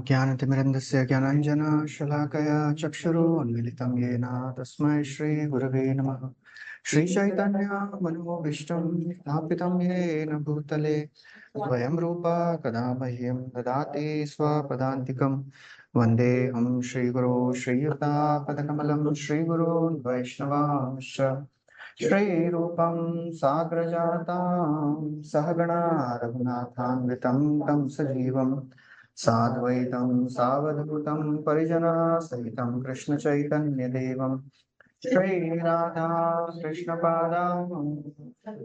ज्ञानतिमिरन्दस्य ज्ञानाञ्जनशलाकया चक्षुरुन्मिलितं येन तस्मै श्रीगुरवे नमः। श्रीचैतन्यमनोभीष्टं स्थापितं येन भूतले स्वयं रूपा कदा मह्यं ददाति स्वपदान्तिकं। वन्देऽहं श्रीगुरो श्रीयुतापदकमलं श्रीगुरोन् वैष्णवांश्च श्रीरूपं साग्रजातां सहगणा रघुनाथान्वितं तं सजीवम् साद्वैतं सावधूतं परिजनसहितं कृष्णचैतन्यदेवं श्रीराधा कृष्णपादां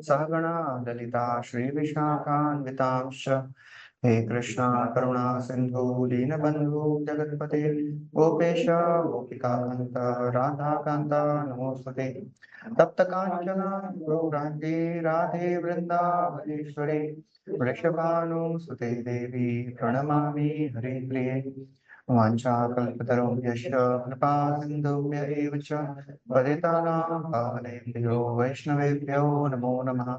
सहगणा ललिता श्रीविशाखान्वितांश्च हे कृष्णा करुणा सिन्धु दीनबन्धु जगत्पते गोपेश गोपिकान्त राधाकान्त नमोस्तुते तप्त काञ्चन गौराङ्गे राधे वृन्दावनेश्वरे वृषभानुसुते देवी प्रणमामि हरिप्रिये वाञ्छाकल्पतरुभ्यश्च कृपा सिन्धुभ्य एव च पतितानां पावनेभ्यो वैष्णवेभ्यो नमो नमः।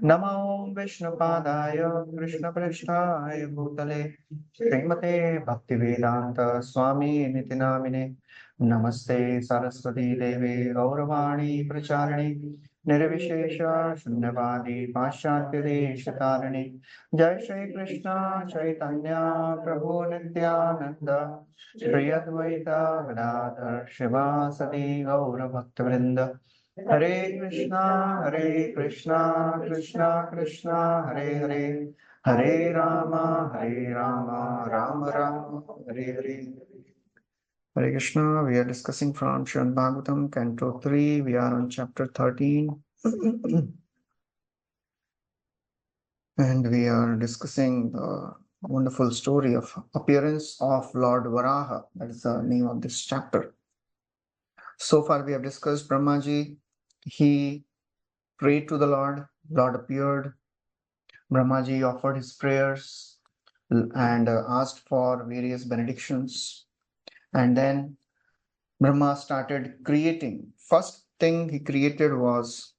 नमो विष्णुपादाय कृष्णपृष्ठाय भूतले श्रीमते भक्तिवेदान्त स्वामी निति नामिने नमस्ते सरस्वती देवे गौरवाणी प्रचारिणे निर्विशेष शून्यवादी पाश्चात्य देशतारिणे जय श्री कृष्ण चैतन्य प्रभु नित्यानंद श्री अद्वैत गदाधर शिवासदि गौर भक्तवृंद हरे Krishna Krishna Krishna Hare Hare Hare Ram Ram Ram Hare Hare. Hare Krishna, we are discussing from Srimad Bhagvatam, Canto 3, we are on chapter 13. And we are discussing the wonderful story of appearance of Lord Varaha. That is the name of this chapter. So far we have discussed Brahmaji. He prayed to the Lord. Lord appeared. Brahmaji offered his prayers and asked for various benedictions. And then Brahma started creating. First thing he created was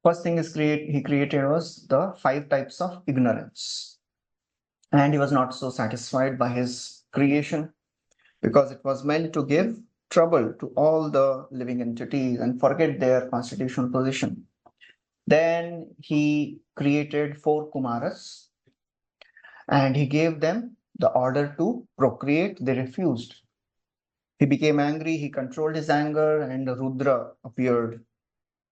he created was the 5 types of ignorance. And he was not so satisfied by his creation because it was meant to give trouble to all the living entities and forget their constitutional position. Then he created 4 Kumaras and he gave them the order to procreate. They refused. He became angry, he controlled his anger, and Rudra appeared.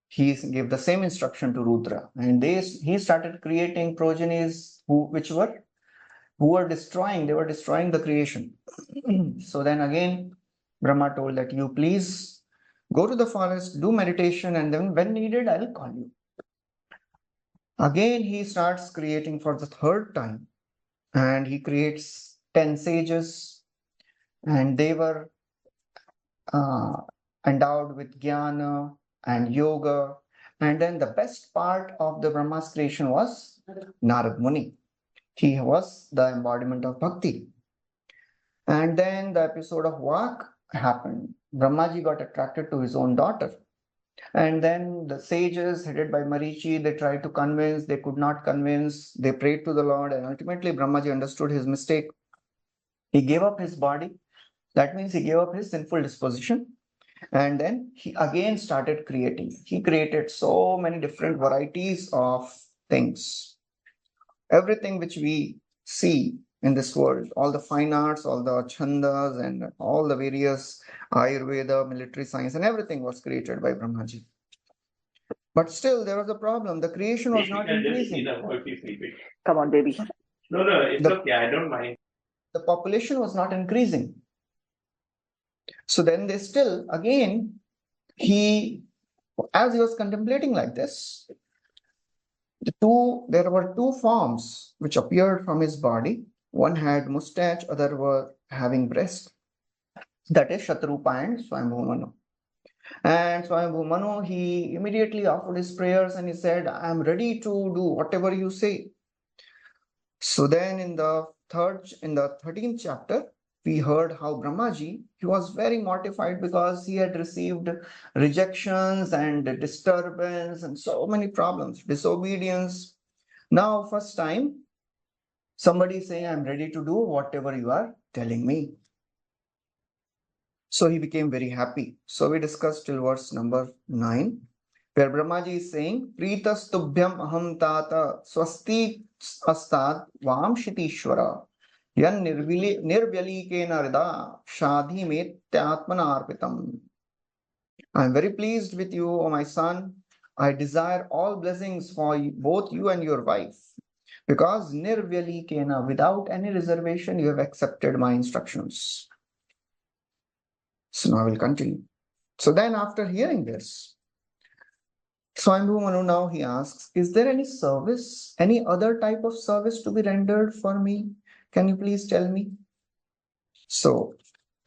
He gave the same instruction to Rudra, and he started creating progenies who were destroying the creation. So then again, Brahma told that you please go to the forest, do meditation, and then when needed, I will call you. Again, he starts creating for the 3rd time, and he creates 10 sages, and they were endowed with jnana and yoga. And then the best part of the Brahma's creation was Narad Muni. He was the embodiment of Bhakti. And then the episode of Vak happened. Brahmaji got attracted to his own daughter. And then the sages headed by Marichi, they tried to convince, they could not convince, they prayed to the Lord, and ultimately Brahmaji understood his mistake. He gave up his body. That means he gave up his sinful disposition. And then he again started creating. He created so many different varieties of things. Everything which we see in this world, all the fine arts, all the chandas, and all the various Ayurveda, military science, and everything was created by Brahmaji. But still, there was a problem. The creation was not increasing. Come on, baby. No, it's okay. I don't mind. The population was not increasing. So then they still, again, as he was contemplating like this, there were 2 forms which appeared from his body. One had mustache, other were having breast. That is Shatrupa and Swayambhu Manu. And Swayambhu Manu, he immediately offered his prayers and he said, I am ready to do whatever you say. So then in the 13th chapter, we heard how Brahmaji, he was very mortified because he had received rejections and disturbance and so many problems, disobedience. Now, first time, somebody is saying, I'm ready to do whatever you are telling me. So he became very happy. So we discussed till verse number 9, where Brahmaji is saying, Pritas tubhyam aham tata swasti astad vam shitishwara yan nirvyalike narida shadhi metyatmana arpitam. I am very pleased with you, O my son. I desire all blessings for both you and your wife, because nirvyalikena, without any reservation, you have accepted my instructions. So now I will continue. So then after hearing this, Swayambhu Manu now he asks, is there any service, any other type of service to be rendered for me? Can you please tell me? So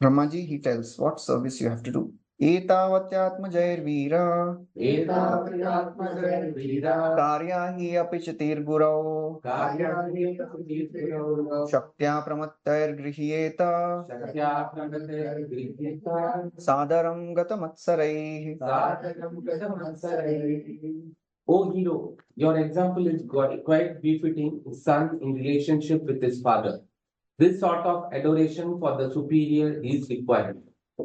Brahmaji, he tells what service you have to do. Etavatyatmajairvira karyahi apichatirgurau shaktya pramattairgrihyeta sadaram gatamatsaraih. O hero, your example is quite befitting a son in relationship with his father. This sort of adoration for the superior is required.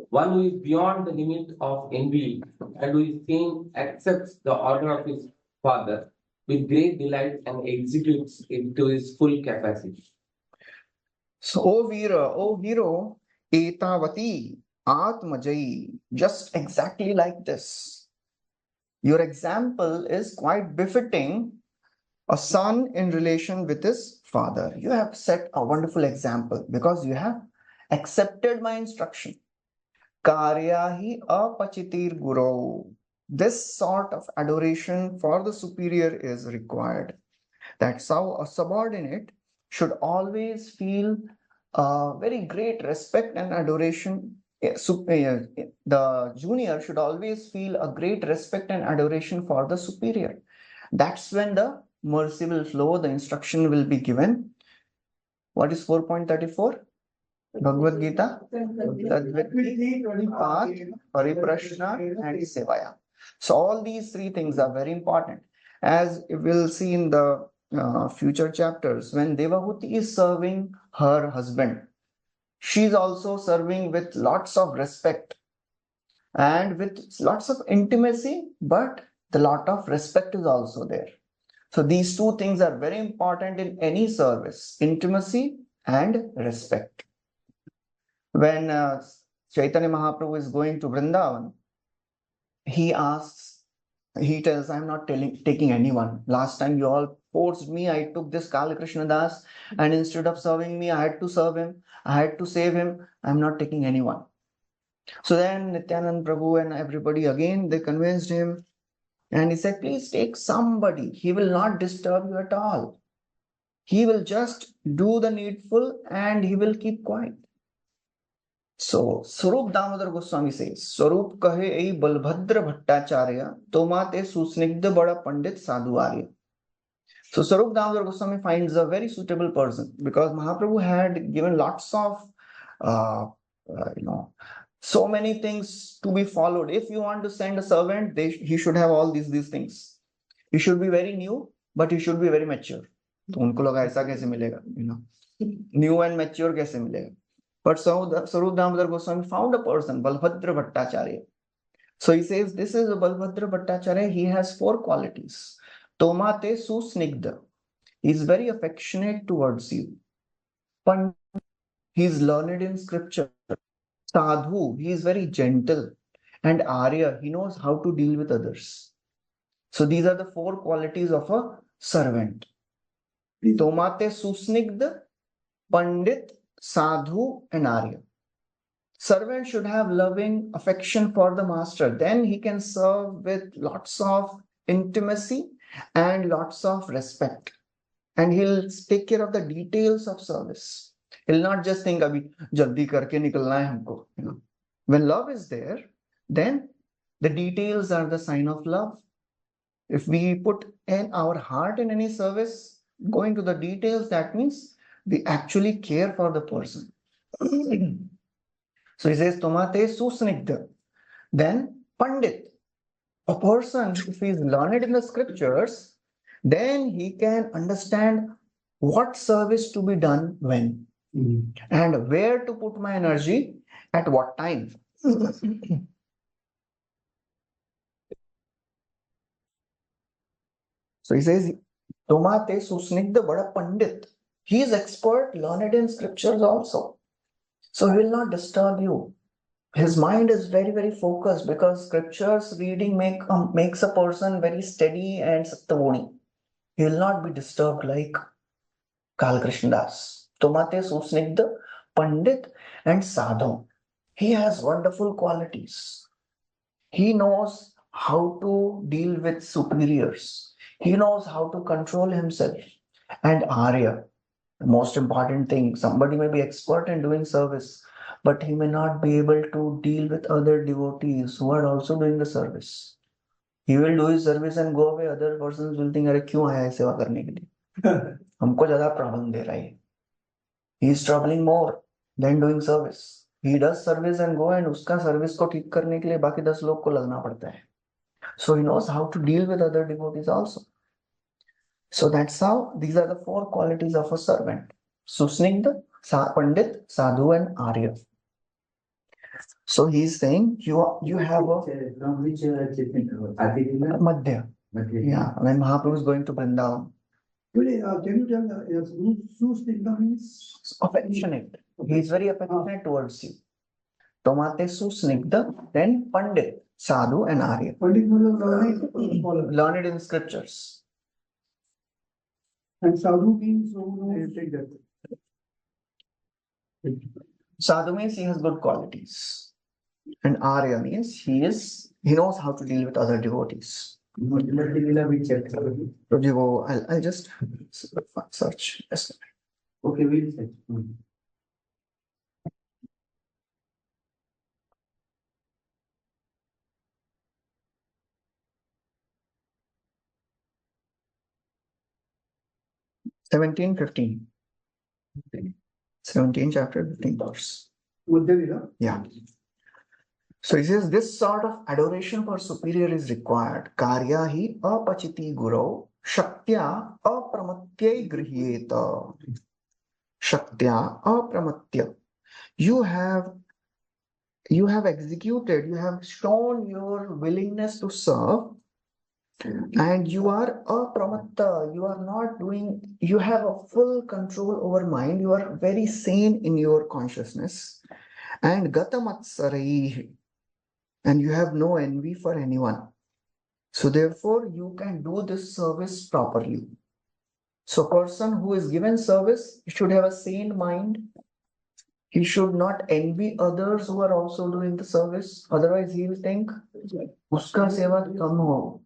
One who is beyond the limit of envy and who is sane accepts the order of his father with great delight and executes it to his full capacity. So, O Veera, O hero, etavati atmajai, just exactly like this. Your example is quite befitting a son in relation with his father. You have set a wonderful example because you have accepted my instruction. Karyahi apachitir guru. This sort of adoration for the superior is required. That's how a subordinate should always feel very great respect and adoration. The junior should always feel a great respect and adoration for the superior. That's when the mercy will flow, the instruction will be given. What is 4.34? Bhagavad Gita? Tadviti, Path, Pariprashna, and Sevaya. So all these three things are very important. As we'll see in the future chapters, when Devahuti is serving her husband, she's also serving with lots of respect and with lots of intimacy, but the lot of respect is also there. So these two things are very important in any service, intimacy and respect. When Chaitanya Mahaprabhu is going to Vrindavan, he tells, I'm not taking anyone. Last time you all forced me, I took this Kala Krishna Das, and instead of serving me, I had to serve him, I had to save him. I'm not taking anyone. So then Nityanand Prabhu and everybody again, they convinced him, and he said, please take somebody. He will not disturb you at all. He will just do the needful and he will keep quiet. So Swarup Damodar Goswami says, Swarup kahe ei Balbhadra Bhattacharya, tomate susnigdha bada pandit sadhu arya. So Swarup Damodar Goswami finds a very suitable person because Mahaprabhu had given lots of, so many things to be followed. If you want to send a servant, he should have all these things. He should be very new, but he should be very mature. तो उनको लगा ऐसा कैसे मिलेगा, new and mature कैसे मिलेगा? But Swarup Damodar Goswami found a person, Balbhadra Bhattacharya. So he says, this is a Balbhadra Bhattacharya. He has 4 qualities. Tomate susnigdha. He is very affectionate towards you. Pandit, he is learned in scripture. Sadhu, he is very gentle. And Arya, he knows how to deal with others. So these are the 4 qualities of a servant. Tomate susnigdha, Pandit, Sadhu, and Arya. Servant should have loving affection for the master. Then he can serve with lots of intimacy and lots of respect. And he'll take care of the details of service. He'll not just think, abhi jaldi karke nikalna hai humko. When love is there, then the details are the sign of love. If we put in our heart in any service, going to the details, that means we actually care for the person. So he says, Tomate susnigdha. Then Pandit, a person, if he is learned in the scriptures, then he can understand what service to be done when and where to put my energy at what time. So he says, Tomate susnigdha bada Pandit. He is expert, learned in scriptures also. So he will not disturb you. His mind is very, very focused because scriptures reading makes a person very steady and sattavoni. He will not be disturbed like Kal Krishna Das. Tomate susnigdha, Pandit and Sadhu. He has wonderful qualities. He knows how to deal with superiors. He knows how to control himself. And Arya, the most important thing, somebody may be expert in doing service, but he may not be able to deal with other devotees who are also doing the service. He will do his service and go away. Other persons will think, अरे क्यों आया है सेवा करने के लिए? हमको ज्यादा प्रॉब्लम दे रहा है. He is troubling more than doing service. He does service and go, and उसका सर्विस को ठीक करने के लिए बाकी 10 लोग को लगना पड़ता है. So he knows how to deal with other devotees also. So that's how these are the 4 qualities of a servant: Susnigdha, Pandit, Sadhu, and Arya. So he's saying you have a From which Adivila? Madhya. Yeah, when Mahaprabhu is going to Vrindavan. Today, can you tell us who Susnigdha means? Affectionate. He is very affectionate towards you. Tomate Susnigdha, then Pandit, Sadhu, and Arya. Pandit means follower. Learned in scriptures. And Sadhu means who knows? Take that. Sadhu means he has good qualities. And Arya means he knows how to deal with other devotees. Adivila we check. So I'll just search. Yes. Okay, we'll check. 17:15. 17 chapter 15 verse. Madhyalila? Yeah. So he says this sort of adoration for superior is required. Karya hi apachiti guru shaktya apramatyai grihyeta. Shaktya apramatya. You have executed, you have shown your willingness to serve, and you are apramatta. You are not doing, you have a full control over mind. You are very sane in your consciousness. And gatamatsaraihi. And you have no envy for anyone. So therefore, you can do this service properly. So person who is given service should have a sane mind. He should not envy others who are also doing the service. Otherwise, he will think, uska seva kam ho.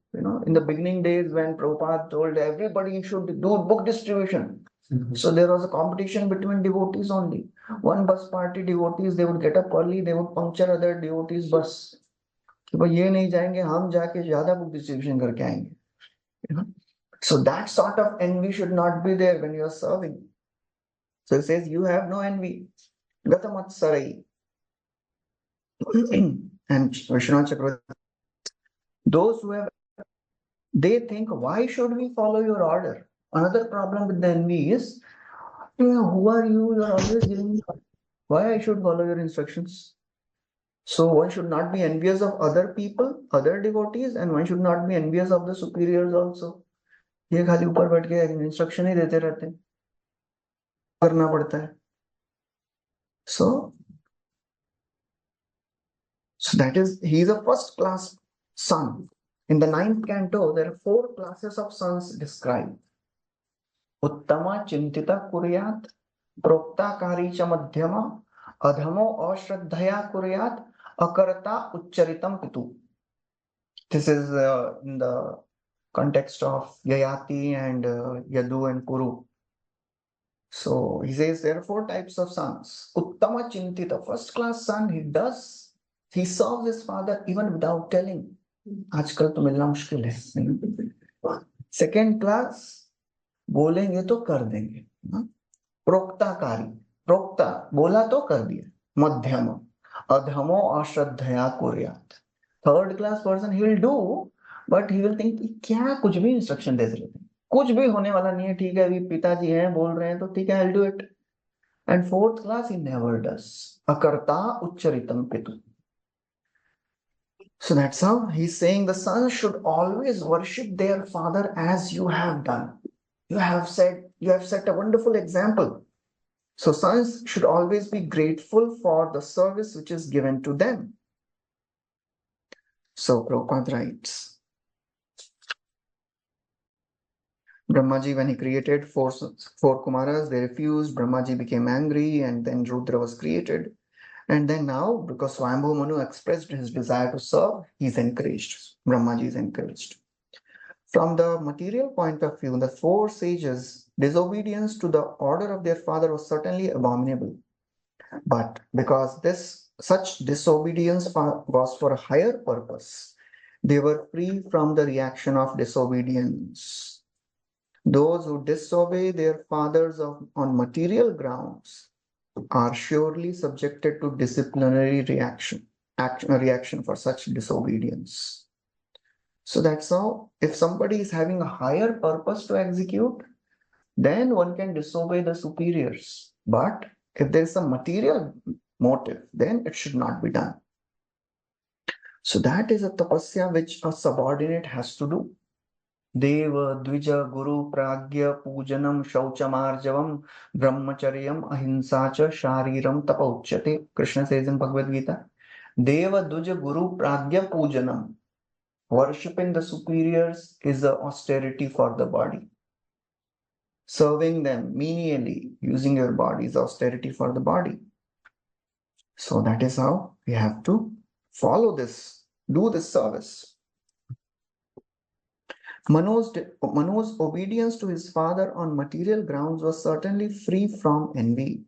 In the beginning days when Prabhupada told everybody should do book distribution. So there was a competition between devotees only. One bus party devotees, they would get up early, they would puncture other devotees' bus. ये नहीं जाएंगे, हम जाके ज्यादा book distribution करके आएंगे. So that sort of envy should not be there when you are serving. So it says you have no envy. Gatamatsarai. And Vishwanath Chakravarti, those who have, they think, why should we follow your order? Another problem with the envy is, who are you? You are always giving me. Why I should follow your instructions? So one should not be envious of other people, other devotees, and one should not be envious of the superiors also. ये खाली ऊपर बैठ के instruction ही देते रहते हैं, करना पड़ता है. So that is, he is a first class son. In the 9th canto, there are 4 classes of sons described. Uttama chintita kuryat, proktakari cha madhyama, adhamo ashraddhaya kuryat, akarata uccaritam pitu. This is in the context of Yayati and Yadu and Kuru. So he says there are 4 types of sons. Uttama chintita, first class son, he serves his father even without telling. आजकल तो मिलना मुश्किल है. Second class, बोलेंगे तो कर देंगे. प्रोक्ताकारी, प्रोक्ता बोला तो कर दिया, मध्यम अधमो अश्रद्धया कुर्यात्, third class person he will do but he will think क्या कुछ भी इंस्ट्रक्शन दे रहे थे, कुछ भी होने वाला नहीं है, ठीक है अभी पिताजी हैं बोल रहे हैं तो ठीक है I will do it. And fourth class he never does, अकर्ता उच्चरितम पितु. So that's how he's saying the sons should always worship their father as you have done. You have set a wonderful example. So sons should always be grateful for the service which is given to them. So Prabhupada writes, Brahmaji, when he created four Kumaras, they refused. Brahmaji became angry, and then Rudra was created. And then now, because Swayambhu Manu expressed his desire to serve, he's encouraged. Brahmaji is encouraged. From the material point of view, the four sages' disobedience to the order of their father was certainly abominable. But because such disobedience was for a higher purpose, they were free from the reaction of disobedience. Those who disobey their fathers on material grounds are surely subjected to disciplinary reaction for such disobedience. So that's how, if somebody is having a higher purpose to execute, then one can disobey the superiors. But if there is a material motive, then it should not be done. So that is a tapasya which a subordinate has to do. Deva, Dvija, Guru, Pragya, Pujanam, Shauchamarjavam, Brahmacharyam, Ahimsacha, Shariram, Tapa Uchyate. Krishna says in Bhagavad Gita, Deva, Dvija, Guru, Pragya, Pujanam. Worshipping the superiors is the austerity for the body. Serving them menially, using your body is austerity for the body. So that is how we have to follow this, do this service. Manu's obedience to his father on material grounds was certainly free from envy.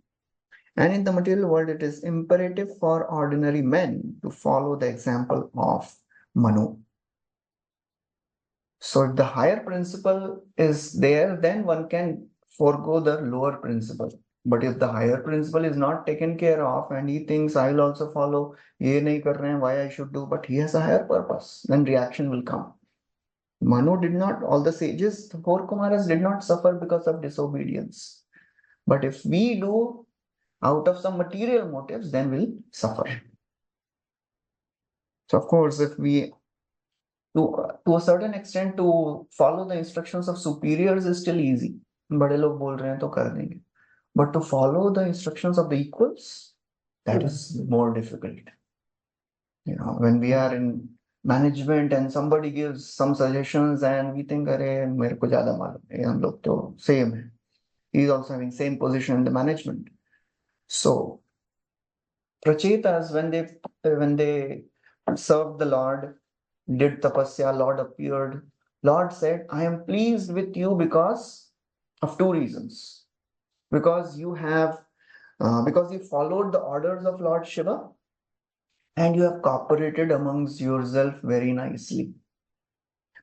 And in the material world, it is imperative for ordinary men to follow the example of Manu. So if the higher principle is there, then one can forego the lower principle. But if the higher principle is not taken care of and he thinks I will also follow, ye nahi kar rahe hain, why I should do, but he has a higher purpose, then reaction will come. Manu did not, all the sages, the four Kumaras did not suffer because of disobedience. But if we do out of some material motives, then we'll suffer. So of course, if we, to a certain extent, to follow the instructions of superiors is still easy. बड़े लोग बोल रहे हैं तो कर देंगे. But to follow the instructions of the equals, that is more difficult. You know, when we are in management and somebody gives some suggestions and we think, अरे मेरे को ज़्यादा मालूम है, हम लोग तो same है. He is also having same position in the management. So Prachetas, when they served the Lord, did tapasya, Lord appeared. Lord said, I am pleased with you because of two reasons. Because you followed the orders of Lord Shiva and you have cooperated amongst yourself very nicely.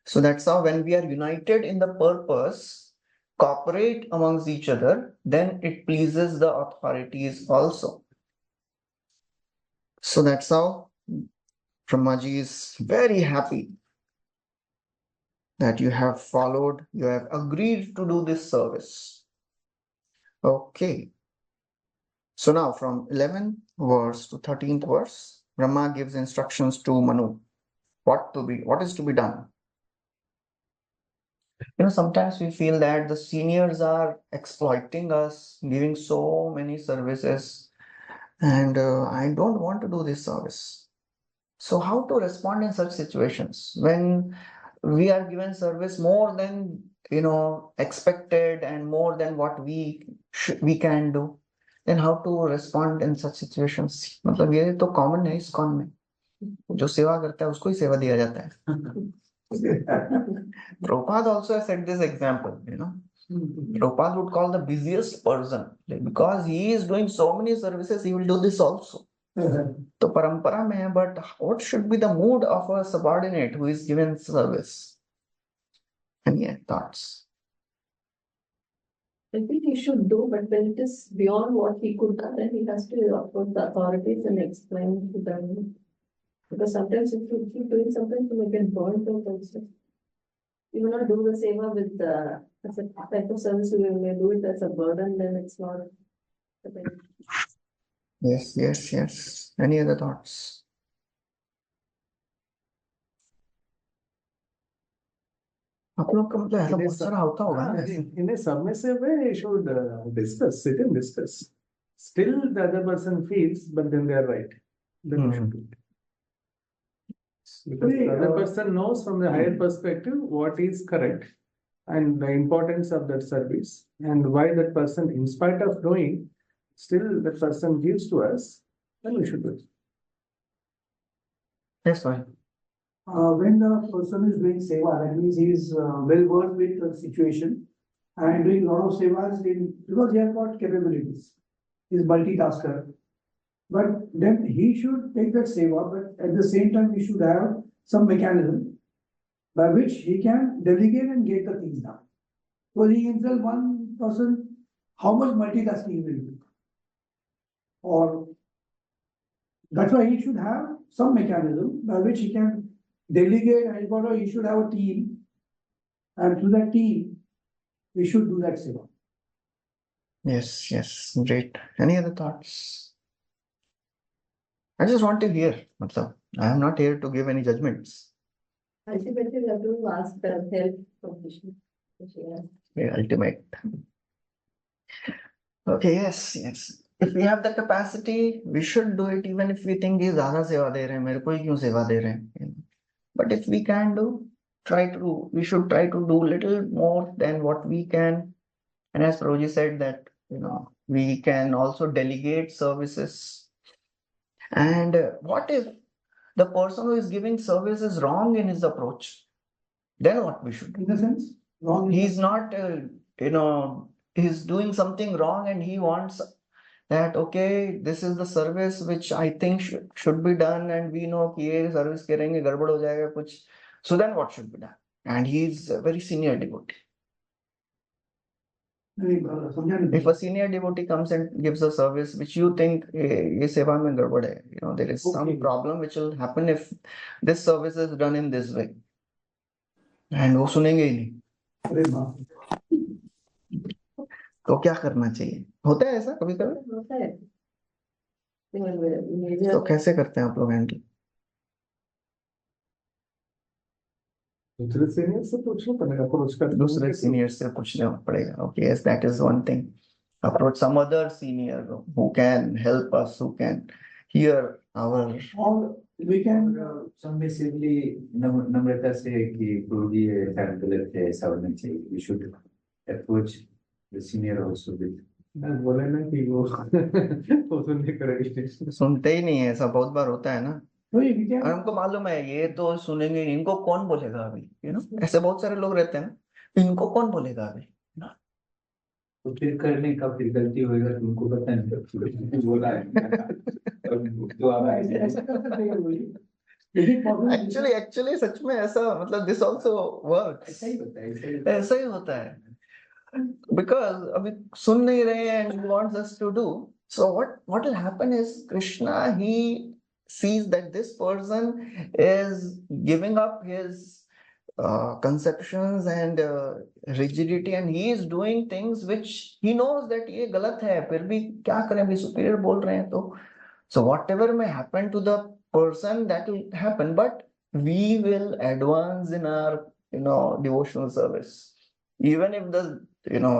So that's how when we are united in the purpose, cooperate amongst each other, then it pleases the authorities also. So that's how Brahmaji is very happy that you have followed, you have agreed to do this service. Okay. So now from 11th verse to 13th verse, Brahma gives instructions to Manu. What is to be done? You know, sometimes we feel that the seniors are exploiting us, giving so many services, and I don't want to do this service. So how to respond in such situations when we are given service more than expected and more than what we can do? Then how to respond in such situations? मतलब ये तो common है ISKCON में, जो सेवा करता है उसको ही सेवा दिया जाता है. Prabhupada also set this example, Prabhupada would call the busiest person, because he is doing so many services, he will do this also. तो परंपरा में है, but what should be the mood of a subordinate who is given service? Any thoughts? I think he should do, but when it is beyond what he could do, then he has to approach the authorities and explain to them. Because sometimes if you keep doing something, you may get burned out also. You will not do the seva with the, as a type of service, you may do it as a burden, then it's not. Yes, yes, yes. Any other thoughts? आप लोग का मतलब ऐसा बहुत सारा होता होगा ना ऐसे? In a submissive way, you should discuss, sit and discuss. Still, the other person feels, but then they are right. Then you should do it. Because the other person knows from the higher perspective what is correct and the importance of that service and why that person, in spite of knowing, still that person gives to us, then we should do it. Yes, fine. When the person is doing seva, that means he is well versed with the situation and doing a lot of sevas because he has got capabilities. He is multitasker. But then he should take that seva, but at the same time, he should have some mechanism by which he can delegate and get the things done. So he himself, one person, how much multitasking he will do? Or that's why he should have some mechanism by which he can delegate and he should have a team. And through that team, we should do that seva. Yes, yes, great. Any other thoughts? I just want to hear. Matlab, I am not here to give any judgments. Ultimately, we have to ask the help from Vishnu. Yeah, ultimate. Okay, yes, yes. If we have the capacity, we should do it even if we think ये ज़्यादा सेवा दे रहे हैं, मेरे को ही क्यों सेवा दे रहे हैं? But if we can do, we should try to do little more than what we can. And as Prabhuji said that, we can also delegate services. And what if the person who is giving service is wrong in his approach? Then what we should do? In the sense, wrong. He's not, he's doing something wrong and he wants that, okay, this is the service which I think should be done and we know कि ये service करेंगे गड़बड़ हो जाएगा कुछ. So then what should be done? And he's a very senior devotee. If a senior devotee comes and gives a service which you think ये सेवा में गड़बड़ है, there is some problem which will happen if this service is done in this way. And वो सुनेंगे ही नहीं. तो क्या करना चाहिए? होता है ऐसा कभी कभी? होता है. तो कैसे करते हैं आप लोग हैंडल? दूसरे सीनियर से पूछना पड़ेगा, अप्रोच कर दूसरे सीनियर से पूछना पड़ेगा. Okay, yes, that is one thing. Approach some other senior who can help us, who can hear our. Or we can submissively नम्रता से कि गुरुजी ऐसा गलत है, ऐसा होना चाहिए. We should approach the senior also with. बोले ना कि वो सुनने करेगी. सुनते ही नहीं है, ऐसा बहुत बार होता है ना. we can और हमको मालूम है ये तो सुनेंगे, इनको कौन बोलेगा अभी, ऐसे बहुत सारे लोग रहते हैं ना, इनको कौन बोलेगा अभी. तो फिर करने का फिर गलती होएगा तो उनको पता नहीं बोला है. तो ऐसा कर सकते हैं वही. यदि possible- एक्चुअली सच में ऐसा मतलब दिस ऑल्सो वर्क्स. ऐसा ही होता है, ऐसा ही होता है. Because अभी सुन नहीं रहे हैं and he wants us to do. So what will happen is Krishna, he sees that this person is giving up his conceptions and rigidity and he is doing things which he knows that ये गलत है, फिर भी क्या करें, अभी superior बोल रहे हैं तो. So whatever may happen to the person, that will happen, but we will advance in our devotional service. Even if the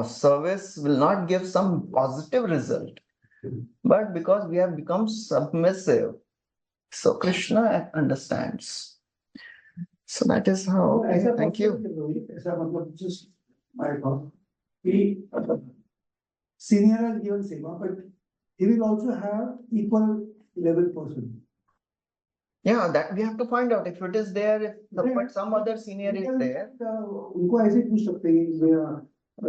service will not give some positive result, but because we have become submissive, so Krishna understands. So that is how. ऐसा Thank you. ऐसा मतलब just my thought. He senior has given seva, but he will also have equal level person. Yeah, that we have to find out if it is there, if but some other senior is there. उनको ऐसे पूछ सकते हैं,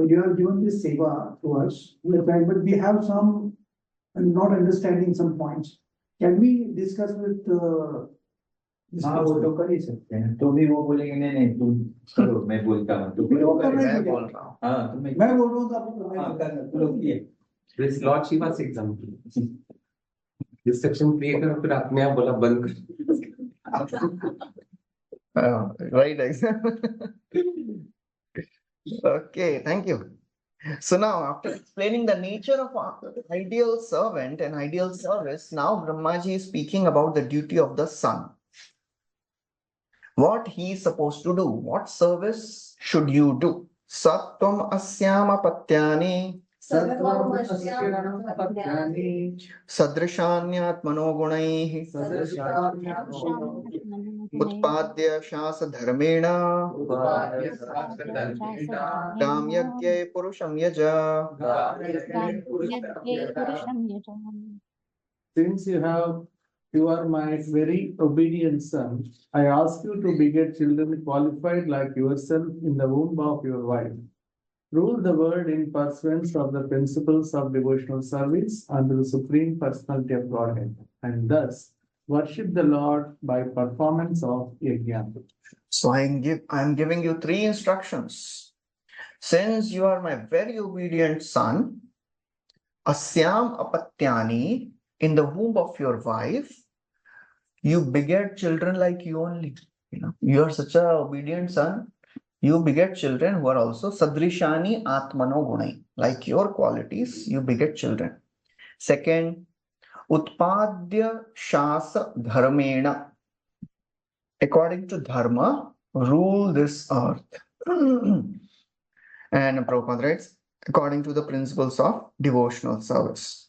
you have given this seva to us, but we have some not understanding some points. Can we discuss with हाँ वो तो कर ही सकते हैं, तो भी वो बोलेंगे नहीं नहीं तुम करो, मैं बोलता हूँ तो फिर वो वो तो करेगा। मैं बोल रहा हूँ। हाँ तुम्हें मैं बोल रहा हूँ तो आपको करना हाँ ही करना, तुम लोग किए। This Lord Shiva's example. Distraction create करो फिर अपने आप बोला बंद कर. Right example. Okay, thank you. So now, after explaining the nature of ideal servant and ideal service, now Brahmaji is speaking about the duty of the son. What he is supposed to do, what service should you do? Sattvam asyama patyani sadrishanyatmano gunaihi utpadya shasa dharmena gamyagye purusham yaja. Since you are my very obedient son, I ask you to beget children qualified like yourself in the womb of your wife. Rule the world in pursuance of the principles of devotional service under the Supreme Personality of Godhead, and thus worship the Lord by performance of yajna. So I'm giving you 3 instructions. Since you are my very obedient son, asyam apatyani, in the womb of your wife, you beget children like you only. You are such a obedient son. You beget children who are also sadrishani atmano gunai, like your qualities. You beget children. Second, utpadya shasa dharmena, according to dharma, rule this earth. And Prabhupada writes, according to the principles of devotional service.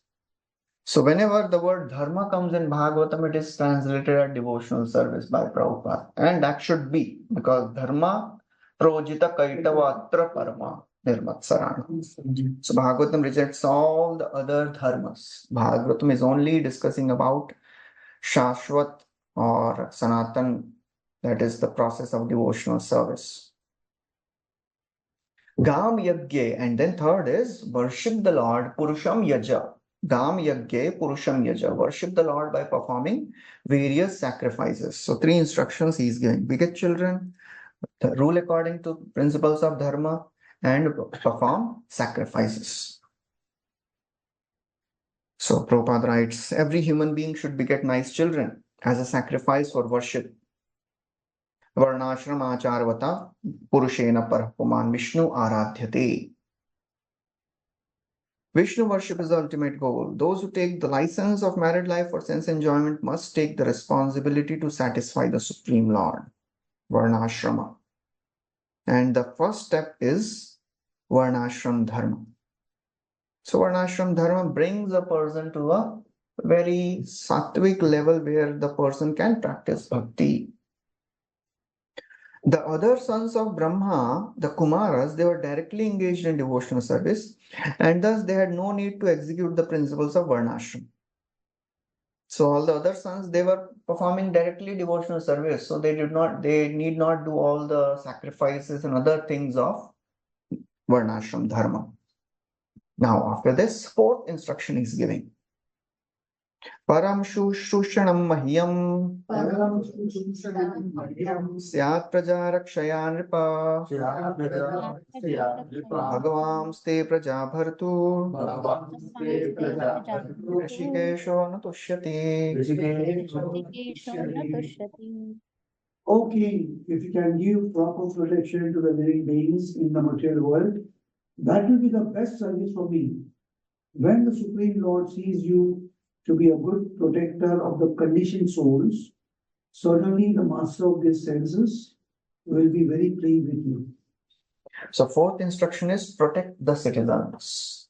So whenever the word dharma comes in Bhagavatam, it is translated as devotional service by Prabhupada. And that should be, because dharma projita kaitavatra parama nirmatsarana. So Bhagavatam rejects all the other dharmas. Bhagavatam is only discussing about Shashvat or Sanatan, that is the process of devotional service. Gam yagye, and then third is worship the Lord, Purusham yaja. Gam yagye, Purusham yaja. Worship the Lord by performing various sacrifices. So 3 instructions he is giving. Beget children, rule according to principles of dharma, and perform sacrifices. So Prabhupada writes, every human being should beget nice children as a sacrifice for worship. Varnashram acharvata purushena parapuman Vishnu aradhyate. Vishnu worship is the ultimate goal. Those who take the license of married life for sense enjoyment must take the responsibility to satisfy the Supreme Lord. Varnashrama. And the first step is Varnashram Dharma. So Varnashram Dharma brings a person to a very sattvic level where the person can practice bhakti. The other sons of Brahma, the Kumaras, they were directly engaged in devotional service, and thus they had no need to execute the principles of Varnashram. So all the other sons, they were performing directly devotional service, so they need not do all the sacrifices and other things of Varnashram Dharma. Now after this, 4th instruction is giving. Param Shushanam Mahyam Syat Praja Rakshaya Nripa Bhagavam Ste Praja Bhartu Rishikesho Natushyati. O king, if you can give proper protection to the living beings in the material world, that will be the best service for me. When the Supreme Lord sees you to be a good protector of the conditioned souls, certainly the master of these senses will be very pleased with you. So 4th instruction is protect the citizens.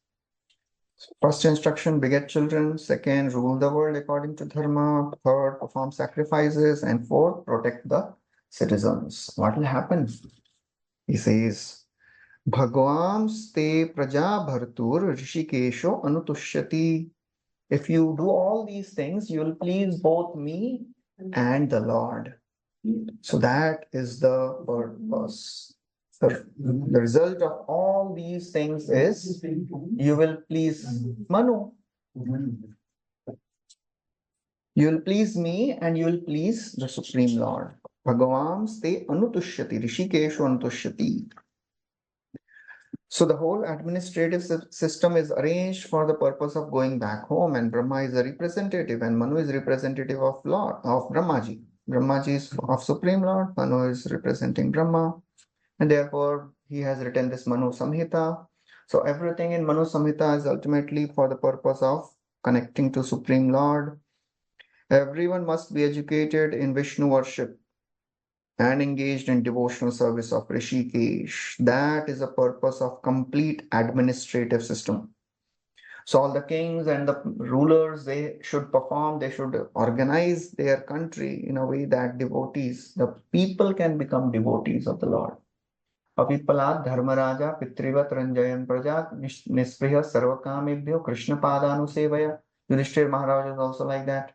First instruction, beget children. Second, rule the world according to dharma. Third, perform sacrifices. And 4th, protect the citizens. What will happen? He says, Bhagwan ste praja bhartur rishikesho anutushyati. If you do all these things, you will please both me and the Lord. So that is the purpose. The result of all these things is you will please Manu. You'll please me and you'll please the Supreme Lord. Bhagavam ste anutushyati, Rishikeshu anutushyati. So the whole administrative system is arranged for the purpose of going back home, and Brahma is a representative, and Manu is representative of Lord, of Brahmaji. Brahmaji is of Supreme Lord, Manu is representing Brahma, and therefore he has written this Manu Samhita. So everything in Manu Samhita is ultimately for the purpose of connecting to Supreme Lord. Everyone must be educated in Vishnu worship and engaged in devotional service of Rishikesh. That is the purpose of complete administrative system. So all the kings and the rulers, they should perform, they should organize their country in a way that devotees, the people can become devotees of the Lord. Apipalat Dharmaraja Pitrivat Ranjayan Praja Nispriya Sarvakamebhyo Krishna Padanusevaya. Yudhishthir Maharaj is also like that.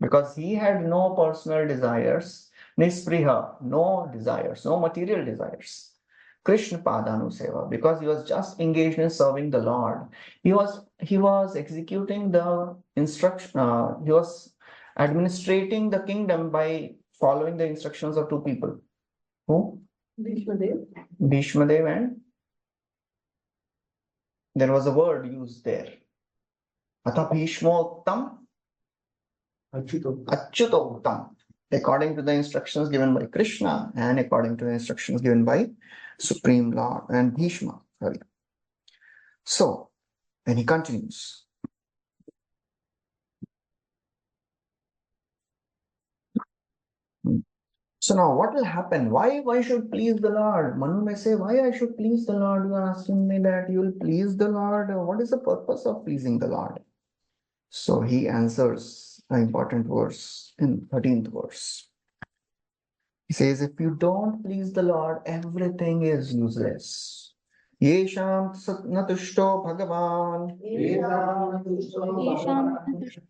Because he had no personal desires, nispriha, no desires, no material desires. Krishna Padanuseva, because he was just engaged in serving the Lord. He was executing the instruction, he was administrating the kingdom by following the instructions of two people. Who? Bhishmadev. Bhishmadev, and there was a word used there. Atha Bhishmoktam Achyutoktam, according to the instructions given by Krishna and according to the instructions given by Supreme Lord and Bhishma. Sorry. So, then he continues. So now what will happen? Why should please the Lord? Manu may say, why I should please the Lord? You are asking me that you will please the Lord. What is the purpose of pleasing the Lord? So he answers an important verse in 13th verse. He says, if you don't please the Lord, everything is useless. Yesham natushto bhagavan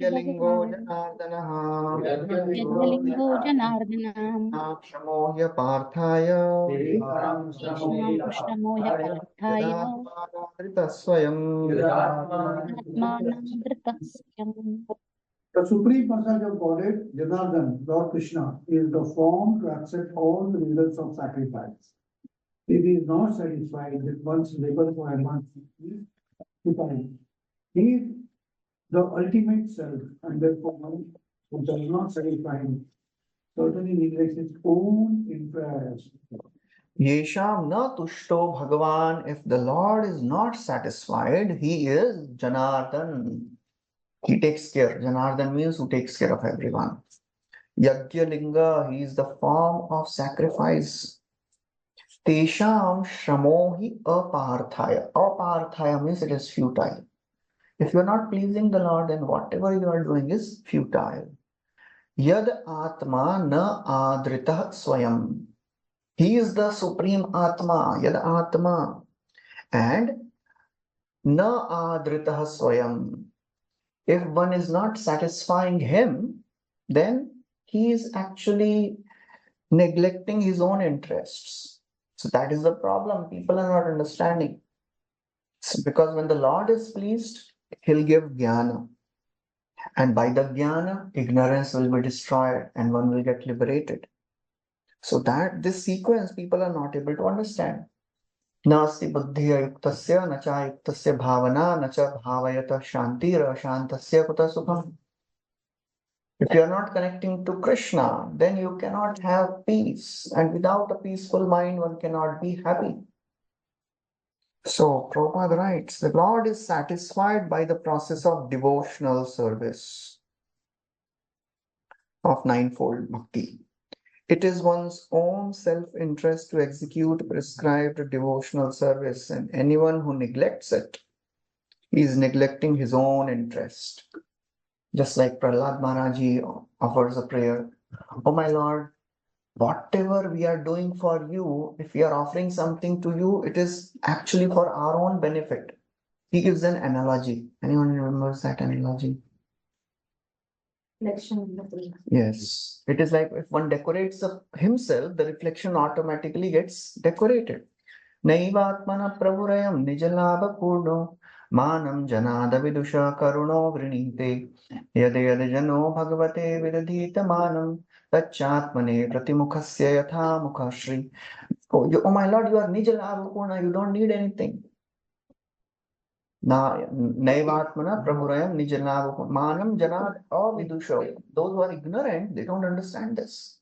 Yajnalingo janardanaha यज्ञलिङ्गो जनार्दनाम् Kshamohya parthaya तेषां कृष्णमोह पार्थाय Swayam. आत्मानं धृतः स्वयम्. The supreme personality of Godhead, Janardhan, Lord Krishna, is the form to accept all the results of sacrifice. If he is not satisfied with one's labor for a month, he is the ultimate self, and therefore one who does not satisfy him certainly neglects his own interest. Yesham na tushto bhagavan. If the Lord is not satisfied, he is Janardhan. He takes care. Janardhan means who takes care of everyone. Yajnalinga, he is the form of sacrifice. Tesham shramohi aparthaya. Aparthaya means it is futile. If you are not pleasing the Lord, then whatever you are doing is futile. Yad atma na adritah swayam. He is the supreme Atma, Yad Atma. And na adritah swayam. If one is not satisfying him, then he is actually neglecting his own interests. So that is the problem. People are not understanding. So because when the Lord is pleased, he'll give jnana. And by the jnana, ignorance will be destroyed and one will get liberated. So that this sequence people are not able to understand. Nasti buddhiya yuktasya nacha yuktasya bhavana nacha bhavayata shantira shantasya kuta sukham. If you are not connecting to Krishna, then you cannot have peace. And without a peaceful mind, one cannot be happy. So Prabhupada writes, the Lord is satisfied by the process of devotional service of ninefold bhakti. It is one's own self-interest to execute prescribed devotional service, and anyone who neglects it, he is neglecting his own interest. Just like Prahlad Maharaji offers a prayer, oh my Lord, whatever we are doing for you, if we are offering something to you, it is actually for our own benefit. He gives an analogy. Anyone remembers that analogy? Yes. It is like if one decorates himself, the reflection automatically gets decorated. Naiva atmana pravurayam nijalabha purno मानं जनादविदुषा करुणो वृणीते यद यद जनो भगवते विदधीतमानं तच्चात्मने प्रतिमुखस्य यथा मुखश्री. Oh my Lord, you are Nijalabhapurna, you don't need anything. Naivatmana Prabhurayam Nijalabhapurna. Manam Janad Avidusho. Those who are ignorant, they don't understand this.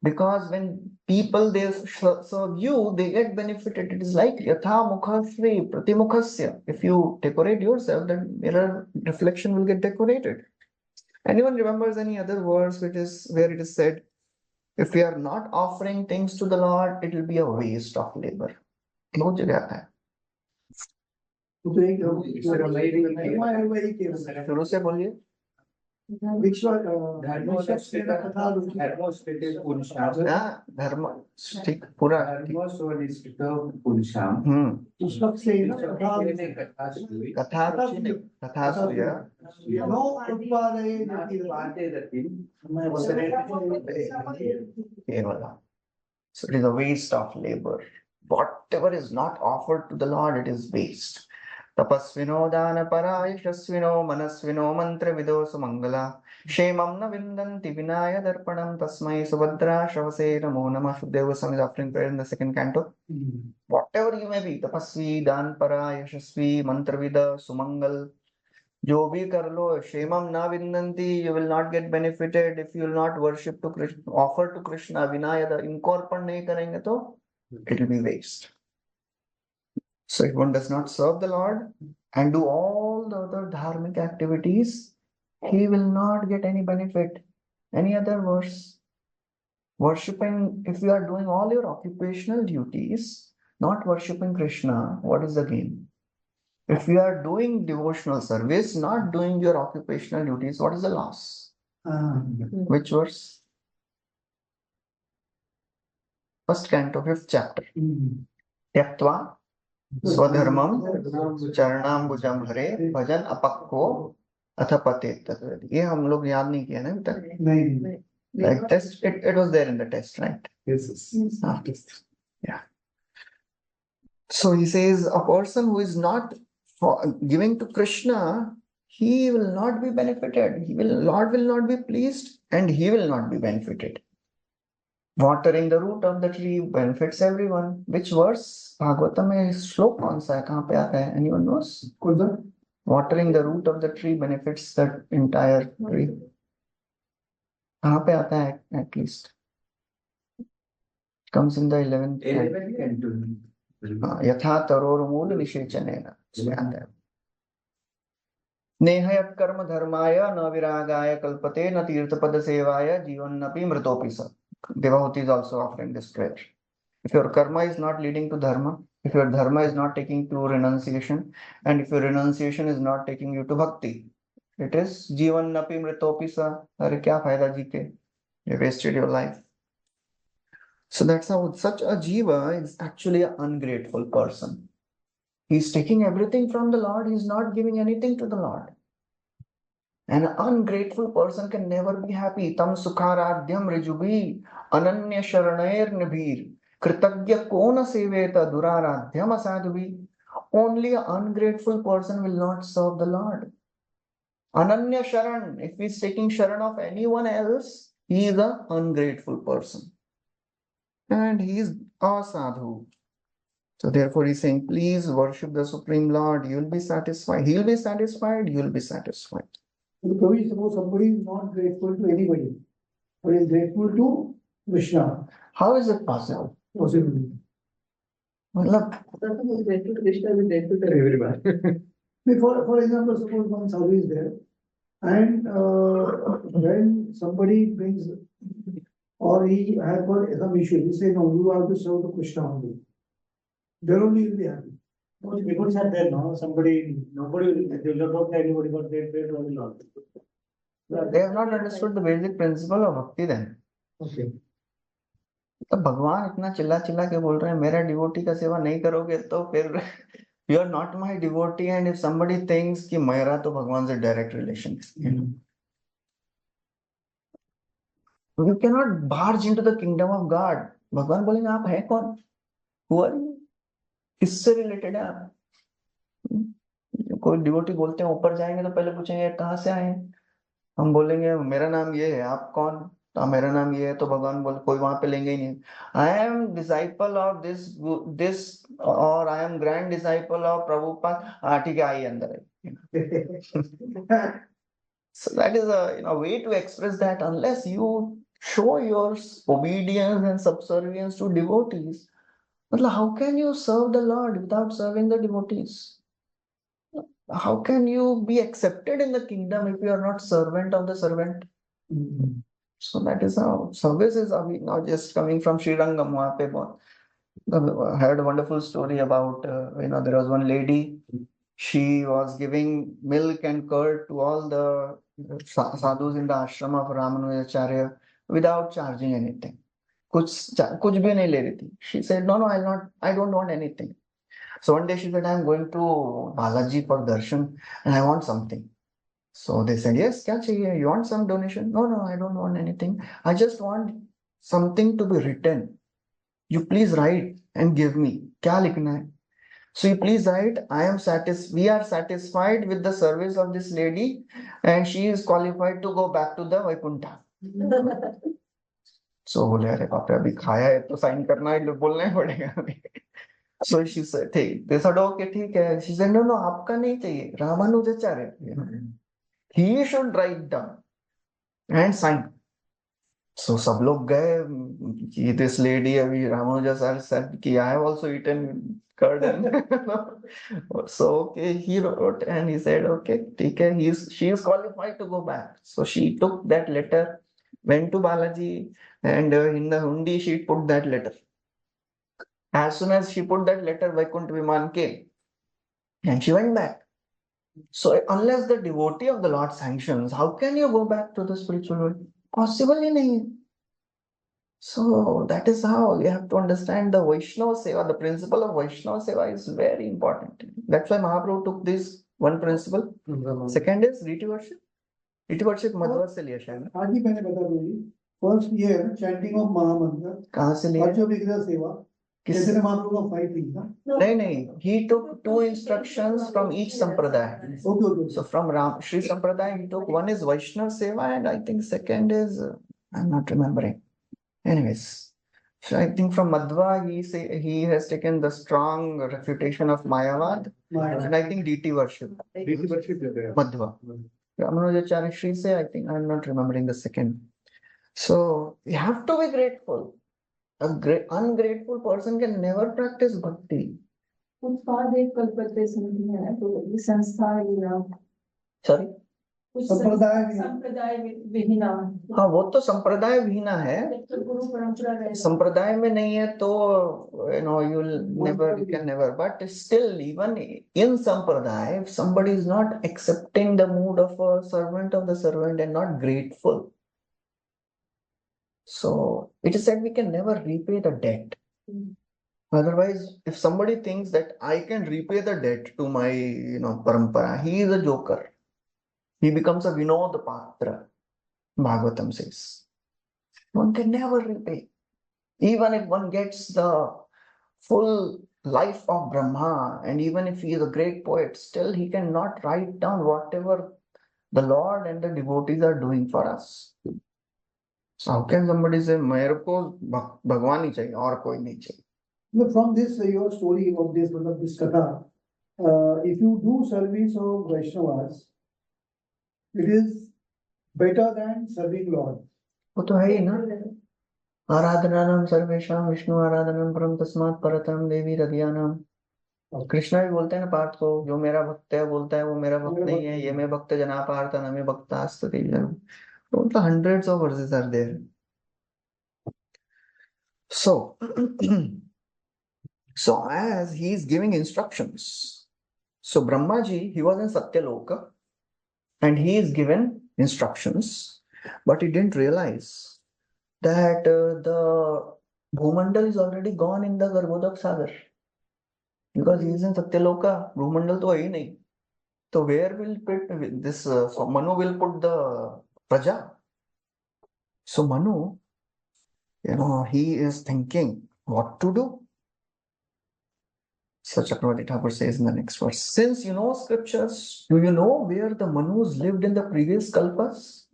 Because when people they serve you, they get benefited. It is like Yatha Mukhasri Pratimukhasya. If you decorate yourself, then mirror reflection will get decorated. Anyone remembers any other verse which is where it is said, if we are not offering things to the Lord, it will be a waste of labor. बहुत जगह आता है. तो एक वही केवल शुरू से बोलिए. धर्म ठीक पूरा कथा So it is a waste of labor. Whatever is not offered to the Lord, it is waste. Tapasvino dana para yashasvino manasvino mantra vido sumangala shemam na vindanti vinaya darpanam tasmai subhadra shavase namo namah. Shukdev Goswami is offering prayer in the second canto. Whatever you may be, tapasvi, dan para, yashasvi, mantra vida, sumangal, जो भी कर लो, क्षेमम ना विंदंती, you will not get benefited if you will not worship to Krishna, offer to Krishna vinaya, इनको अर्पण नहीं करेंगे तो it will be waste. So if one does not serve the Lord and do all the other dharmic activities, he will not get any benefit. Any other verse? Worshipping, if you are doing all your occupational duties, not worshipping Krishna, what is the gain? If you are doing devotional service, not doing your occupational duties, what is the loss? Which verse? First canto, 5th chapter. Tyaktva Swadharmam Charanambujam Hare Bhajan Apakko Athapate. ये हम लोग याद नहीं किया ना अभी तक. Like test, it was there in the test, right? Yes. Yeah. So he says a person who is not giving to Krishna, he will not be benefited. Lord will not be pleased and he will not be benefited. Watering the root of the tree benefits everyone. Which verse? Bhagavatam में श्लोक कौन सा है? कहाँ पे आता है? Anyone knows? Watering the root of the tree benefits the entire tree. कहाँ पे आता है at least? Comes in the 11th. यथा तरोर्मूल निषेचनेन. नेहयत् कर्म धर्माय न विरागाय कल्पते न तीर्थपद सेवाय जीवन्नपि मृतोपि स. Devotee is also offering this prayer. If your karma is not leading to dharma, if your dharma is not taking to renunciation, and if your renunciation is not taking you to bhakti, it is जीवन्नपि मृतोपि स. अरे क्या फायदा जी के? You wasted your life. So that's how such a jiva is actually an ungrateful person. He's taking everything from the Lord. He's not giving anything to the Lord. An ungrateful person can never be happy. Tam sukharadhyam rijubi ananya sharanair nibhir kritagya kona seveta duraradhyam asadhubi. Only an ungrateful person will not serve the Lord. Ananya sharan, if he's taking sharan of anyone else, he is an ungrateful person. And he is a sadhu. So therefore he's saying, please worship the Supreme Lord. You'll be satisfied. He'll be satisfied. You'll be satisfied. Suppose somebody is not grateful to anybody, but is grateful to Krishna. How is it possible? Possibly. Look, Is grateful to Krishna, is grateful to everybody. For example, suppose one sadhu is there, and when somebody brings, or he has got some issue, he say, no, you have to serve the Krishna only. Then only he will be happy. Because people are there, no? Nobody will not talk to anybody, but they will not. they have not understood the basic principle of bhakti then. Okay. तो भगवान इतना चिल्ला चिल्ला के बोल रहे हैं मेरा डिवोटी का सेवा नहीं करोगे तो फिर you are not my devotee. And if somebody thinks कि मेरा तो भगवान से direct relation, you can not barge into the kingdom of God. भगवान बोलेंगे आप हैं कौन? Who are you? किससे रिलेटेड है आप? कोई डिवोटी बोलते हैं ऊपर जाएंगे तो पहले पूछेंगे कहाँ से आए हैं? हम बोलेंगे मेरा नाम ये है, आप कौन? तो मेरा नाम ये है, तो भगवान बोले कोई वहां पे लेंगे ही नहीं। I am disciple of this this, और I am grand disciple of Prabhupada. हाँ ठीक है, आइए अंदर आइए। So that is a way to express that unless you show your obedience and subservience to devotees, मतलब how can you serve the Lord without serving the devotees? How can you be accepted in the kingdom if you are not servant of the servant? So that is how service is. Abhi now just coming from Sri Rangam, वहाँ पे I heard a wonderful story about there was one lady. She was giving milk and curd to all the sadhus in the ashram of Ramanujacharya without charging anything. कुछ भी नहीं ले रही थी. She said, no, I don't want anything. So one day she said, I'm going to Balaji for darshan and I want something. So they said, yes, क्या चाहिए? You want some donation? No, I don't want anything. I just want something to be written. You please write and give me. क्या लिखना है? So you please write, we are satisfied with the service of this lady and she is qualified to go back to the Vaikuntha. So बोले अरे बाप रे, अभी खाया है तो साइन करना है, बोलना ही पड़ेगा अभी. So she said, they said, okay, ठीक है. She said, no, आपका नहीं चाहिए, Ramanujacharya. He should write down and sign. So सब लोग गए. This lady अभी रामानुजाचार्य said कि I have also eaten curd and so okay, he wrote and he said, okay, ठीक है, she is qualified to go back. So she took that letter, went to Balaji, and in the hundi she put that letter. As soon as she put that letter, Vaikuntha Viman came and she went back. So unless the devotee of the Lord sanctions, how can you go back to the spiritual world? Possible ही नहीं है. So that is how you have to understand the Vaishnava Seva. The principle of Vaishnava Seva is very important. That's why Mahaprabhu took this one principle. Second is Riti worship. Riti worship Madhva से लिया शायद. आज ही मैंने बता दूंगी. First year chanting of Mahamantra. कहाँ से लिया? Bhakti Vigna Seva. किसी ने Mahaprabhu का 5 things ना? नहीं. He took 2 instructions from each sampradaya. Okay. So from Shri Sampradaya, he took one is Vaishnava Seva and I think second is I'm not remembering. Anyways, so I think from Madhva he has taken the strong refutation of Mayavad and I think DT worship. Madhva. Ramanujacharya Shri say, I think I'm not remembering the second. So you have to be grateful. Ungrateful person can never practice bhakti. Sorry? संप्रदाय विहीना. हाँ, वो तो संप्रदाय विहीना है. संप्रदाय में नहीं है तो you can never. But still, even in sampradaya, if somebody is not accepting the mood of a servant of the servant and not grateful, so it is said we can never repay the debt. Otherwise, if somebody thinks that I can repay the debt to my parampara, he is a joker. He becomes a Vinod Patra, Bhagavatam says. One can never repay. Even if one gets the full life of Brahma, and even if he is a great poet, still he cannot write down whatever the Lord and the devotees are doing for us. So how can somebody say, मेरे को भगवान ही चाहिए और कोई नहीं चाहिए? From this, your story of this katha, if you do service of Vaishnavas, it is better than serving Lord. वो तो है ही ना. आराधनानाम सर्वेषां विष्णु आराधनम परम तस्मात् परतरम देवी हृदयानाम. कृष्णा भी बोलते हैं ना पार्थ को, जो मेरा भक्त है बोलता है वो मेरा भक्त नहीं है, ये मैं भक्त जना पार्थ नमे भक्तास्तुति. Hundreds of verses are there. So as he is giving instructions, so Brahmaji, he was in Satyaloka and he is given instructions, but he didn't realize that the Bhumandal is already gone in the Garbhodak Sagar. Because he is in Satyaloka, Bhumandal to hai nahi. So where will this Manu will put the Praja? So Manu, he is thinking what to do. So Chakravarti Thakur says in the next verse, since you know scriptures, do you know where the Manus lived in the previous kalpas?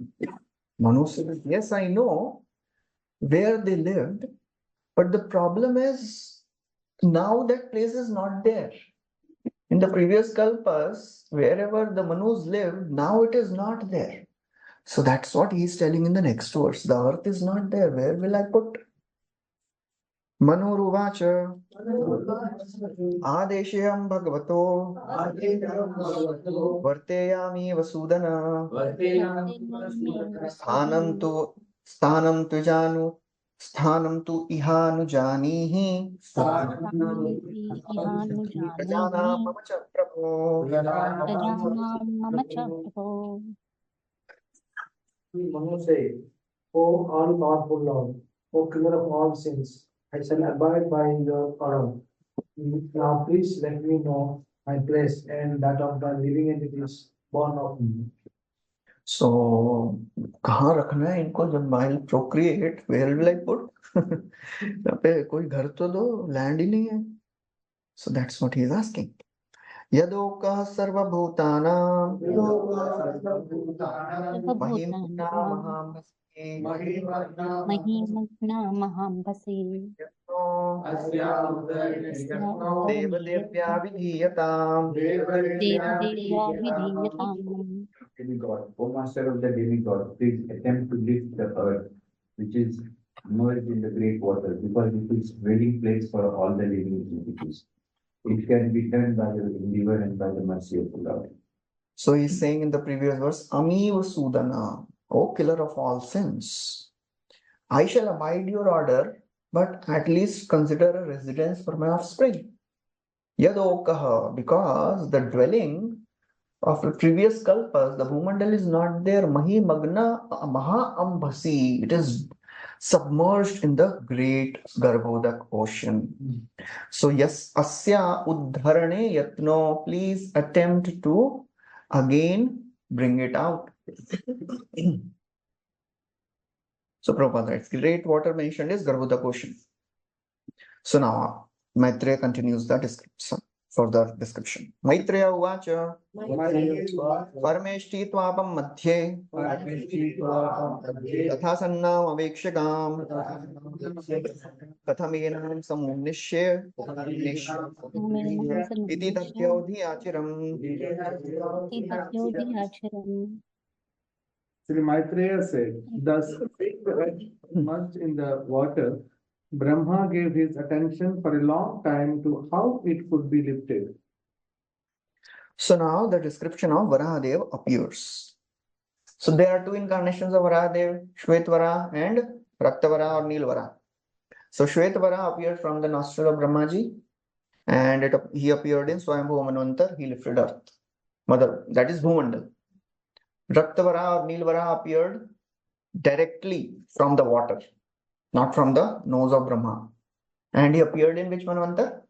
Manu says, yes, I know where they lived, but the problem is now that place is not there. In the previous kalpas, wherever the Manus lived, now it is not there. So that's what he is telling in the next verse. The earth is not there. Where will I put? Manuruvacha Adeshayam Bhagavato Varteyami Vasudana Sthanam tu Sthanam tu Ihanujanihi Prajanam Mama Cha Prabho. मम च प्रभो Manu say, O all powerful Lord, O killer of all sins, I shall abide by your order. Now please let me know my place and that of the living entities born of me. So कहाँ रखना है इनको जब I'll procreate? Where will I put? यहाँ पे कोई घर तो दो, land ही नहीं है. So that's what he is asking. यदोकः सर्वभूतानां महिम्ना महामस्मि महीमग्ना महाम्बसे देवदेव्या विधीयताम्. देवदेव्या विधीयताम्. Demigod, O Master of the demigod, please attempt to lift the earth, which is immersed in the great waters, because it is dwelling place for all the living entities. It can be done by the endeavor and by the mercy of the Lord. So he's saying in the previous verse, Ami Vasudana, O killer of all sins, I shall abide your order, but at least consider a residence for my offspring. Yadokaha, because the dwelling of the previous kalpas, the Bhumandal is not there. Mahi Magna Maha Ambhasi, it is submerged in the great Garbhodak ocean. So yes, Asya Uddharane Yatno, please attempt to again bring it out. So Prabhupada writes, great water mentioned is Garbhodak ocean. So now Maitreya continues the description. Further description. Maitreya Uvacha Parameshti Tvapam Madhye Tatha Sannam Avekshagam Kathamenam Samunishya Iti Tatyodhi Achiram. Sri Maitreya said, thus much in the water, Brahma gave his attention for a long time to how it could be lifted. So now the description of Varahadev appears. So there are two incarnations of Varahadev, Shvetvara and Raktavara or Nilvara. So Shvetvara appeared from the nostril of Brahmaji, and he appeared in Swayambhu Manvantar, he lifted earth. Mother, that is Bhumandal. Raktavara or Nilvara appeared directly from the water, not from the nose of Brahma. And he appeared in which Manvantar?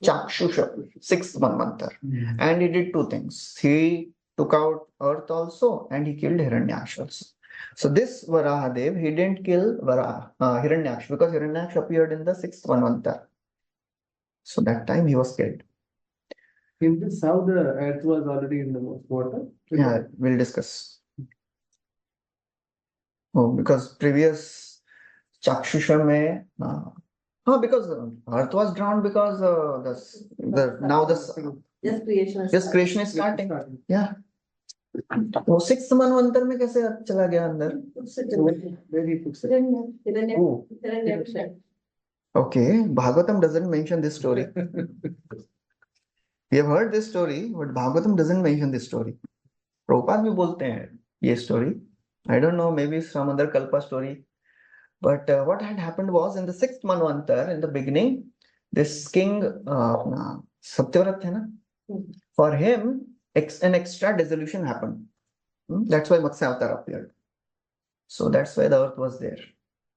Chakshusha, 6th Manvantar. And he did two things. He took out earth also and he killed Hiranyaksha also. So this Varahadev, he didn't kill Hiranyaksha because Hiranyaksha appeared in the 6th Manvantar. So that time he was killed. In this, how the earth was already in the water? Yeah, we'll discuss. Oh, because previous Chakshusha mein, because earth was drowned because just creation is starting. Yeah. वो 6th Manvantar में कैसे चला गया अंदर? Okay, Bhagavatam doesn't mention this story. We have heard this story, but Bhagavatam doesn't mention this story. Prabhupada भी बोलते हैं ये story. I don't know, maybe some other Kalpa story. But what had happened was in the 6th Manvantar, in the beginning, this king, Satyavrat hai na? For him, an extra dissolution happened. That's why Matsya Avatar appeared. So that's why the earth was there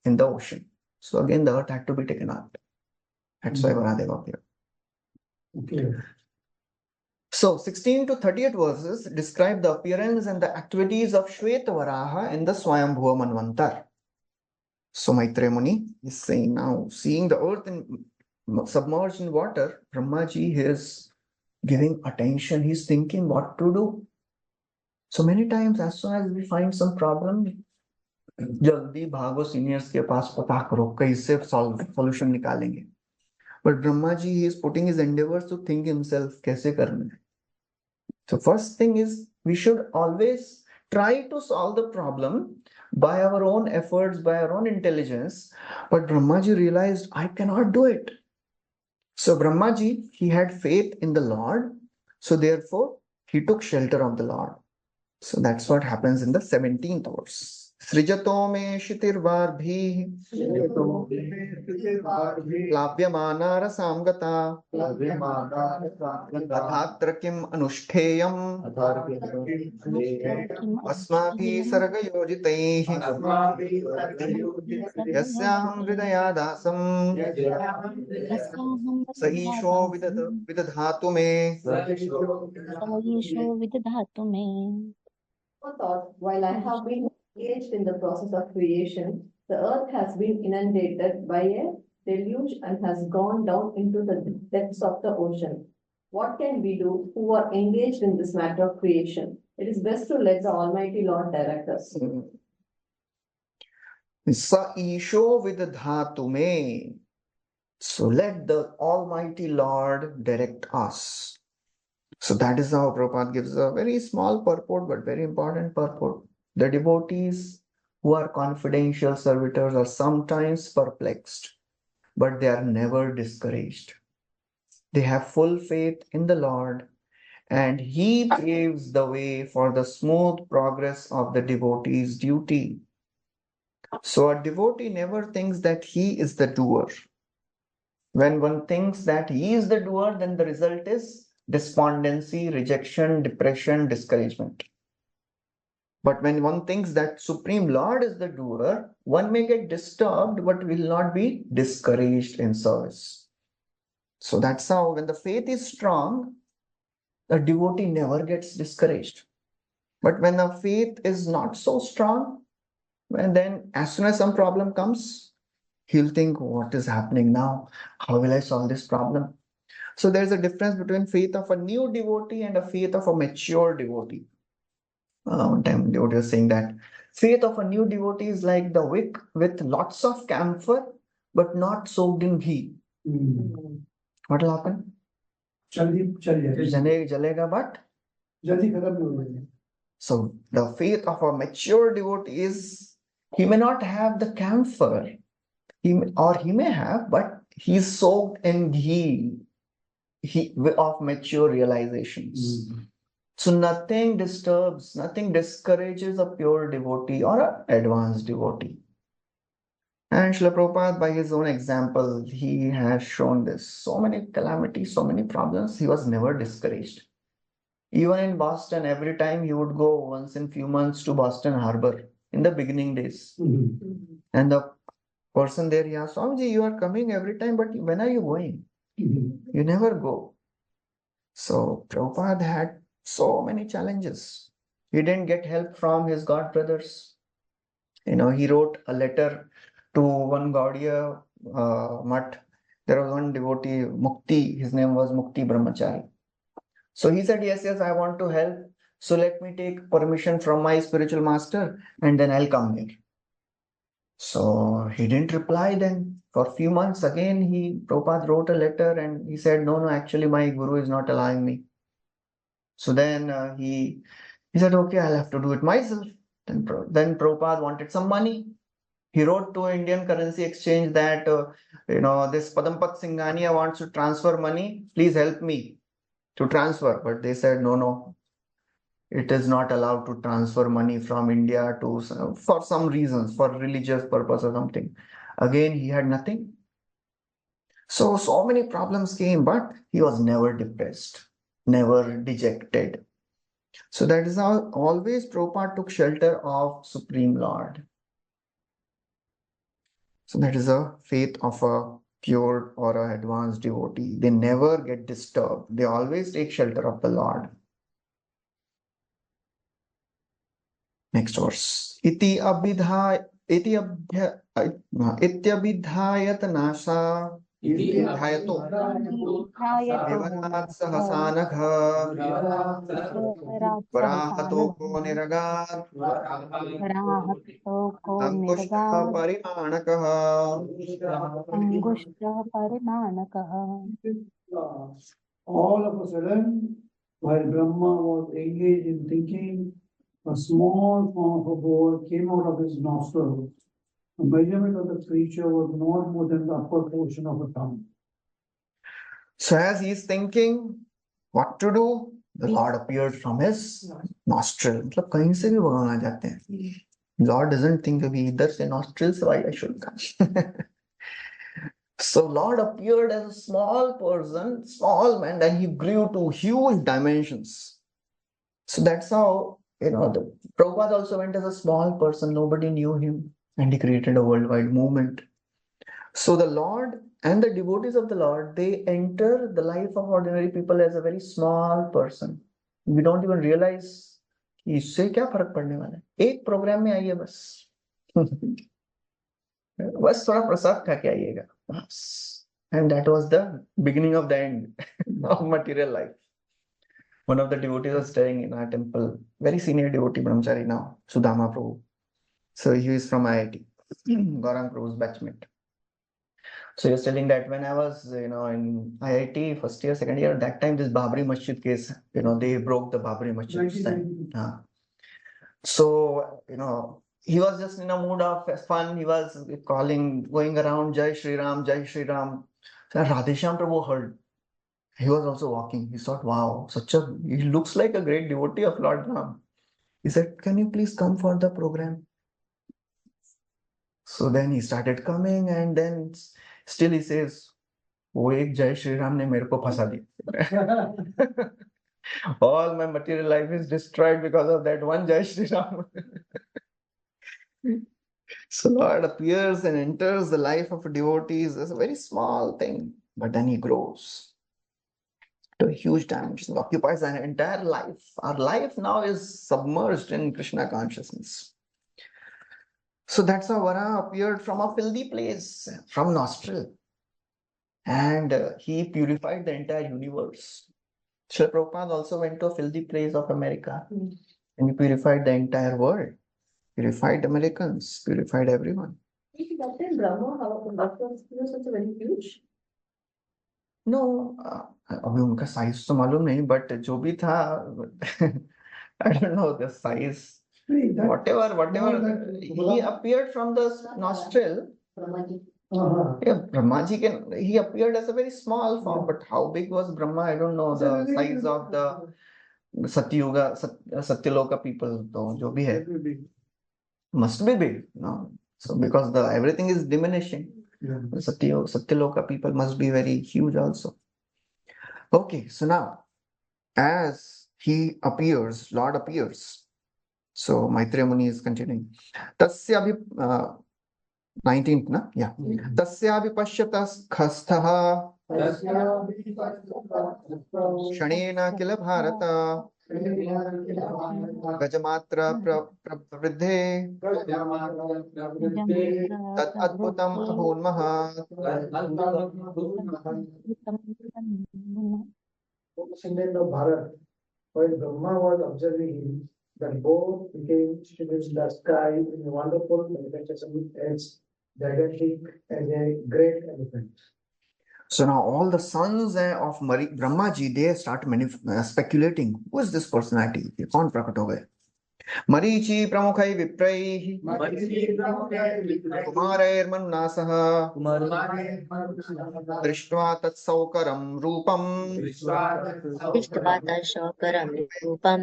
in the ocean. So again, the earth had to be taken out. That's why Varahadev appeared. Okay. So 16 to 38 verses describe the appearance and the activities of Shvetavaraha in the Swayambhuva Manvantar. So Maitreya Muni is saying now, seeing the earth in submerged in water, Brahmaji is giving attention, he's thinking what to do. So many times, as soon as we find some problem, जल्दी भागो seniors के पास, पता करो कैसे solution निकालेंगे. But Brahmaji, he is putting his endeavors to think himself कैसे करना है. So first thing is, we should always try to solve the problem by our own efforts, by our own intelligence. But Brahmaji realized, I cannot do it. So Brahmaji, he had faith in the Lord. So therefore, he took shelter of the Lord. So that's what happens in the 17th verse. Srijato me shitirvarbhi Lavyamana rasamgata Adhatra kim anushteyam Asmabhi sargayojitaihi Yasyaham hridayadasam Saisho vidadhatu me. Saisho vidadhatu me. Thought, while I have been engaged in the process of creation, the earth has been inundated by a deluge and has gone down into the depths of the ocean. What can we do who are engaged in this matter of creation? It is best to let the Almighty Lord direct us. Sa isho vidadhatu me. So let the Almighty Lord direct us. So that is how Prabhupada gives a very small purport but very important purport. The devotees who are confidential servitors are sometimes perplexed, but they are never discouraged. They have full faith in the Lord, and He paves the way for the smooth progress of the devotee's duty. So a devotee never thinks that he is the doer. When one thinks that he is the doer, then the result is despondency, rejection, depression, discouragement. But when one thinks that Supreme Lord is the doer, one may get disturbed but will not be discouraged in service. So that's how, when the faith is strong, the devotee never gets discouraged. But when the faith is not so strong, then as soon as some problem comes, he'll think, what is happening now? How will I solve this problem? So there's a difference between faith of a new devotee and a faith of a mature devotee. One time devotee was saying that faith of a new devotee is like the wick with lots of camphor but not soaked in ghee. What will happen? Jalega, but so the faith of a mature devotee is, he may not have the camphor, he may have, but he's soaked in ghee of mature realizations. So nothing disturbs, nothing discourages a pure devotee or an advanced devotee. And Srila Prabhupada, by his own example, he has shown this. So many calamities, so many problems, he was never discouraged. Even in Boston, every time he would go once in few months to Boston Harbor in the beginning days. And the person there, he asked, Swamiji, you are coming every time, but when are you going? You never go. So Prabhupada had so many challenges. He didn't get help from his god brothers. He wrote a letter to one Gaudiya Mutt. There was one devotee, Mukti, his name was Mukti Brahmachari. So he said, yes, I want to help. So let me take permission from my spiritual master and then I'll come here. So he didn't reply then. For a few months again, Prabhupada wrote a letter and he said, no, actually my guru is not allowing me. So then he said, okay, I'll have to do it myself. Then Prabhupada wanted some money. He wrote to Indian Currency Exchange that, this Padampat Singhania wants to transfer money. Please help me to transfer. But they said, no, it is not allowed to transfer money from India for some reasons, for religious purpose or something. Again, he had nothing. So many problems came, but he was never depressed, never dejected. So that is how always Prabhupada took shelter of Supreme Lord. So that is a faith of a pure or an advanced devotee. They never get disturbed. They always take shelter of the Lord. Next verse. Ityabhidhayat nasa इति ध्यायतो ध्यायतो विवरात् सहसानघ वराहतोको निरगात् वराहतोको अङ्कुष्टः निर्गात् परिमाणकः अङ्गुष्ठः परिमाणकः. All of a sudden, while Brahma was engaged in thinking, a small form of a boar came out of his nostril. The measurement of the creature was not more than the upper portion of a thumb. So as he is thinking what to do, the Lord appeared from his nostril. मतलब कहीं से भी भगवान आ जाते हैं. Lord doesn't think अभी इधर से nostrils why I should come. So Lord appeared as a small person, small man, and he grew to huge dimensions. So that's how, the Prabhupada also went as a small person, nobody knew him, and he created a worldwide movement. So the Lord and the devotees of the Lord, they enter the life of ordinary people as a very small person. We don't even realize कि इससे क्या फर्क पड़ने वाला है. एक programme में आइए बस. बस थोड़ा प्रसाद खा के आइएगा. And that was the beginning of the end of material life. One of the devotees was staying in our temple, very senior devotee brahmachari now, Sudama Prabhu. So he is from IIT, Gaurang Prabhu's batchmate. So he was telling that when I was, in IIT first year, second year, that time this Babri Masjid case, they broke the Babri Masjid. So, he was just in a mood of fun. He was going around Jai Shri Ram, Jai Shri Ram. So Radhesham Prabhu heard. He was also walking. He thought, wow, he looks like a great devotee of Lord Ram. He said, can you please come for the program? So then he started coming, and then still he says, वो एक जय श्री राम ने मेरे को फंसा दिया. All my material life is destroyed because of that one Jai Shri Ram. So Lord appears and enters the life of a devotee as a very small thing, but then he grows to a huge dimension, occupies an entire life. Our life now is submerged in Krishna consciousness. So that's how Vara appeared from a filthy place, from nostril. And he purified the entire universe. Srila Prabhupada also went to a filthy place of America and he purified the entire world. Purified Americans, purified everyone. That time Brahma, how was such a very huge? No, अभी उनका size तो मालूम नहीं, but जो भी था, I don't know the size. Whatever, he appeared from the nostril. Yeah, Brahmaji he appeared as a very small form, but how big was Brahma? I don't know the size of the Satyuga, Satyaloka people. So, जो भी है, must be big, no? So because everything is diminishing, Satyaloka people must be very huge also. Okay, so now as he appears, Lord appears. So Maitreya Muni is continuing. Tasya 19th, na? Yeah. Tasya vipashyata khastha shanena kila bharata gajamatra pravridhe tat adbhutam ahonmaha. Descendant of Bharat, while Brahma was observing him, the both became students in the sky in a wonderful manifestation as gigantic as a great elephant. So now all the sons of Brahmaji, they start speculating, who is this personality? कौन प्रकट हो गए? मरीचि प्रमुखै विप्रैः कुमारैर्मन्नासः दृष्ट्वा तत्सौकरं रूपम् दृष्ट्वा तत्सौकरं रूपं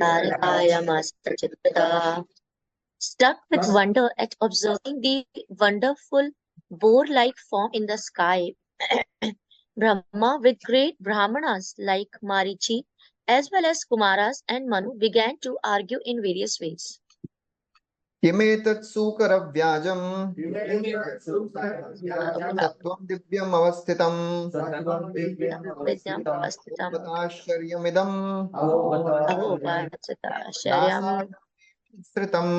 तारकायामस्तचित्तः. Struck with wonder at observing the wonderful boar-like form in the sky, Brahma, with great Brahmanas like Marichi, as well as Kumaras and Manu, began to argue in various ways. किमेतत् सूकरव्याजम् सत्त्वं दिव्यम् अवस्थितम् आश्चर्यमिदम् श्रितम्.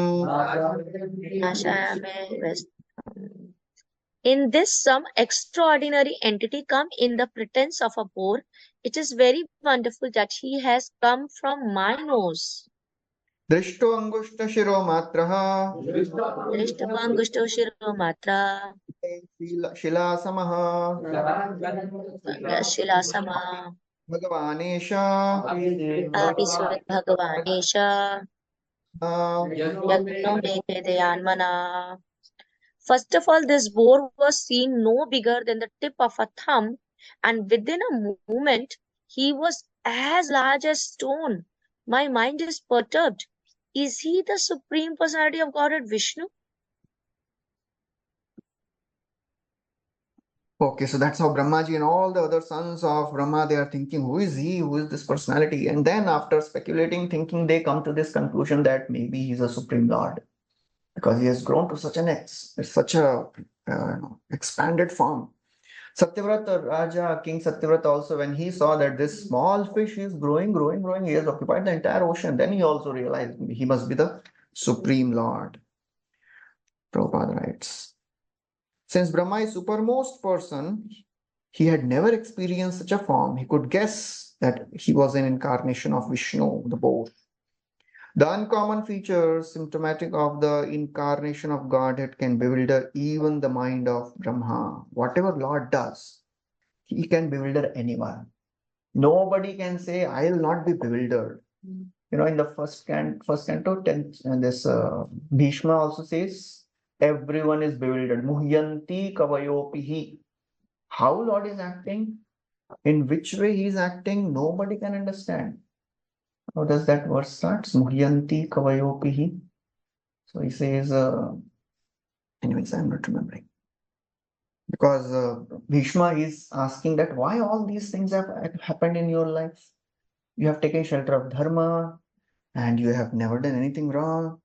In this, some extraordinary entity come in the pretense of a boar. It is very wonderful that he has come from my nose. दृष्टो अंगुष्ठशिरो मात्रः दृष्टवांगुष्ठो शिरो मात्रा शिलासमः शिलासमा भगवानेश आपिस्वत् भगवानेश यज्ञो मे वेदयान्मना. First of all, this boar was seen no bigger than the tip of a thumb, and within a moment he was as large as stone. My mind is perturbed. Is he the Supreme Personality of Godhead Vishnu? Okay, so that's how Brahmaji and all the other sons of Brahma, they are thinking, who is he? Who is this personality? And then after speculating, thinking, they come to this conclusion that maybe he's a Supreme Lord because he has grown to such a expanded form. Satyavrata Raja, King Satyavrata also, when he saw that this small fish is growing, he has occupied the entire ocean, then he also realized he must be the Supreme Lord. Prabhupada writes. Since Brahma is supermost person, he had never experienced such a form. He could guess that he was an incarnation of Vishnu, the boar. The uncommon features symptomatic of the incarnation of Godhead can bewilder even the mind of Brahma. Whatever Lord does, he can bewilder anyone. Nobody can say, I will not be bewildered. You know, in the first canto, 10th, and this Bhishma also says, everyone is bewildered. Muhyanti kavayopihi. How Lord is acting, in which way he is acting, nobody can understand. How does that verse start? Muhyanti kavayopihi. So he says, anyways, I'm not remembering. Because Bhishma is asking that why all these things have happened in your life. You have taken shelter of dharma and you have never done anything wrong.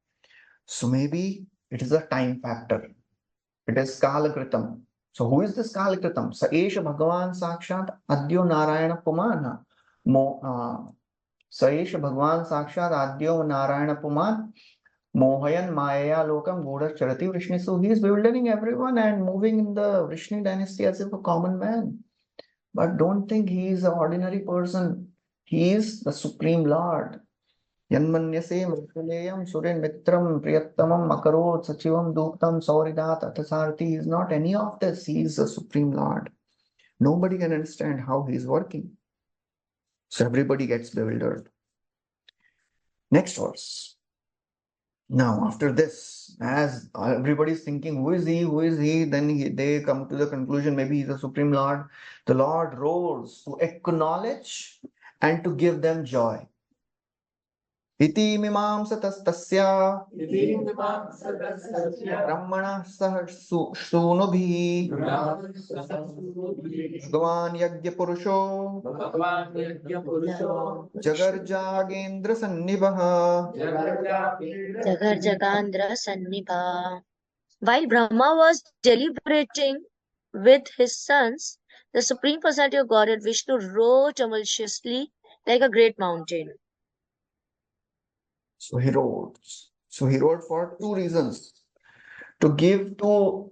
So maybe it is a time factor. It is Kalakritam. So who is this Kalakritam? Saesha Bhagavan Sakshat Adyo Narayana Pumana. Saesha Bhagavan Sakshat Adyo Narayana Puman. Mohayan Maya Lokam Goda Charati Vrishni. So he is bewildering everyone and moving in the Vrishni dynasty as if a common man. But don't think he is an ordinary person. He is the Supreme Lord. Yanmanyase Murkaleyam Surin Mitram Priyattamam Makarot Sachivam Duktam Sauridat Athasarthi. He is not any of this. He is the Supreme Lord. Nobody can understand how he is working. So everybody gets bewildered. Next verse. Now, after this, as everybody is thinking, who is he? Then they come to the conclusion, maybe he's the Supreme Lord. The Lord rose to acknowledge and to give them joy. Iti mimamsatastasya brahmana sah sunubhi Bhagavan yagya purusho jagarjagendra sannibaha. Jagar Jagandra Sannibha. While Brahma was deliberating with his sons, the Supreme Personality of Godhead Vishnu rose tumultuously like a great mountain. So he wrote. So he wrote for two reasons. To give to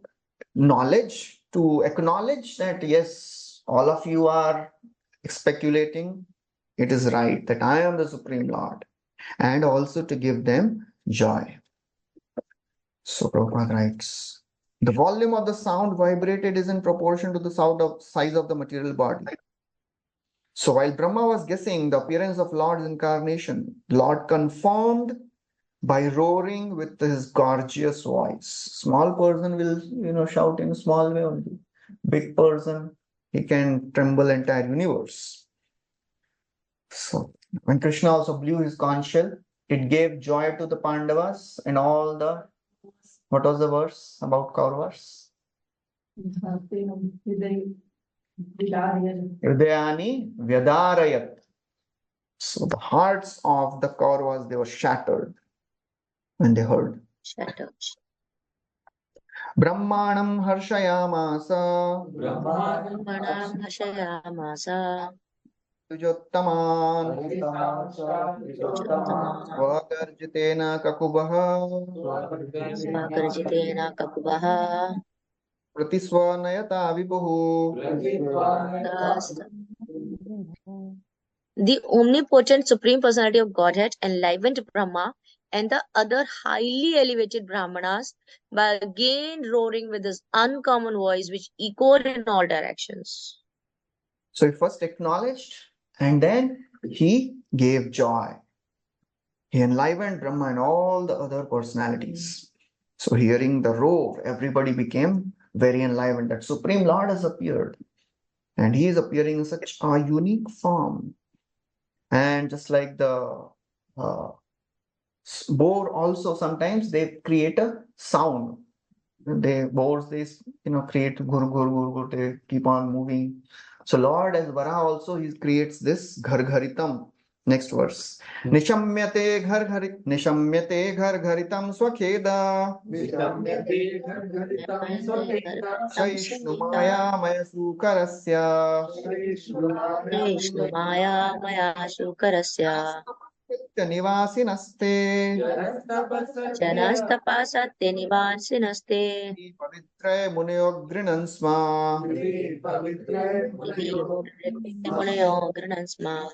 knowledge, to acknowledge that yes, all of you are speculating. It is right that I am the Supreme Lord. And also to give them joy. So Prabhupada writes, the volume of the sound vibrated is in proportion to the size of the material body. So while Brahma was guessing the appearance of Lord's incarnation, Lord confirmed by roaring with his gorgeous voice. Small person will, shout in a small way only. Big person, he can tremble entire universe. So when Krishna also blew his conch shell, it gave joy to the Pandavas and all the, what was the verse about Kauravas? Hridayani Vyadarayat. So the hearts of the Kauravas, they were shattered when they heard. Shattered. Brahmanam Harshayamasa Brahmanam Hashayamasa Tujottaman Chottama Swagarjitena Kakubaha Swakarjitena Kakubaha Pratiswanayata vipuhu. The omnipotent Supreme Personality of Godhead enlivened Brahma and the other highly elevated Brahmanas by again roaring with his uncommon voice, which echoed in all directions. So he first acknowledged and then he gave joy. He enlivened Brahma and all the other personalities. So hearing the roar, everybody became very enlivened that Supreme Lord has appeared. And he is appearing in such a unique form. And just like the boar also sometimes they create a sound. Boars they create gur gur gur gur, they keep on moving. So Lord as Varaha also he creates this ghar gharitam. Next verse. Nishamyate ghar gharitam swakheda. Shaishnu maya maya sukarasya. Vishnu Maya Maya Shukarasya Nivasinaste. Janastapasate Nivasinaste Pavitraye munayogrinasma. Munayo Granansma.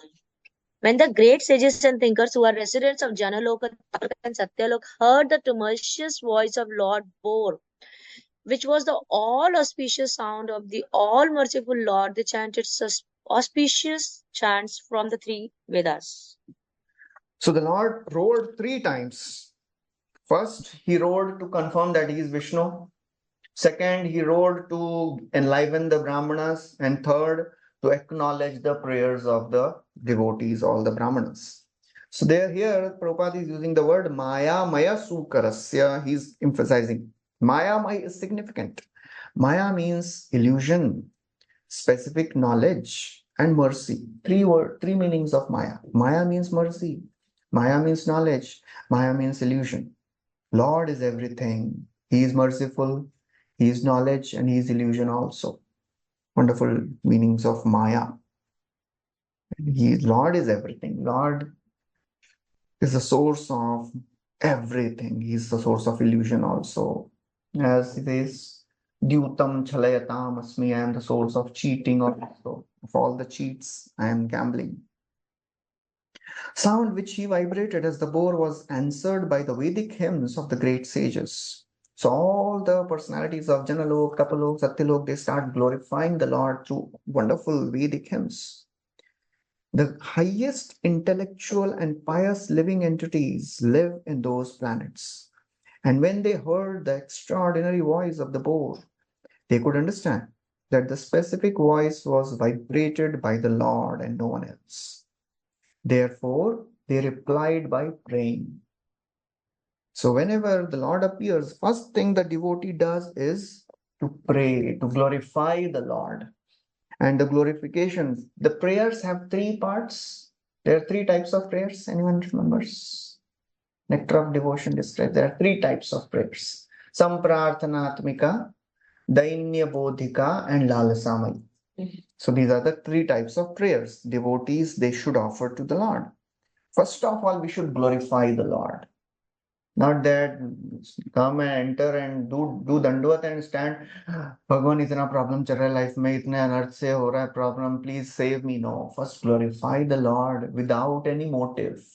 When the great sages and thinkers who are residents of Janaloka and Satyalok heard the tumultuous voice of Lord Bor, which was the all auspicious sound of the all merciful Lord, they chanted auspicious chants from the three Vedas. So the Lord roared 3 times. First, he roared to confirm that he is Vishnu. Second, he roared to enliven the Brahmanas. And third, to acknowledge the prayers of the devotees, all the Brahmanas. So there here, Prabhupada is using the word Maya Maya Sukarasya. He's emphasizing. Maya Maya is significant. Maya means illusion, specific knowledge, and mercy. Three meanings of Maya. Maya means mercy. Maya means knowledge. Maya means illusion. Lord is everything. He is merciful. He is knowledge and he is illusion also. Wonderful meanings of Maya. Lord is everything. Lord is the source of everything. He is the source of illusion also. As it is, Dyutam Chalayatam Asmi, I am the source of cheating also. Of all the cheats, I am gambling. Sound which he vibrated as the boar was answered by the Vedic hymns of the great sages. So all the personalities of Janalok, Tapalok, Satyalok, they start glorifying the Lord through wonderful Vedic hymns. The highest intellectual and pious living entities live in those planets. And when they heard the extraordinary voice of the boar, they could understand that the specific voice was vibrated by the Lord and no one else. Therefore, they replied by praying. So whenever the Lord appears, first thing the devotee does is to pray, to glorify the Lord. And the glorifications, the prayers have 3 parts. There are 3 types of prayers. Anyone remembers? Nectar of Devotion describes there are 3 types of prayers. Samprarthanatmika, Dainya Bodhika, and Lalasamai. So these are the 3 types of prayers devotees they should offer to the Lord. First of all, we should glorify the Lord. Not that come and enter and do dandavat and stand. Bhagwan, itna problem chal raha hai life mein, itne anarth se ho raha hai problem, please save me. No, first glorify the Lord without any motive,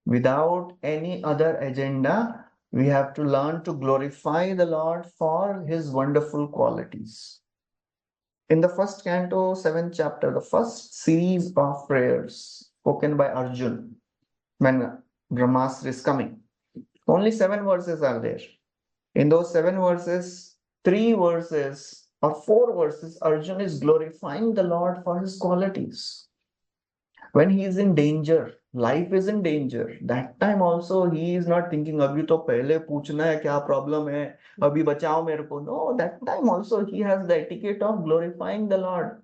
without any other agenda. We have to learn to glorify the Lord for His wonderful qualities. In the first canto, 7th chapter, the first series of prayers spoken by Arjun when Brahmastra is coming. Only 7 verses are there. In those 7 verses, 3 verses or 4 verses, Arjun is glorifying the Lord for his qualities. When he is in danger, life is in danger, that time also he is not thinking, abhi to pehle puchna hai kya problem hai, abhi bachao mere ko. No, that time also he has the etiquette of glorifying the Lord.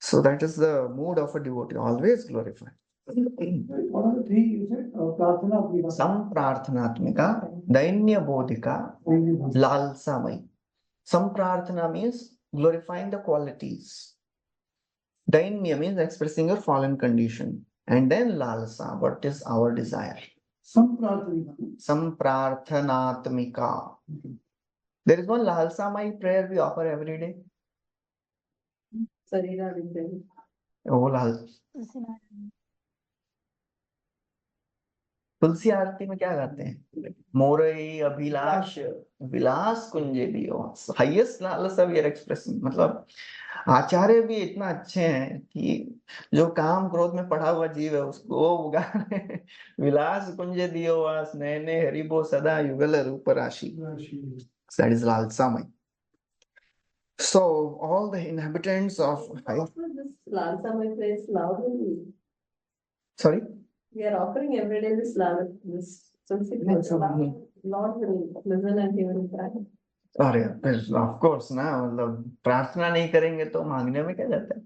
So that is the mood of a devotee, always glorify. What are the 3 you said? Prarthana, Samprarthanatmika, Dainya Bodhika, Lalsamai. Samprarthana means glorifying the qualities. Dainya means expressing a fallen condition. And then Lalsa, what is our desire? Samprarthana. Samprarthanatmika. There is one Lalsamai prayer we offer every day. Sarira Vidya. Oh, तुलसी आरती में क्या गाते हैं? मोरई अभिलाष विलास कुंजे दियो, highest लालसा we are expressing. मतलब आचार्य भी इतना अच्छे हैं कि जो काम क्रोध में पड़ा हुआ जीव है उसको वो उगा रहे हैं। विलास कुंजे दियो वास नयने हरिबो सदा युगल रूप राशि। That is lalsamai. So all the inhabitants of This Lalsamai place loudly. sorry, We are offering every day this Tulsi place. Lord will listen and he will cry. अरे of course ना, मतलब प्रार्थना नहीं करेंगे तो मांगने में क्या जाता है?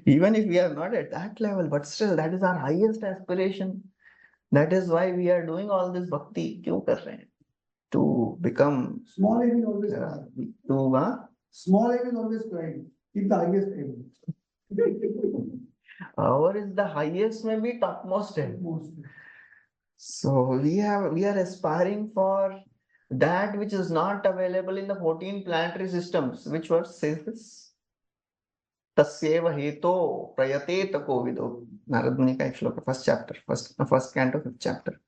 Even if we are not at that level, but still that is our highest aspiration. That is why we are doing all this bhakti. क्यों कर रहे हैं? To become Small aim is always crying. Small aim is always crying. Keep the highest aim. Our is the highest, maybe topmost aim. So we are aspiring for that which is not available in the 14 planetary systems. Which verse says this? Tasyeva heto prayate takovido. Narad Muni ka ek shloka, first chapter, first canto, 5th chapter.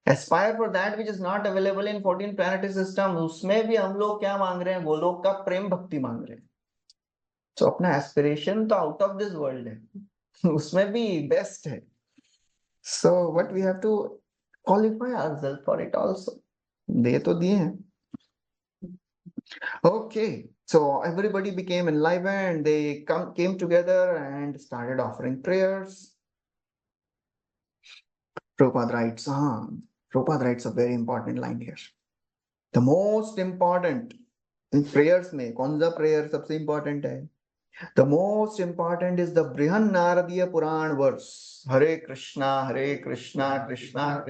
Aspire for that which is not available in 14 planetary systems. उसमें भी हम लोग क्या मांग रहे हैं? गोलोक का प्रेम भक्ति मांग रहे हैं. So अपना aspiration तो out of this world है. उसमें भी best है. So what we have to qualify ourselves for it also. दे तो दिए हैं. Okay, so everybody became enlivened. They came together and started offering prayers. Prabhupada writes, Prabhupada writes a very important line here. The most important in prayers में कौन सा prayer सबसे important है? The most important is the Brihan Naradiya Puran verse. Hare Krishna, Krishna Krishna,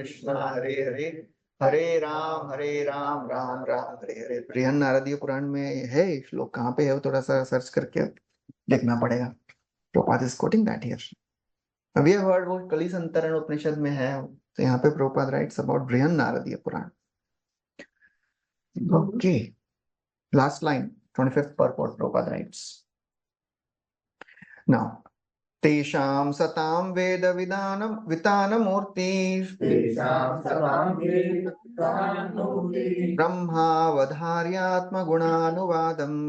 Hare Hare, Hare Ram, Ram Ram, Hare Hare. Brihan Naradiya Puran में है श्लोक, कहाँ पे है वो थोड़ा सा सर्च करके देखना पड़ेगा. Prabhupada is quoting that here. We have heard वो कली संतरण उपनिषद में है, तो यहाँ पे Prabhupada writes about Brihan Naradiya Puran. Okay, last line, 25th purport, Prabhupada writes. Now, तेषां सतां वेद वितानमूर्ति ब्रह्मावधार्यात्मगुणानुवादम्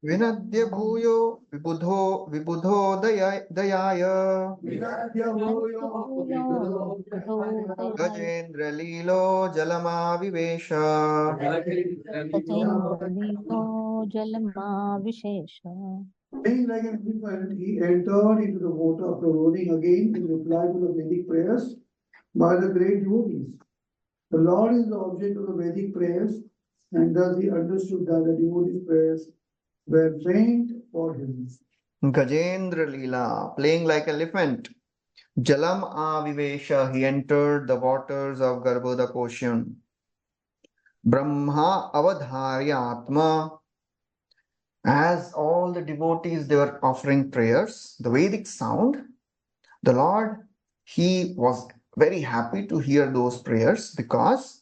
विनद्य भूयो विबुधो दयाय गजेन्द्रलीलो जलमाविवेश. Being like an elephant, he entered into the water after rolling again in reply to the Vedic prayers by the great devotees. The Lord is the object of the Vedic prayers, and thus he understood that the devotees' prayers were meant for him. Gajendra Leela, playing like elephant. Jalam Avivesha, he entered the waters of Garbhodak ocean. Brahma Avadharya Atma, as all the devotees, they were offering prayers, the Vedic sound. The Lord, he was very happy to hear those prayers because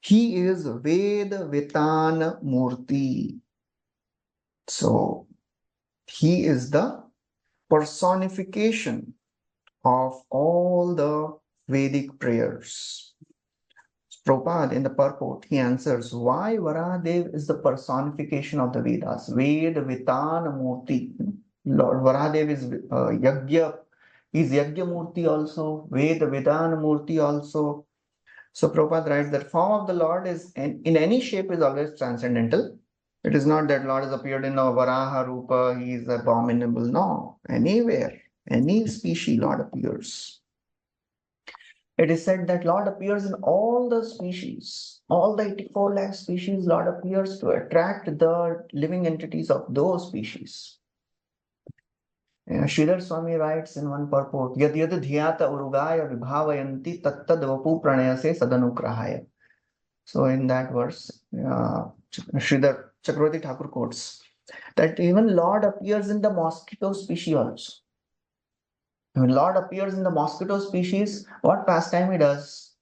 he is Veda Vitan Murti. So, he is the personification of all the Vedic prayers. Prabhupada in the purport, he answers why Varahadev is the personification of the Vedas. Veda Vitana Murti. Lord Varahadev is Yagya, is Yagya Murti also, Veda Vidana Murti also. So Prabhupada writes that form of the Lord is in any shape is always transcendental. It is not that Lord has appeared in a Varaha Rupa, he is abominable. No, anywhere, any species Lord appears. It is said that Lord appears in all the species, all the 84 lakh species, Lord appears to attract the living entities of those species. Sridhar Swami writes in one purport, Yad yad dhyata urugaya vibhavayanti tattad vapu pranayase sadanukrahaya. So in that verse, Sridhar Chakravarti Thakur quotes that even Lord appears in the mosquito species also. When Lord appears in the mosquito species, what pastime he does?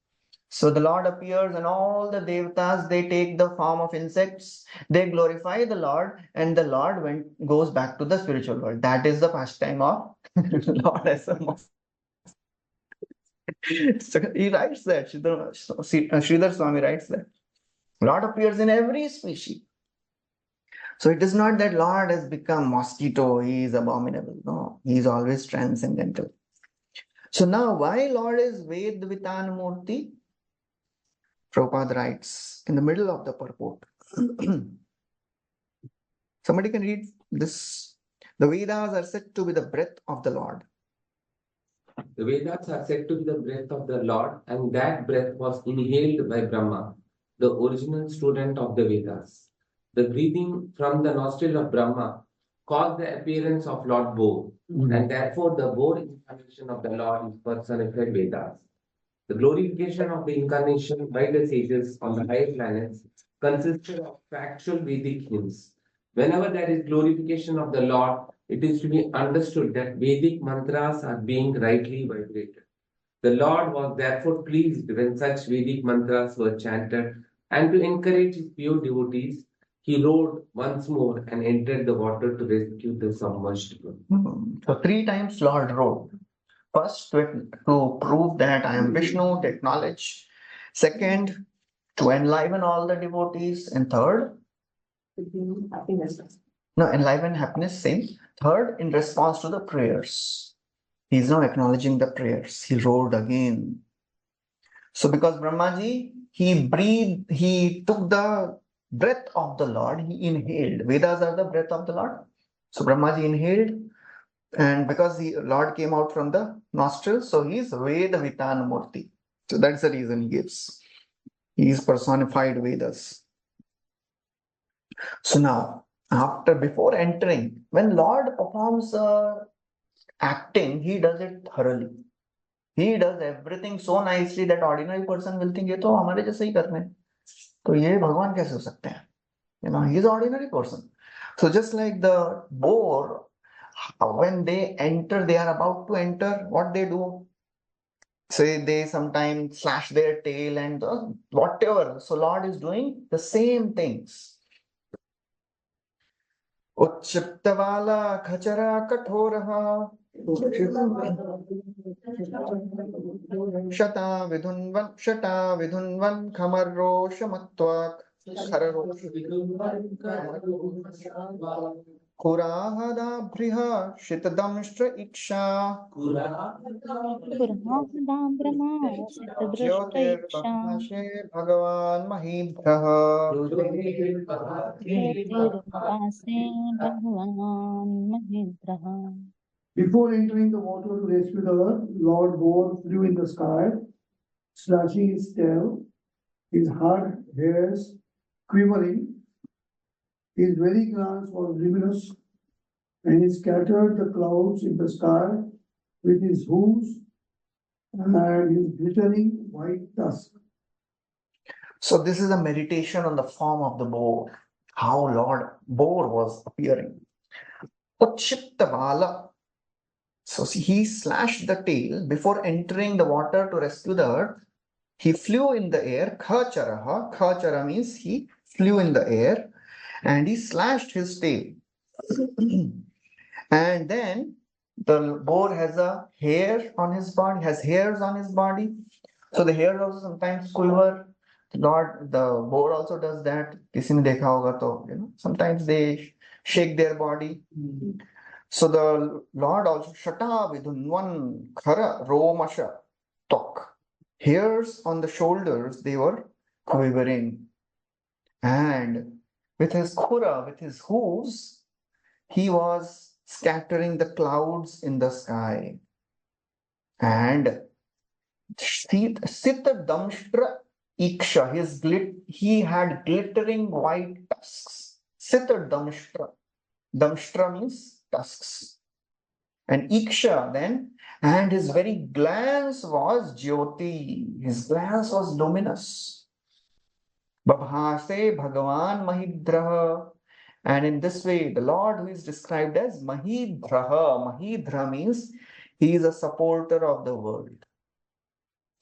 So the Lord appears and all the devatas, they take the form of insects, they glorify the Lord, and the Lord goes back to the spiritual world. That is the pastime of Lord as a monster. So he writes that, Sridhar Swami writes that. Lord appears in every species. So it is not that Lord has become mosquito, he is abominable. No, he is always transcendental. So now why Lord is Vedvitan Murti? Prabhupada writes in the middle of the purport. Somebody can read this. The Vedas are said to be the breath of the Lord. The Vedas are said to be the breath of the Lord, and that breath was inhaled by Brahma, the original student of the Vedas. The breathing from the nostril of Brahma caused the appearance of Lord Boar, and therefore the Boar incarnation of the Lord is personified Vedas. The glorification of the incarnation by the sages on the higher planets consisted of factual Vedic hymns. Whenever there is glorification of the Lord, it is to be understood that Vedic mantras are being rightly vibrated. The Lord was therefore pleased when such Vedic mantras were chanted, and to encourage his pure devotees, he rode once more and entered the water to rescue the submerged one. So 3 times Lord rode. First, to prove that I am Vishnu, to acknowledge. Second, to enliven all the devotees. And third, Happiness. no, enliven happiness, same. Third, in response to the prayers. He is now acknowledging the prayers. He rode again. So because Brahmaji, he took the breath of the Lord, he inhaled. Vedas are the breath of the Lord. So Brahmaji inhaled, and because the Lord came out from the nostrils, so he is Veda Vitan Murti. So that's the reason he gives. He is personified Vedas. So now, before entering, when Lord performs acting, he does it thoroughly. He does everything so nicely that ordinary person will think, ये तो हमारे जैसे ही कर रहे हैं, तो ये भगवान कैसे हो सकते हैं? You know, he is an ordinary person. So just like the boar, when they enter, they are about to enter, what they do? Say they sometimes slash their tail and whatever. So Lord is doing the same things. Uchiptavala khachara kathoraha shata vidhunvan khamarro shamattvak Kurahadabriha shitadamshtra iksha Jyotir Bhakashe Bhagavan Mahibhaha. Before entering the water to rescue the earth, Lord Boar flew in the sky, slashing his tail, his hard hairs quivering. His very glance was luminous, and he scattered the clouds in the sky with his hooves and his glittering white tusk. So this is a meditation on the form of the boar, how Lord Boar was appearing. Uchiptavala. So see, he slashed the tail before entering the water to rescue the earth. He flew in the air. Khacharaha. Khachara means he flew in the air and he slashed his tail. And then the boar has a hair on his body, has hairs on his body. So the hairs also sometimes quiver. The boar also does that. किसी ने देखा होगा तो, you know, sometimes they shake their body. So the Lord also shata vidhunvan khara romasha tok. Hairs on the shoulders, they were quivering. And with his khura, with his hooves, he was scattering the clouds in the sky. And Sita Damshtra Iksha, he had glittering white tusks. Sita Damshtra. Damshtra means tusks. And Iksha then, and his very glance was Jyoti. His glance was luminous. Babhase Bhagavan Mahidraha. And in this way, the Lord who is described as Mahidraha. Mahidra means he is a supporter of the world.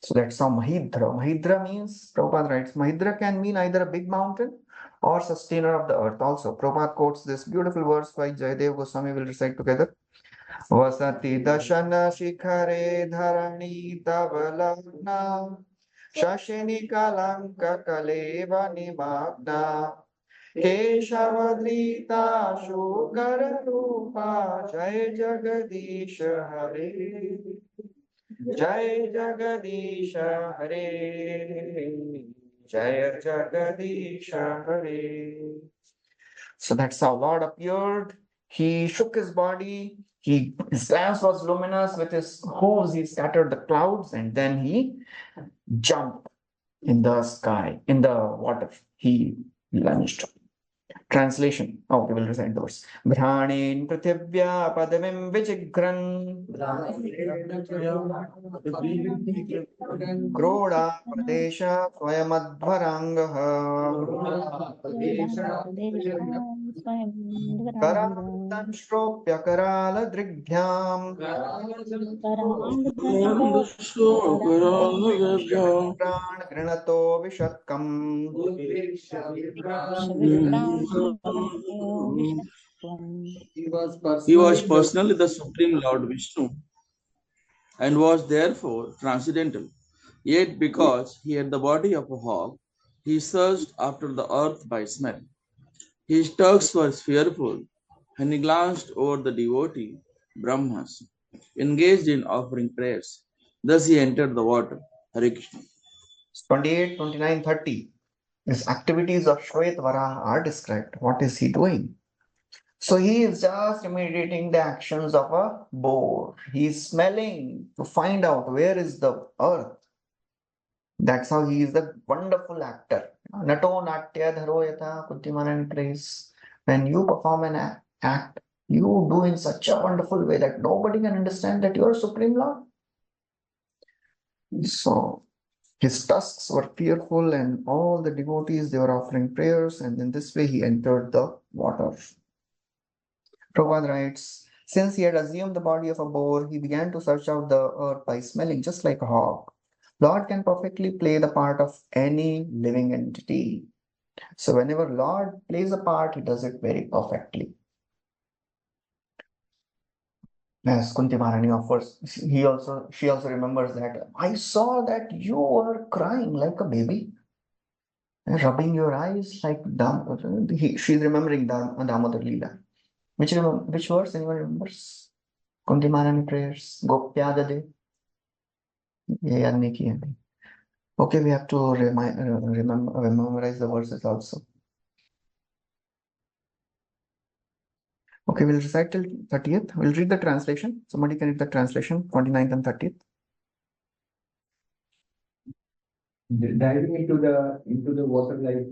So that's how Mahidra. Mahidra means, Prabhupada writes, Mahidra can mean either a big mountain or sustainer of the earth also. Prabhupada quotes this beautiful verse by Jayadev Goswami. Will recite together. Vasati dashana shikhare dharani tavalagna shashini kalanka kaleva nimagna keshavadrita shukara rupa jai jagadish hare Jai Jagadisha Hare Jai Jagadisha Hare. So that's how Lord appeared. He shook his body. His glance was luminous. With his hooves, he scattered the clouds, and then he jumped in the sky, in the water. He lunged. Translation. Oh, we will recite the verse. Bhranin prithivya padavim vichighran Kroda Pradesha Swayamadvarangah Karantam Shropya Karala Drighyam Pran Grinato Vishatkam He was personally the Supreme Lord Vishnu and was therefore transcendental. Yet, because he had the body of a hawk, he searched after the earth by smell. His tugs were fearful, and he glanced over the devotee, Brahmas, engaged in offering prayers. Thus he entered the water. Hare Krishna. 28, 29, 30. His activities of Shvetavaraha are described. What is he doing? So he is just imitating the actions of a boar. He is smelling to find out where is the earth. That's how he is the wonderful actor. Nato natya dharo yatha Kuntimaran prays. When you perform an act, you do in such a wonderful way that nobody can understand that you are Supreme Lord. So his tusks were fearful, and all the devotees, they were offering prayers, and in this way he entered the water. Prabhupada writes, since he had assumed the body of a boar, he began to search out the earth by smelling, just like a hawk. Lord can perfectly play the part of any living entity. So whenever Lord plays a part, he does it very perfectly. As Kunti Maharani offers, she also remembers that I saw that you were crying like a baby, and rubbing your eyes like she's remembering Damodar Leela. Which verse anyone remembers? Kunti Maharani prayers, Gopyadade. ये याद नहीं किए अभी. Okay, we have to memorize the verses also. Okay, we'll recite till 30th. We'll read the translation. Somebody can read the translation, 29th and 30th. Diving into the water like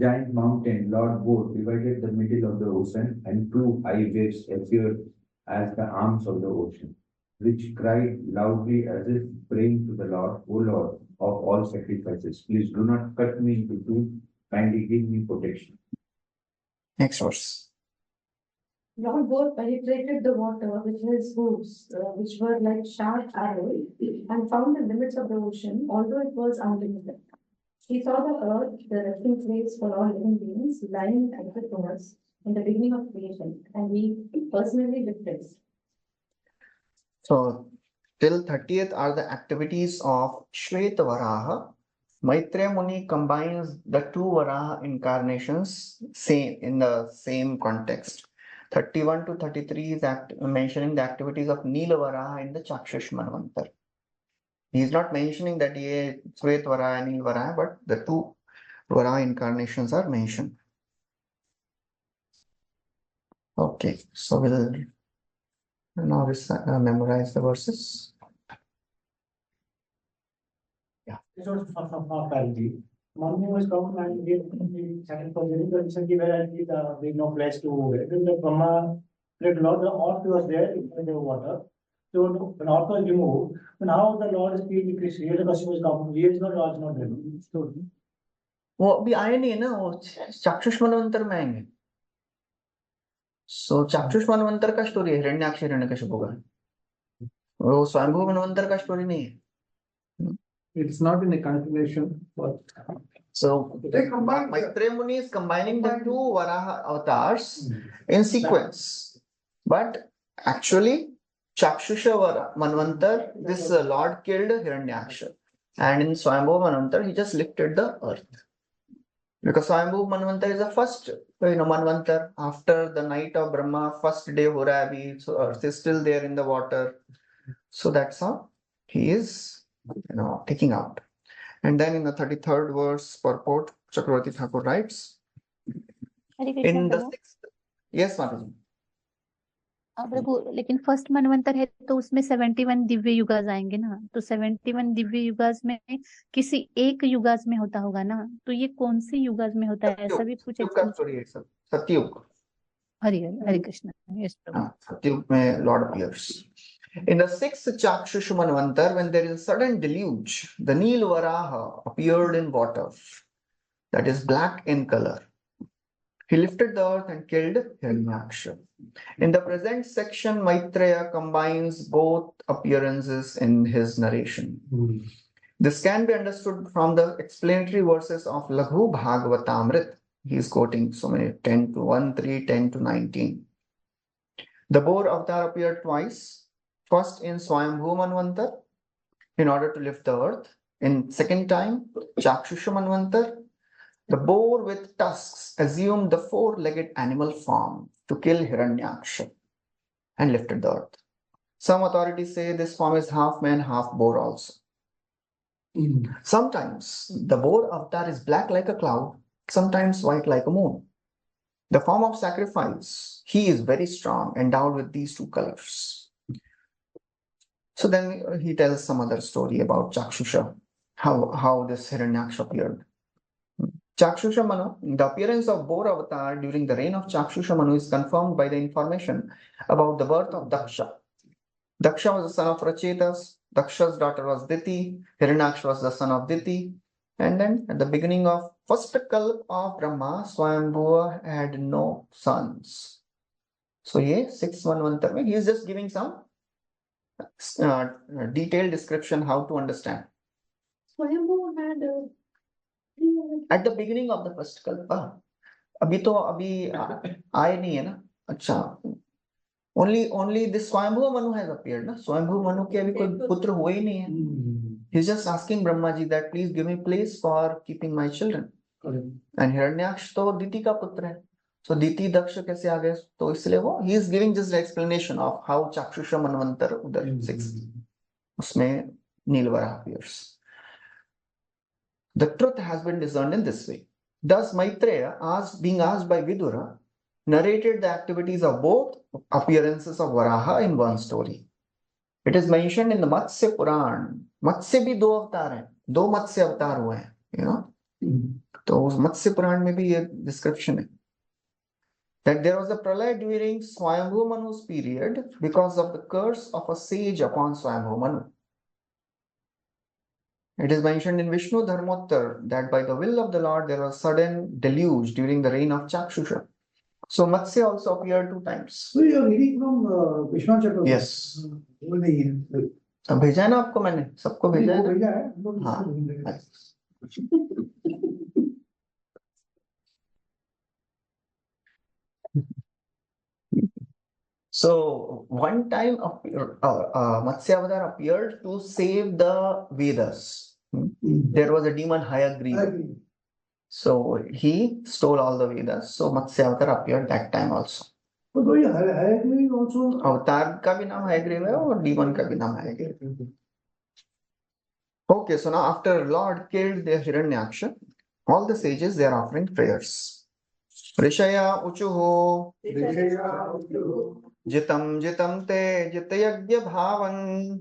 giant mountain, Lord boat divided the middle of the ocean, and two high waves appeared as the arms of the ocean, which cried loudly as if praying to the Lord, O Lord of all sacrifices, please do not cut me into two, kindly give me protection. Next verse. Lord both penetrated the water with his hooves, which were like sharp arrows, and found the limits of the ocean, although it was unlimited. He saw the earth, the resting place for all living beings, lying at the doors in the beginning of creation, and he personally lived this. So, till 30th are the activities of Shvetavaraha. Maitreya Muni combines the two Varaha incarnations in the same context. 31 to 33 is mentioning the activities of Nila Varaha in the Chakshush Manvantar. He is not mentioning that ye Shvet Varaha and Nila Varaha, but the two Varaha incarnations are mentioned. Okay, so we'll now memorize the verses. Yeah. This was for clarity. One thing was come and we second for the recently where I did we no place to then the Brahma the Lord the earth was there in the water. So when earth was removed, now the Lord is speaking Krishna. Here the question was come. Here is not Lord not there. So वो अभी आए नहीं है ना, वो चाक्षुष मनवंतर में आएंगे. सो चाक्षुष मनवंतर का स्टोरी है हिरण्याक्ष हिरण्यकशिपु का. वो स्वयंभू मनवंतर का स्टोरी नहीं है. It's not in a continuation, but So They combine- Maitreya Muni is combining the two Varaha avatars in sequence. But actually, Chakshusha Manvantar, this Lord killed Hiranyaksha. And in Swayambhu Manvantar, he just lifted the earth. Because Swayambhu Manvantar is the first, Manvantar. After the night of Brahma, first day Horabi, so earth is still there in the water. So that's how he is, taking out. And then in the 33rd verse purport, Chakravarti Thakur writes, Hare Krishna in the Prabhu 6th, yes, Mataji. प्रभु लेकिन first मनवंतर है तो उसमें 71 दिव्य युगाज आएंगे ना, तो 71 दिव्य युगाज में किसी एक युगाज में होता होगा ना, तो ये कौन से युगाज में होता है, ऐसा भी कुछ सत्युग का स्टोरी है सब, सत्युग. हरे हरे कृष्ण. यस प्रभु. Satyug में Lord appears. In the 6th Chakshush Manvantar, when there is a sudden deluge, the Neel Varaha appeared in water, that is black in color. He lifted the earth and killed Hiranyaksha. In the present section, Maitreya combines both appearances in his narration. This can be understood from the explanatory verses of Laghu Bhagavatamrit. He is quoting so many 10 to 1, 3, 10 to 19. The boar avatar appeared twice. First in Swayambhu Manvantar in order to lift the earth. In second time, Chakshusha Manvantar, the boar with tusks assumed the four-legged animal form to kill Hiranyaksha and lifted the earth. Some authorities say this form is half man, half boar also. Sometimes the boar avatar is black like a cloud, sometimes white like a moon. The form of sacrifice, he is very strong, endowed with these two colors. So then he tells some other story about Chakshusha, how this Hiranyaksha appeared. Chakshusha Manu, the appearance of boar avatar during the reign of Chakshusha Manu is confirmed by the information about the birth of Daksha. Daksha was the son of Rachetas, Daksha's daughter was Diti, Hiranyaksha was the son of Diti, and then at the beginning of first kalp of Brahma, Swayambhuva had no sons. So here, 6:1 he is just giving some detailed description how to understand. Swayambhu had At the beginning of the first kalpa, अभी आए नहीं है ना. अच्छा, only this Swayambhu Manu has appeared ना. Swayambhu Manu के अभी कोई पुत्र हुए ही नहीं है. He's just asking Brahma ji that please give me place for keeping my children. And Hiranyaksh तो Diti का पुत्र है. So Diti Daksha कैसे आ गए? तो इसलिए वो he is giving just the explanation of how Chakshusha Manvantar उधर 6th उसमें Nilvara appears. The truth has been discerned in this way. Thus Maitreya, being asked by Vidura, narrated the activities of both appearances of Varaha in one story. It is mentioned in the Matsya Puran. Matsya भी दो अवतार हैं, दो मत्स्य अवतार हुए हैं, तो उस मत्स्य पुराण में भी ये डिस्क्रिप्शन है. That there was a pralaya during Swayambhu Manu's period because of the curse of a sage upon Swayambhu Manu. It is mentioned in Vishnu Dharmottar that by the will of the Lord there was sudden deluge during the reign of Chakshusha. So Matsya also appeared 2 times. So you are reading from Vishnu Chakravarti? Yes. अब भेजा है ना आपको मैंने, सबको भेजा है ना? हाँ. So one time Matsya Avatar appeared to save the Vedas. There was a demon Hayagriva. So he stole all the Vedas. So Matsya Avatar appeared that time also. But Hayagriva also. Avatar का भी नाम Hayagriva है और demon का भी नाम Hayagriva. Okay, so now after Lord killed the Hiranyaksha, all the sages they are offering prayers. Rishaya Uchuho Jitam Jitam Te Jitayagya Bhavan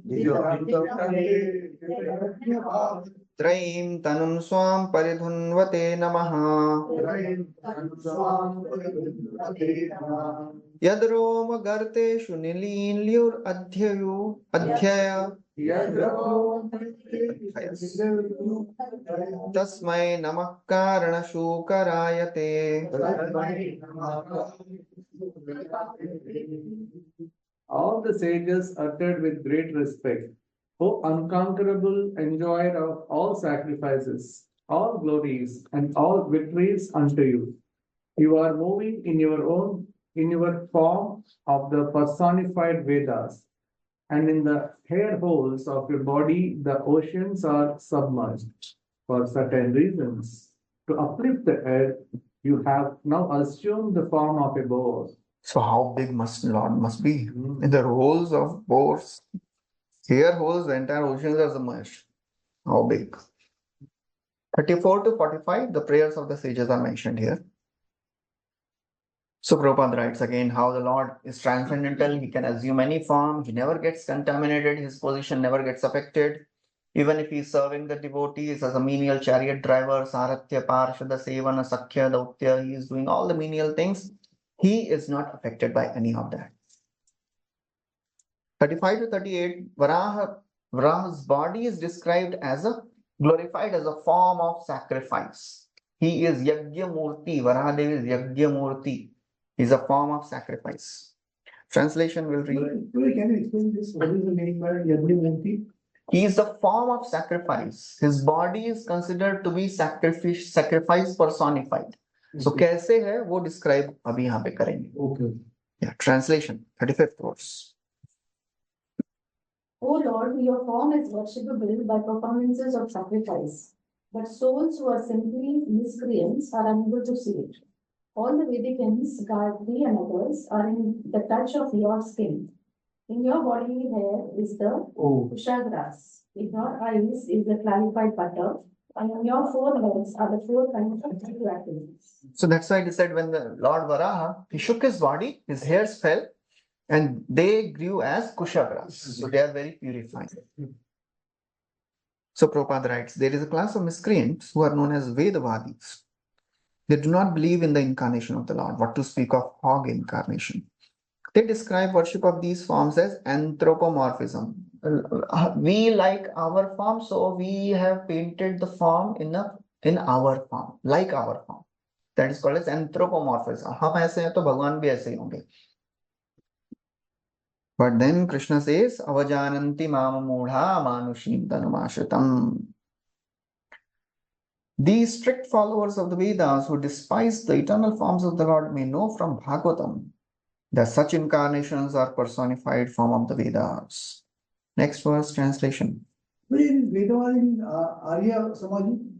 Traim Tanum Swam Paridhunvate Namaha Yadroma Garteshu Nilinlyur Adhyaya Tasmai Namah Karana Shukarayate. All the sages uttered with great respect, O unconquerable enjoyer of all sacrifices, all glories, and all victories unto you. You are moving in your form of the personified Vedas, and in the hair holes of your body, the oceans are submerged. For certain reasons, to uplift the earth, you have now assumed the form of a boar. So how big must Lord must be? In the holes of boars, hair holes, the entire oceans are submerged. How big? 34 to 45, the prayers of the sages are mentioned here. So Prabhupada writes again how the Lord is transcendental, he can assume any form, he never gets contaminated, his position never gets affected. Even if he is serving the devotees as a menial chariot driver, Saratya, Parshada, Sevana, Sakhya, Dautya, he is doing all the menial things. He is not affected by any of that. 35 to 38, Varaha's body is described as glorified as a form of sacrifice. He is Yajna Murti, Varahadev is Yajna Murti. He is a form of sacrifice. Translation will read. Can you explain this? What is the meaning by Yajna Murti? He is a form of sacrifice. His body is considered to be sacrifice personified. So कैसे है वो describe अभी यहाँ पे करेंगे. Okay. Yeah, translation 35th verse. O Lord, your form is worshipable by performances of sacrifice, but souls who are simply miscreants are unable to see it. All the Vedic hymns, Gayatri and others, are in the touch of your skin. In your body hair is the Kusha grass. In your eyes is the clarified butter. And on your foreheads are the 4 kinds of activities. So that's why it said when the Lord Varaha, he shook his body, his hairs fell, and they grew as Kusha grass. So they are very purified. So Prabhupada writes, there is a class of miscreants who are known as Vedavadis. They do not believe in the incarnation of the Lord, what to speak of hog incarnation. They describe worship of these forms as anthropomorphism. We like our form, so we have painted the form in our form, like our form. That is called as anthropomorphism. हम ऐसे हैं तो भगवान भी ऐसे ही होंगे. But then Krishna says, avajananti mama mudha manushim tanumashritam. These strict followers of the Vedas who despise the eternal forms of the Lord may know from Bhagavatam that such incarnations are personified form of the Vedas. Next verse translation. Vedavad in Arya Samaji?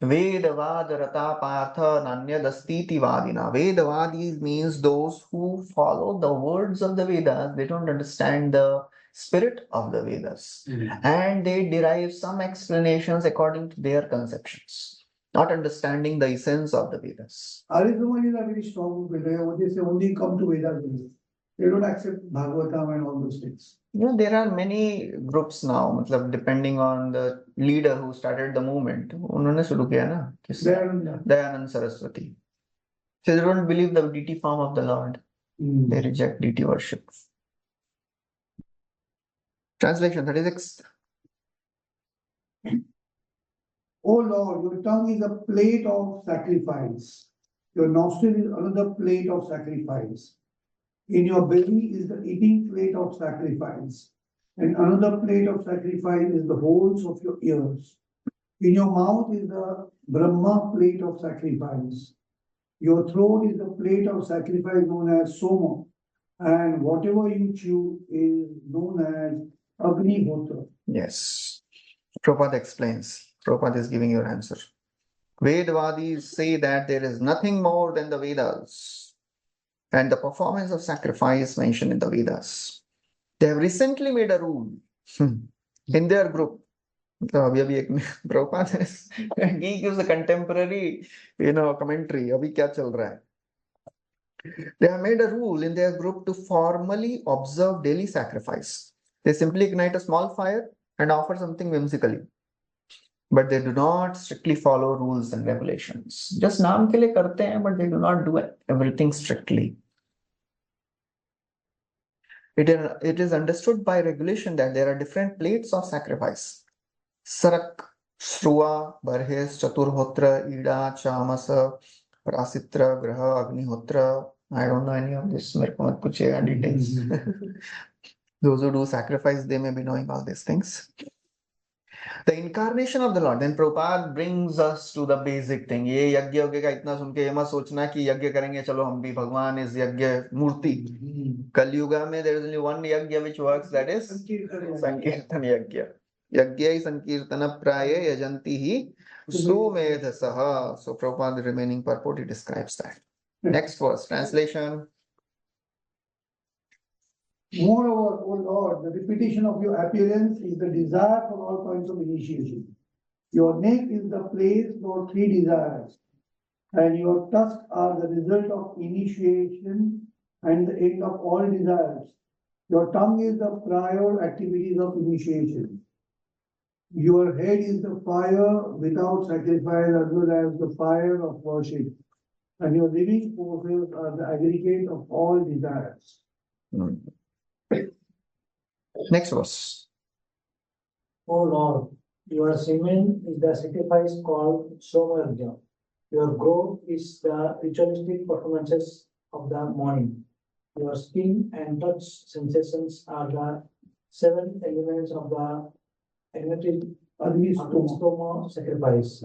Vedavad rata partha nanyadastiti vadina. Vedavadis means those who follow the words of the Vedas. They don't understand the spirit of the Vedas. And they derive some explanations according to their conceptions, not understanding the essence of the Vedas. Arya Samaji are very strong. They say only come to Vedas. They don't accept Bhagavatam and all those things. Yeah, there are many groups now, depending on the leader who started the movement. उन्होंने शुरू किया ना, Dayanand Saraswati. So they don't believe the deity form of the Lord. They reject deity worship. Translation 36. Oh Lord, your tongue is a plate of sacrifice. Your nostril is another plate of sacrifice. In your belly is the eating plate of sacrifice. And another plate of sacrifice is the holes of your ears. In your mouth is the Brahma plate of sacrifice. Your throat is the plate of sacrifice known as Soma. And whatever you chew is known as Agnihotra. Yes. Prabhupada explains. Prabhupada is giving your answer. Vedavadis say that there is nothing more than the Vedas and the performance of sacrifice mentioned in the Vedas. They have recently made a rule in their group. Prabhupada he gives a contemporary, commentary. Abhi kya chal raha hai? They have made a rule in their group to formally observe daily sacrifice. They simply ignite a small fire and offer something whimsically. But they do not strictly follow rules and regulations. Just naam ke liye karte hain, but they do not do everything strictly. It is understood by regulation that there are different plates of sacrifice. Sarak, Shruva, Barhes, Chaturhotra, Ida, Chamasa, Prasitra, Graha, Agnihotra. I don't know any of this. Mere ko mat puchiyega details. Those who do sacrifice, they may be knowing all these things. The incarnation of the Lord. Then Prabhupada brings us to the basic thing. ये यज्ञ यज्ञ का इतना सुन के ये मत सोचना कि यज्ञ करेंगे चलो हम भी भगवान इस यज्ञ मूर्ति. कलयुगा में there is only one यज्ञ which works, that is संकीर्तन यज्ञ. यज्ञ संकीर्तन प्राय यजंती ही सुमेधसः. So Prabhupada, the remaining purport, he describes that. Next verse, translation. Moreover, O Lord, the repetition of your appearance is the desire for all kinds of initiation. Your neck is the place for three desires, and your tusks are the result of initiation and the end of all desires. Your tongue is the prior activities of initiation. Your head is the fire without sacrifice as well as the fire of worship, and your living forces are the aggregate of all desires. Next verse. O Lord, your semen is the sacrifice called Somayagya. Your growth is the ritualistic performances of the morning. Your skin and touch sensations are the 7 elements of the Agnistoma sacrifice.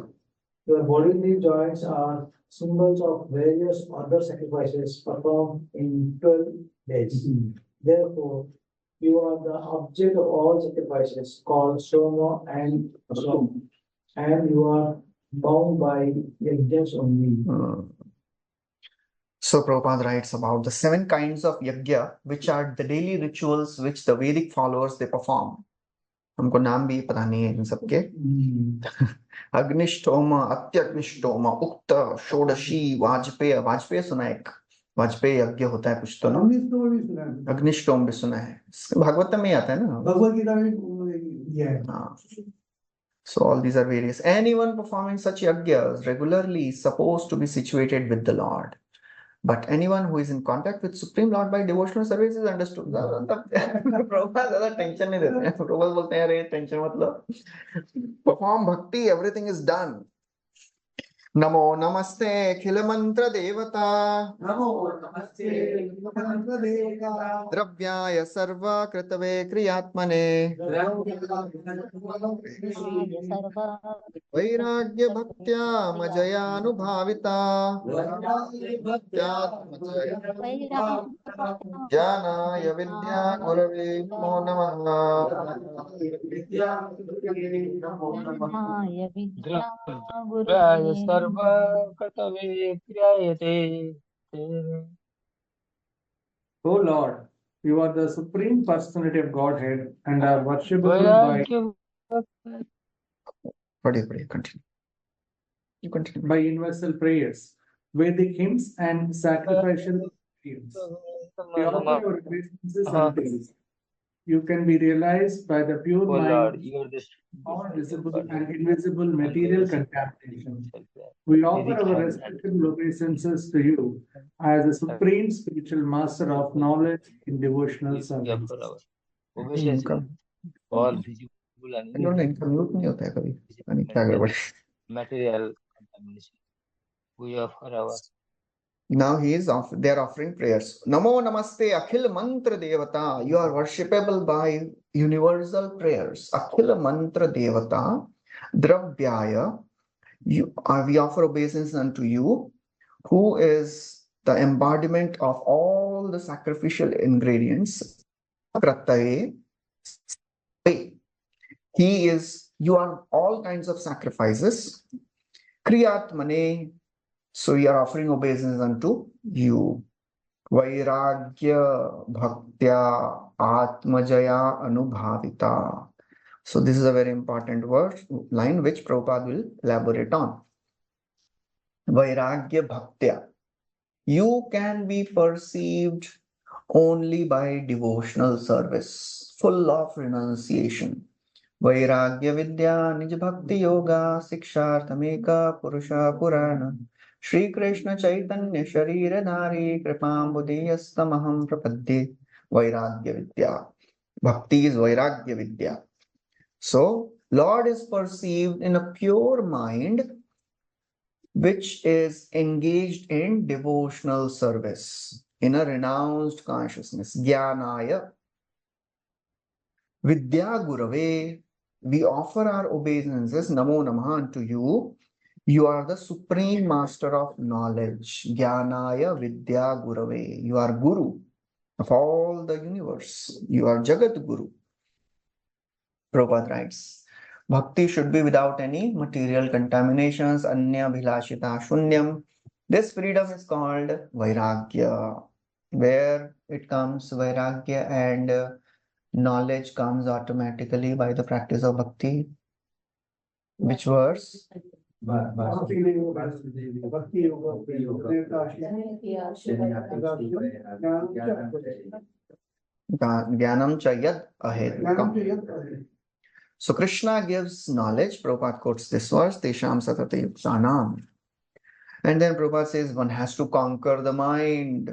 Your bodily joints are symbols of various other sacrifices performed in 12 days. Therefore, you are the object of all sacrifices called Soma and Soma, and you are bound by yajnas only. So Prabhupada writes about the 7 kinds of yajna, which are the daily rituals which the Vedic followers they perform. हमको नाम भी पता नहीं है इन सबके. अग्निष्टोम, अत्यग्निष्टोम, उक्त, षोडशी, वाजपेय. वाजपेय सुना है एक. वाजपेय यज्ञ होता है कुछ तो ना. अग्निष्टोम भी सुना है. भागवतम में आता है ना. भगवत गीता में. So all these are various. Anyone performing such yajnas regularly is supposed to be situated with the Lord. But anyone who is in contact with Supreme Lord by devotional service is understood. Prabhupada ज़्यादा tension नहीं देते हैं. Prabhupada बोलते हैं अरे tension मतलब perform bhakti, everything is done. नमो नमस्ते अखिल मंत्र देवता. नमो नमस्ते मंत्र देवता. द्रव्याय सर्व कृतवे क्रियात्मने. वैराग्य भक्त्या मजयानुभाविता. ज्ञानाय विद्या गुरवे नमो नमः. O Lord, you are the supreme personality of Godhead and are worshipable by continue. You continue. By universal prayers, Vedic hymns, and sacrificial hymns. We offer your obeisances unto you. You can be realized by the pure mind, all visible and invisible material contamination. We offer our respectable obeisances to you as the supreme spiritual master of knowledge in devotional service. all visible and material contamination. We offer our. Now they are offering prayers. Namo namaste akhil mantra devata. You are worshipable by universal prayers. Akhil mantra devata. Dravyaya. We offer obeisance unto you, who is the embodiment of all the sacrificial ingredients. Krataye. You are all kinds of sacrifices. Kriyatmane. So we are offering obeisance unto you. Vairagya bhaktya atmajaya anubhavita. So this is a very important line which Prabhupada will elaborate on. Vairagya bhaktya. You can be perceived only by devotional service, full of renunciation. Vairagya vidya nij bhakti yoga siksharthameka purusha purana. Shri Krishna Chaitanya Sharira Dhari Kripambudiyastamaham Prapadye. Vairagya Vidya. Bhakti is Vairagya Vidya. So, Lord is perceived in a pure mind which is engaged in devotional service, in a renounced consciousness. Jnanaya. Vidya Gurave, we offer our obeisances, Namo Namaha, unto you. You are the supreme master of knowledge. Jnanaya Vidya Gurave. You are Guru of all the universe. You are Jagat Guru. Prabhupada writes, Bhakti should be without any material contaminations, Anya Bhilashita Shunyam. This freedom is called Vairagya, where it comes Vairagya and knowledge comes automatically by the practice of Bhakti. Which verse? Bhakti yoga, Jnanam cha yad ahetukam. So Krishna gives knowledge. Prabhupada quotes this verse, Tesham satata yuktanam. And then Prabhupada says one has to conquer the mind.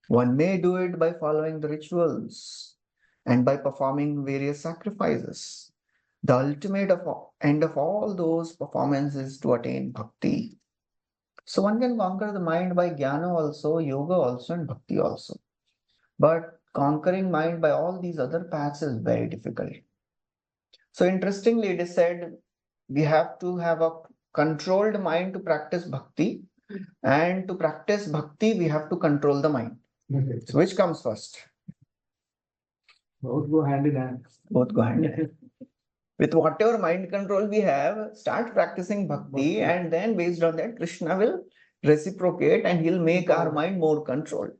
One may do it by following the rituals and by performing various sacrifices. The ultimate end of all those performances is to attain bhakti. So one can conquer the mind by jnana also, yoga also, and bhakti also. But conquering mind by all these other paths is very difficult. So interestingly, it is said we have to have a controlled mind to practice bhakti, and to practice bhakti, we have to control the mind. So which comes first? Both go hand in hand. Both go hand in hand. With whatever mind control we have, start practicing bhakti, and then based on that, Krishna will reciprocate and he'll make our mind more controlled.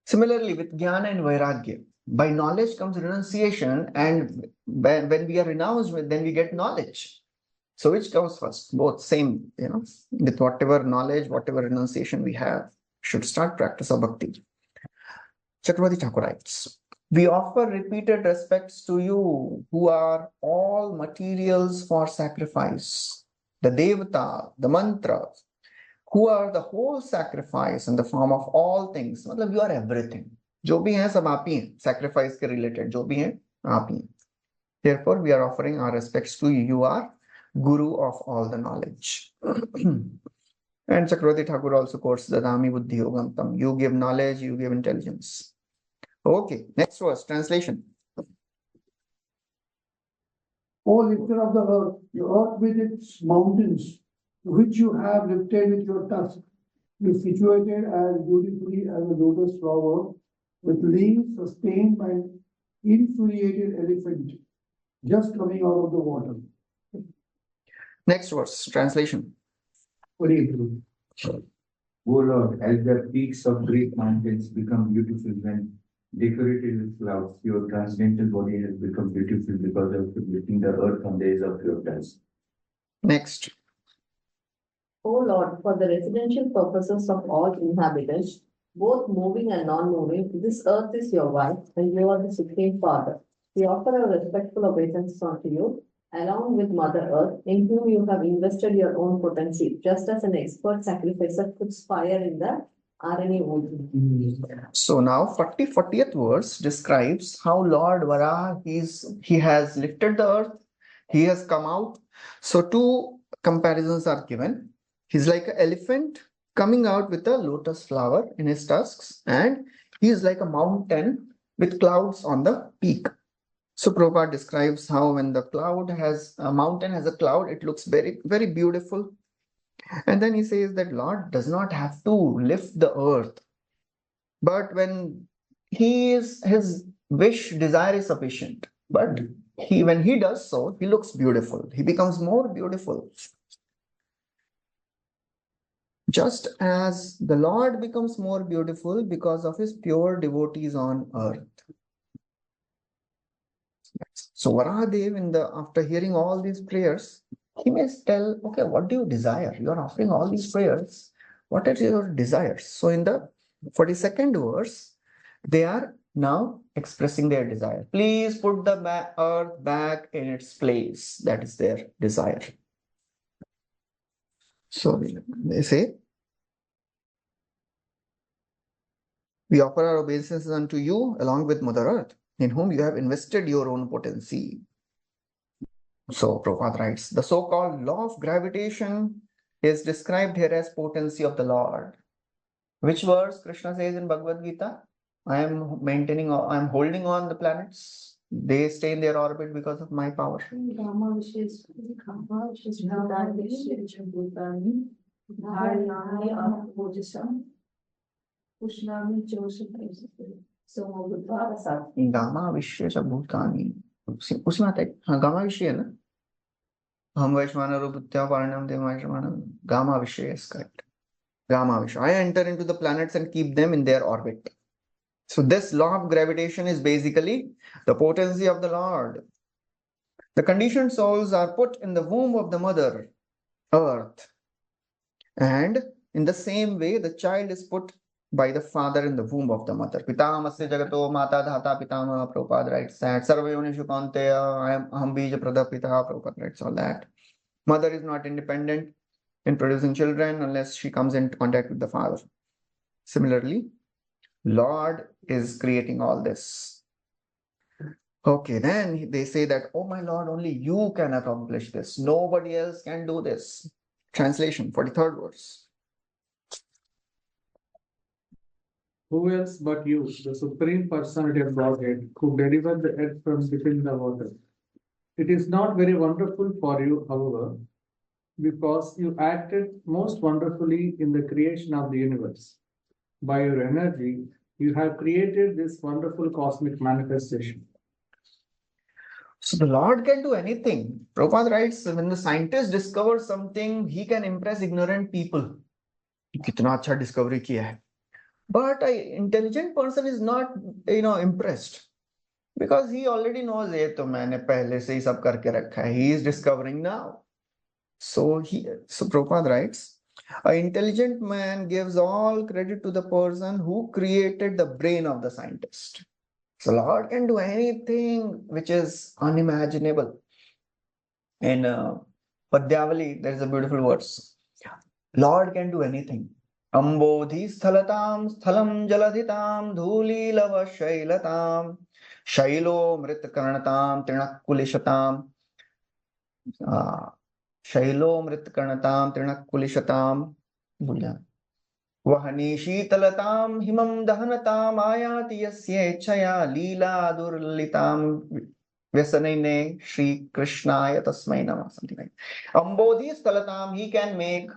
Similarly, with jnana and vairagya, by knowledge comes renunciation, and when we are renounced, then we get knowledge. So which comes first? Both same, with whatever knowledge, whatever renunciation we have, should start practice of bhakti. Chakravarti Thakur writes, we offer repeated respects to you who are all materials for sacrifice, the devata, the mantras, who are the whole sacrifice in the form of all things. मतलब you are everything. जो भी हैं सब आप ही हैं. Sacrifice के related जो भी हैं आप ही हैं. Therefore, we are offering our respects to you. You are Guru of all the knowledge. And Chakravarti Thakur also quotes Dadami Buddhi Yogam Tam. You give knowledge, you give intelligence. Okay, next verse, translation. O lifter of the earth with its mountains, which you have lifted with your tusk, is situated as beautifully as a lotus flower, with leaves sustained by an infuriated elephant just coming out of the water. Next verse, translation. O Lord, as the peaks of great mountains become beautiful when decorated with clouds, your transcendental body has become beautiful because of lifting the earth on the edge of your dust. Next. O Lord, for the residential purposes of all inhabitants, both moving and non-moving, this earth is your wife, and you are the Supreme Father. We offer our respectful obeisances unto you, along with Mother Earth, in whom you have invested your own potency, just as an expert sacrificer puts fire in the RNA wood. So now 40th verse describes how Lord Varaha he has lifted the earth, he has come out. So two comparisons are given. He's like an elephant coming out with a lotus flower in his tusks, and he is like a mountain with clouds on the peak. So Prabhupada describes how when the mountain has a cloud, it looks very, very beautiful. And then he says that Lord does not have to lift the earth, but when his desire is sufficient. But when he does so, he looks beautiful. He becomes more beautiful. Just as the Lord becomes more beautiful because of his pure devotees on earth. So Varahadev, after hearing all these prayers, he may tell, okay, what do you desire? You are offering all these prayers. What are your desires? So in the 42nd verse, they are now expressing their desire. Please put the earth back in its place. That is their desire. So they say, we offer our obeisances unto you along with Mother Earth, in whom you have invested your own potency. So Prabhupada writes, the so-called law of gravitation is described here as potency of the Lord. Which verse Krishna says in Bhagavad Gita? I am maintaining, I am holding on the planets. They stay in their orbit because of my power. Gamma विश्व च भूतानि उसमें आता है, हाँ gamma विषय है ना, हम वैश्वानरो बुद्ध्या पारणम देवाश्रमाणम गामा विषय is correct. Gamma vision. I enter into the planets and keep them in their orbit. So this law of gravitation is basically the potency of the Lord. The conditioned souls are put in the womb of the mother, earth. And in the same way, the child is put by the father in the womb of the mother. Pitamasya jagato mata dhata pitama, Prabhupada writes that. Sarva yonishu kaunteya, aham bija pradapita, Prabhupada writes all that. Mother is not independent in producing children unless she comes into contact with the father. Similarly, Lord is creating all this. Okay, then they say that, oh my Lord, only you can accomplish this. Nobody else can do this. Translation, 43rd verse. Who else but you, the Supreme Personality of Godhead, could deliver the earth from within the water? It is not very wonderful for you, however, because you acted most wonderfully in the creation of the universe. By your energy, you have created this wonderful cosmic manifestation. So the Lord can do anything. Prabhupada writes, when the scientist discovers something, he can impress ignorant people. कितना अच्छा discovery किया है. But an intelligent person is not, impressed. Because he already knows ये तो मैंने पहले से ही सब करके रखा है. He is discovering now. So Prabhupada writes, an intelligent man gives all credit to the person who created the brain of the scientist. So Lord can do anything which is unimaginable. In Padyavali, there is a beautiful verse. Lord can do anything. Ambodhi sthalatam sthalam jaladhitam dhuli lava shailatam shailo mrit karnatam trinakulishatam shailo mrit karnatam trinakulishatam वहनी शीतलताम हिमं दहनताम आयाति यस्य इच्छया लीला दुर्लिताम व्यसनेने श्री कृष्णाय तस्मै नमः. Something like Ambodhi स्थलताम, he can make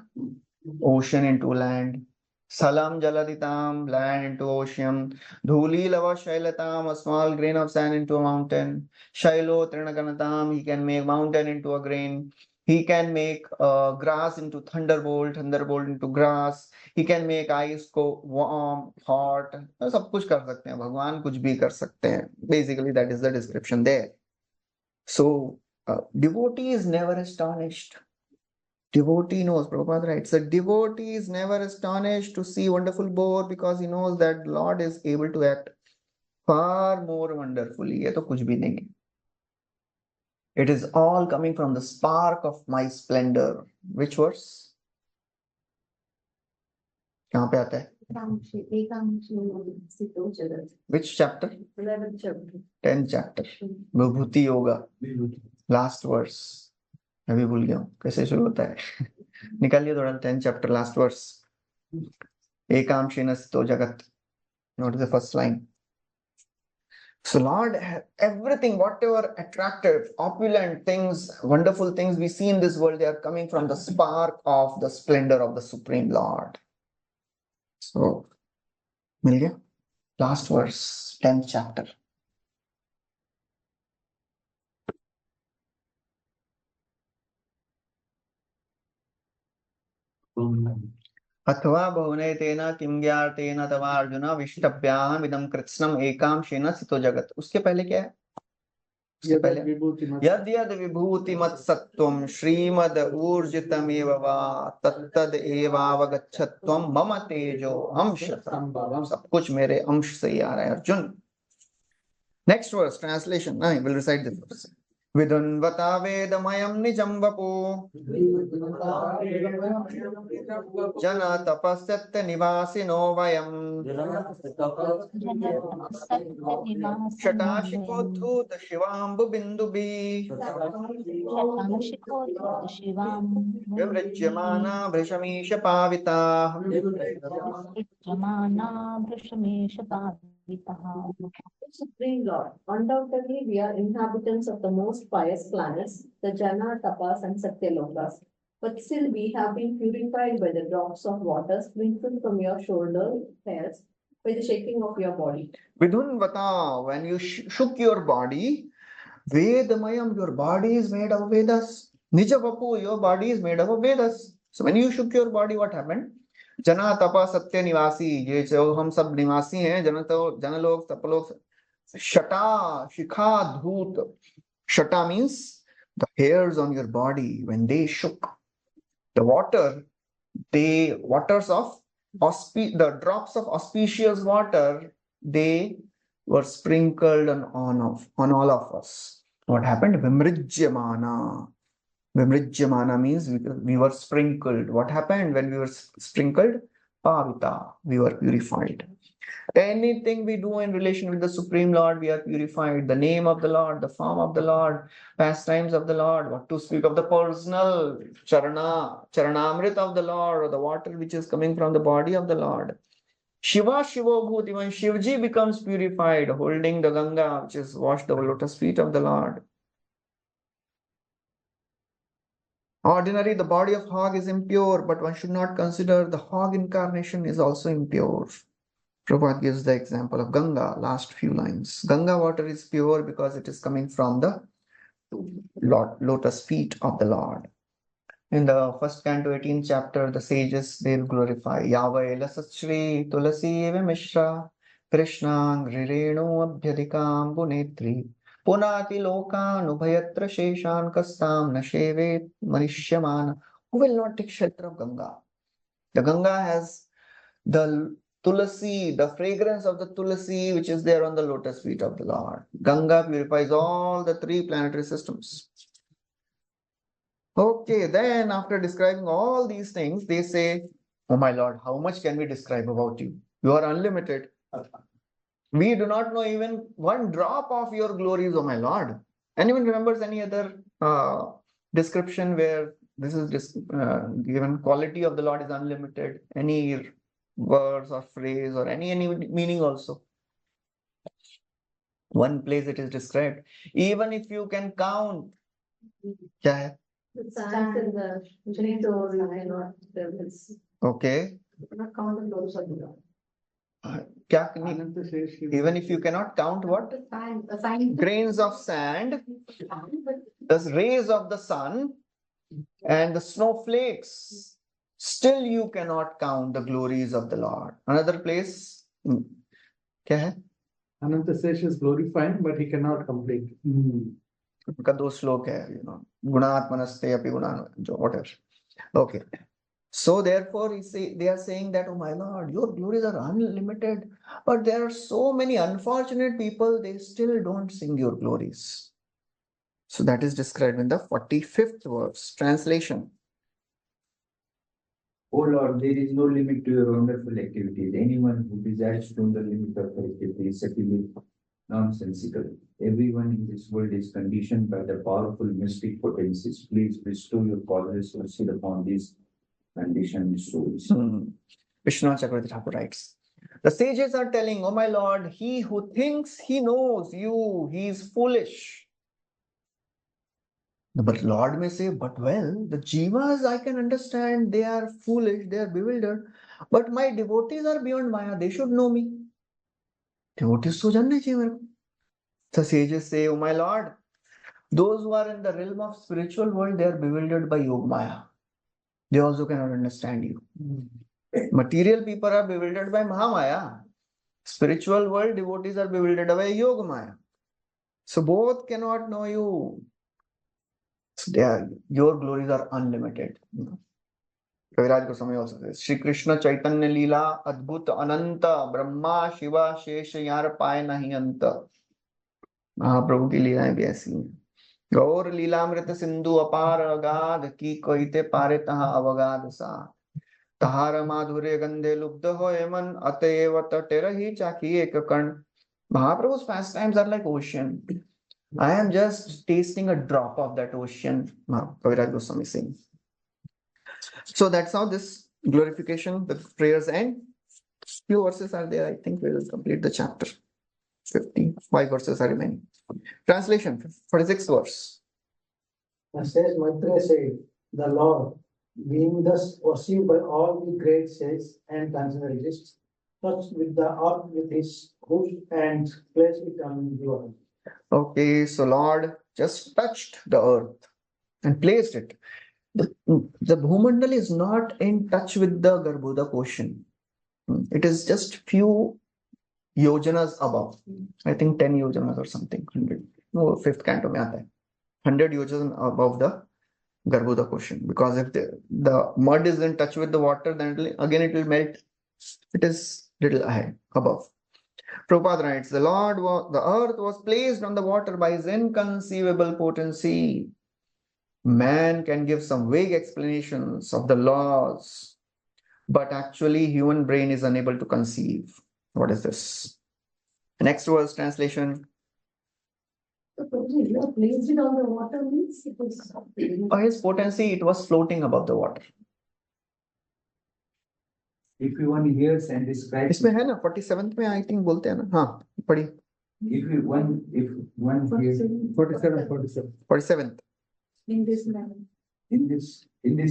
ocean into land. Salam jaladitam, land into ocean. Dhuli lava shailatam, a small grain of sand into a mountain. Shailo trinaganatam, he can make mountain into a grain. He can make grass into thunderbolt, thunderbolt into grass. He can make ice को warm, hot. सब कुछ कर सकते हैं. भगवान कुछ भी कर सकते हैं. Basically, that is the description there. So, devotee is never astonished. Devotee knows, Prabhupada writes, a devotee is never astonished to see wonderful boar because he knows that Lord is able to act far more wonderfully. ये तो कुछ भी नहीं है. It is all coming from the spark of my splendor. Which verse? कहाँ पे आता है? Which chapter? 11th chapter. 10th chapter. Vibhuti yoga. Last verse. अभी भूल गया हूँ कैसे शुरू होता है. निकालिए थोड़ा 10th chapter last verse. एकांशेन स्थितो जगत. Notice the first line. So Lord, everything, whatever attractive, opulent things, wonderful things we see in this world, they are coming from the spark of the splendor of the Supreme Lord. So, मिल गया? Last verse, 10th chapter. अथवा बहुने तेन किम ज्ञातेन तवा अर्जुन विष्टभ्याम इदं कृत्स्नम एकांशेन स्थितो जगत. उसके पहले क्या है? उसके पहले यद यद विभूति मत सत्वम श्रीमद ऊर्जितमेव वा तत्तद एवावगच्छत्वम मम तेजो अंश. सब कुछ मेरे अंश से ही आ रहा है Arjun. Next verse translation. I will recite this verse. विदुन्वता वेदमयं निजं वपो जन तपस्यत्य निवासिनो वयम् शटाशिकोद्धूत Shivambu बिन्दुभिः विवृज्यमाना भृशमीश पाविताः. Supreme Lord, undoubtedly we are inhabitants of the most pious planets, the Jana, Tapas, and Satyalokas. But still we have been purified by the drops of water sprinkled from your shoulder hairs by the shaking of your body. Vidunvata, when you shook your body, Vedamayam, your body is made of Vedas. Nijavapu, your body is made of Vedas. So when you shook your body, what happened? जना तपा सत्य निवासी, ये जो हम सब निवासी हैं, जनलोक तपलोक, shata shikha dhut. Shata means the hairs on your body when they shook. The water, the drops of auspicious water, they were sprinkled on all of us. What happened? Vimrijyamana. Vimrijyamana means we were sprinkled. What happened when we were sprinkled? Pavita, we were purified. Anything we do in relation with the Supreme Lord, we are purified. The name of the Lord, the form of the Lord, pastimes of the Lord, what to speak of the personal charanamrit of the Lord, or the water which is coming from the body of the Lord. Shiva Shivobhuti, when Shivji becomes purified, holding the Ganga, which is washed the lotus feet of the Lord. Ordinarily, the body of hog is impure, but one should not consider the hog incarnation is also impure. Prabhupada gives the example of Ganga, last few lines. Ganga water is pure because it is coming from the lotus feet of the Lord. In the first canto, 18th chapter, the sages, they'll glorify Yavai Lasachri Tulasi Eva Mishra Krishnang Rirenu Abhyadikam Punetri Punati Loka Nubhayatra Sheshan Kastam Nashevet Manishyamana. Who will not take shelter of Ganga? The Ganga has the Tulasi, the fragrance of the Tulasi, which is there on the lotus feet of the Lord. Ganga purifies all the three planetary systems. Okay, then after describing all these things, they say, oh my Lord, how much can we describe about you? You are unlimited. We do not know even one drop of your glories, oh my Lord. Anyone remembers any other description where this is given quality of the Lord is unlimited? Any words or phrase or any meaning also? One place it is described. Even if you can count. Yeah. The sands in the shore, you cannot tell this. Okay. You cannot count the glories of the Lord. Even if you cannot count what? Grains of sand, the rays of the sun, and the snowflakes, still you cannot count the glories of the Lord. Another place, क्या है? Ananta Sesh is glorifying, but he cannot complete. उनका दो श्लोक है, गुणात्मनस्ते अपि गुणान, whatever. Okay. So therefore, they are saying that, oh my Lord, your glories are unlimited, but there are so many unfortunate people, they still don't sing your glories. So that is described in the 45th verse, translation. Oh Lord, there is no limit to your wonderful activities. Anyone who desires to know the limit of her activity is certainly nonsensical. Everyone in this world is conditioned by the powerful mystic potencies. Please bestow your causeless mercy upon these conditioned souls. Vishnu Chakravarti Thakur writes, the sages are telling, oh my Lord, he who thinks he knows you, he is foolish. But Lord may say, but well, the jivas I can understand, they are foolish, they are bewildered. But my devotees are beyond Maya, they should know me. Devotees to janne chahiye mere ko. The sages say, oh my Lord, those who are in the realm of spiritual world, they are bewildered by Yoga Maya. They also cannot understand you. Material people are bewildered by Mahamaya. Spiritual world devotees are bewildered by Yoga Maya. So both cannot know you. Your glories are unlimited. Kaviraj Goswami also says, Shri Krishna Chaitanya Leela Adbhut Ananta Brahma Shiva Shesha Yar Pai Nahi Anta. Mahaprabhu ki leelaएं भी ऐसी हैं. गौर लीलामृत सिंधु अपार अगाध की कोइते पारे तहा अवगाध सा. तहार माधुर्य गंधे लुब्ध होए मन अतएव तटे रही चाकी एक कण. Mahaprabhu's pastimes are like ocean. I am just tasting a drop of that ocean, Kaviraj Goswami saying. So that's how this glorification, the prayers end. Few verses are there. I think we will complete the chapter. 55 verses are remaining. Translation, 46th verse. And says Maitreya said, the Lord, being thus perceived by all the great sages and transcendentalists, touched with the earth with his hoof and placed it on the water. Okay, so Lord just touched the earth and placed it. The Bhumandal is not in touch with the Garbhoda portion. It is just few yojanas above. I think 10 yojanas or something. 100. No, fifth canto mein aata hai. 100 yojanas above the Garbhoda portion. Because if the mud is in touch with the water, then it will melt. It is little ahead, above. Prabhupada writes, the earth was placed on the water by his inconceivable potency. Man can give some vague explanations of the laws, but actually human brain is unable to conceive. What is this? Next verse translation. Placed it on the water means it was. By his potency, it was floating above the water. If one hears and describes, इसमें है ना 47th में I think बोलते हैं ना हाँ पढ़ी if one hears 47th In this manner. in this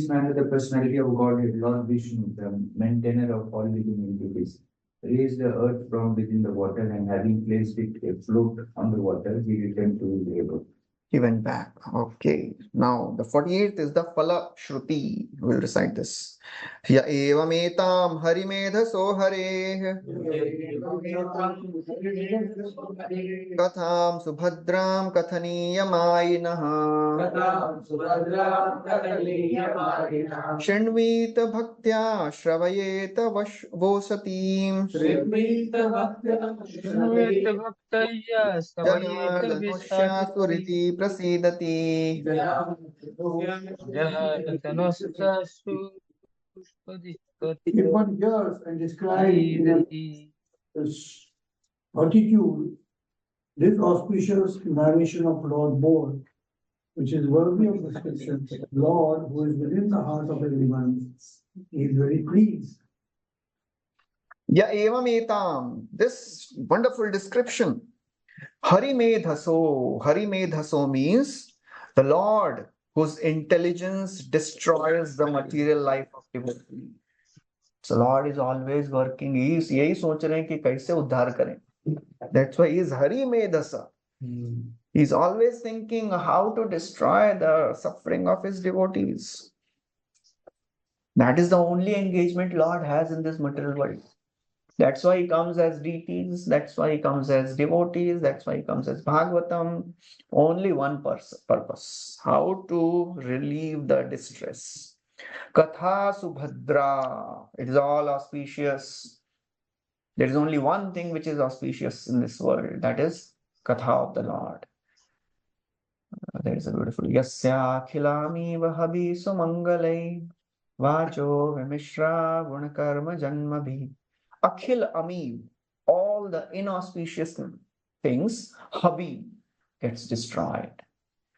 manner, the personality of Godhead, Lord Vishnu, the maintainer of all living entities, raised the earth from within the water, and having placed it afloat on the water, he returned to his labor. he went back. Okay, now the 48th is the Phala Shruti. We'll recite this. Ya evametam harimedhaso hareh katham subhadram kathaniyamainah Shinvita bhaktya shravayeta vosatim Janadhanusya suriti prasidati. If one hears and describes in this attitude, this auspicious narration of Lord Board, which is worthy of description, Lord, who is within the heart of everyone, is very pleased. Ya evam etam. This wonderful description. Harimedhaso. Harimedhaso means the Lord whose intelligence destroys the material life of devotee. So Lord is always working. He is यही सोच रहे हैं कि कैसे उद्धार करें. That's why he is Harimedhasa. He is always thinking how to destroy the suffering of his devotees. That is the only engagement Lord has in this material world. That's why he comes as deities. That's why he comes as devotees. That's why he comes as Bhagavatam. Only one purpose. How to relieve the distress. Katha Subhadra. It is all auspicious. There is only one thing which is auspicious in this world. That is Katha of the Lord. There is a beautiful Yasya Khilami Vahabi Sumangalai Vacho Vimishra Gunakarma Janmabhi. Akhil Amim, all the inauspicious things, Habib gets destroyed.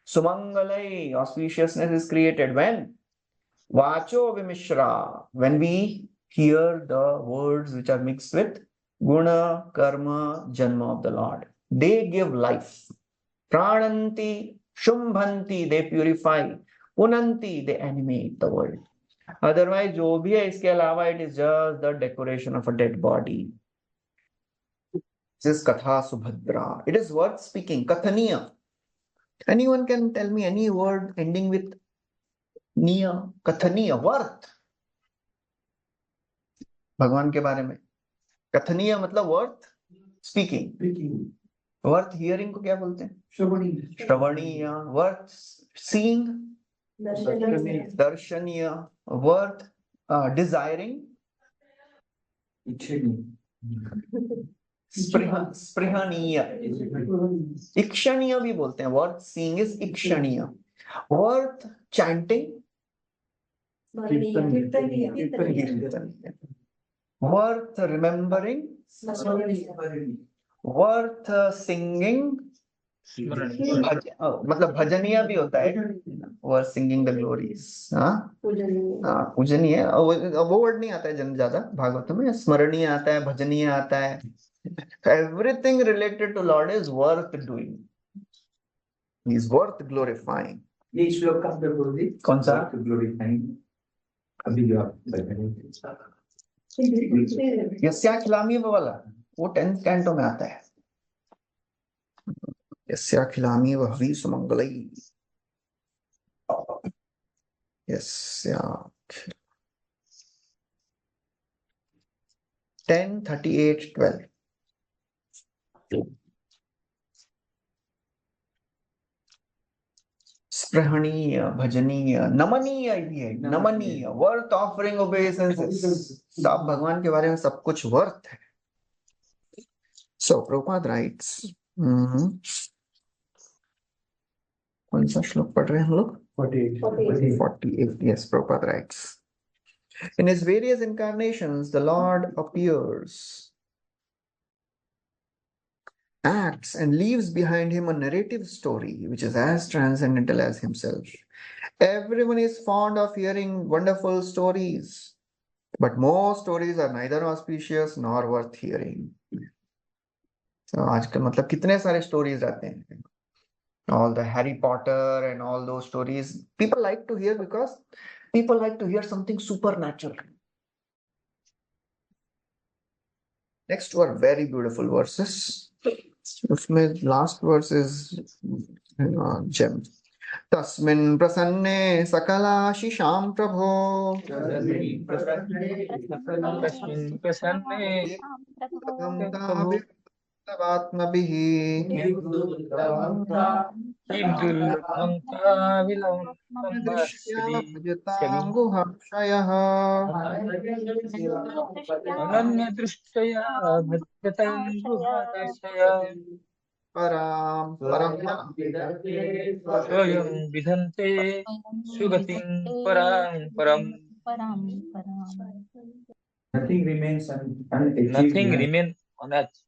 Sumangalai, auspiciousness is created when? Vacho Vimishra, when we hear the words which are mixed with Guna, Karma, Janma of the Lord. They give life. Prananti, Shumbhanti, they purify. Punanti, they animate the world. Otherwise, जो भी है इसके अलावा it is just the decoration of a dead body. This is Katha Subhadra. It is worth speaking. Kathaniya. Anyone can tell me any word ending with niya? Kathaniya. Worth. भगवान के बारे में. Kathaniya मतलब worth speaking. Worth hearing को क्या बोलते हैं? Shravaniya. Worth seeing. Darshaniya. Worth desiring. Sprihaniya. Ikshaniya भी बोलते हैं. Worth seeing is ikshaniya. Worth chanting. Worth remembering. Worth singing. मतलब भजनीय भी होता है, वर सिंगिंग द ग्लोरीज। हाँ पूजनीय, वो वर्ड नहीं आता है जन ज्यादा भागवत में। स्मरणीय आता है, भजनीय आता है। Everything related to Lord is worth doing, he is worth glorifying. ये श्लोक कहाँ पे बोल दी? कौन सा? ग्लोरीफाइंग अभी जो आप यस्याखिलामी वाला, वो 10th कैंटो में आता है। यस्याखिलामी वही सुमंगलई, यस्या 10:38-12। स्पृहणीय, भजनीय, नमनीय भी है। नमनीय, वर्थ ऑफरिंग ओबेसेंसेस। सब भगवान के बारे में सब कुछ वर्थ है। सो प्रभुपाद राइट्स, कौन सा श्लोक पढ़ रहे हैं हम लोग? 48। Yes, Prabhupada writes. In his various incarnations, the Lord appears, acts, and leaves behind him a narrative story which is as transcendental as himself. Everyone is fond of hearing wonderful stories, but most stories are neither auspicious nor worth hearing. So, आजकल मतलब कितने सारे stories आते हैं, all the Harry Potter and all those stories people like to hear because people like to hear something supernatural. Next were very beautiful verses. उसमें last verse is gem. तस्मिन् प्रसन्ने सकलाशिषां प्रभो तस्मिन् प्रसन्ने तवात्मभिः किं दुर्लभं ताविलम्बं दृष्ट्या श्री भजतां गुहाशयः अनन्यदृष्ट्या भजतां गुहाशय परं स्वयं विधन्ते सुगतिं परां परम्। Nothing remains unachieved. Nothing remains unachieved.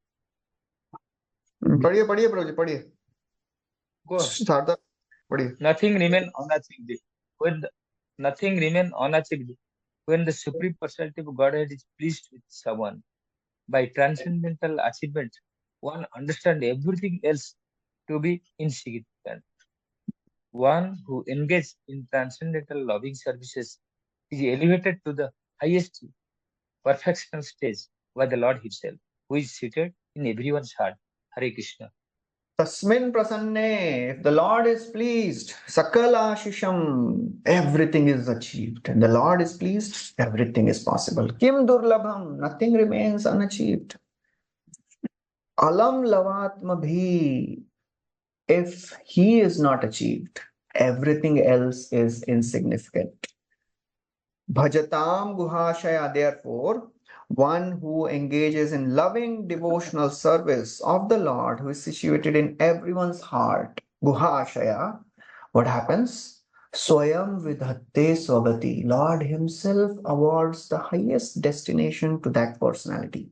पढ़िए पढ़िए प्रभु जी पढ़िए। Go on. सारदा पढ़िए। Nothing remains unachieved. Nothing remains unachieved when the Supreme Personality of Godhead is pleased with someone. By transcendental achievement, one understands everything else to be insignificant. One who engages in transcendental loving services is elevated to the highest perfection stage by the Lord Himself, who is seated in everyone's heart. Hare Krishna. Tasmin prasanne, if the Lord is pleased, sakala shisham, everything is achieved. And the Lord is pleased, everything is possible. Kim durlabham, nothing remains unachieved. Alam lavatma bhi, if he is not achieved, everything else is insignificant. Bhajatam guhashaya, therefore, one who engages in loving devotional service of the Lord, who is situated in everyone's heart, guhashaya, what happens? Swayam vidhatte swagati, Lord himself awards the highest destination to that personality.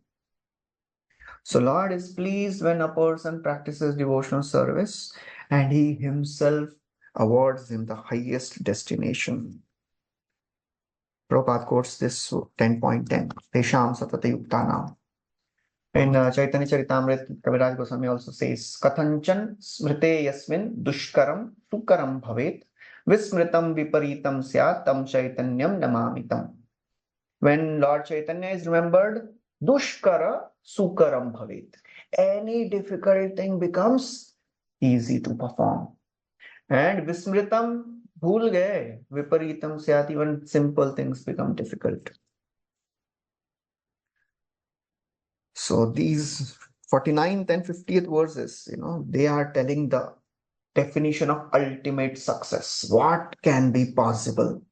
So Lord is pleased when a person practices devotional service and he himself awards him the highest destination. Prabhupada quotes this 10.10. Tesham satata yuktanam. In Chaitanya Charitamrita, Kaviraj Goswami also says, Kathanchan smrite yasmin dushkaram sukaram bhavet vismritam viparitam syat tam chaitanyam namamitam. When Lord Chaitanya is remembered, dushkara sukaram bhavet. Any difficult thing becomes easy to perform. And vismritam, bhul gaye, viparitam syat, even simple things become difficult. So these 49th and 50th verses, they are telling the definition of ultimate success. What can be possible?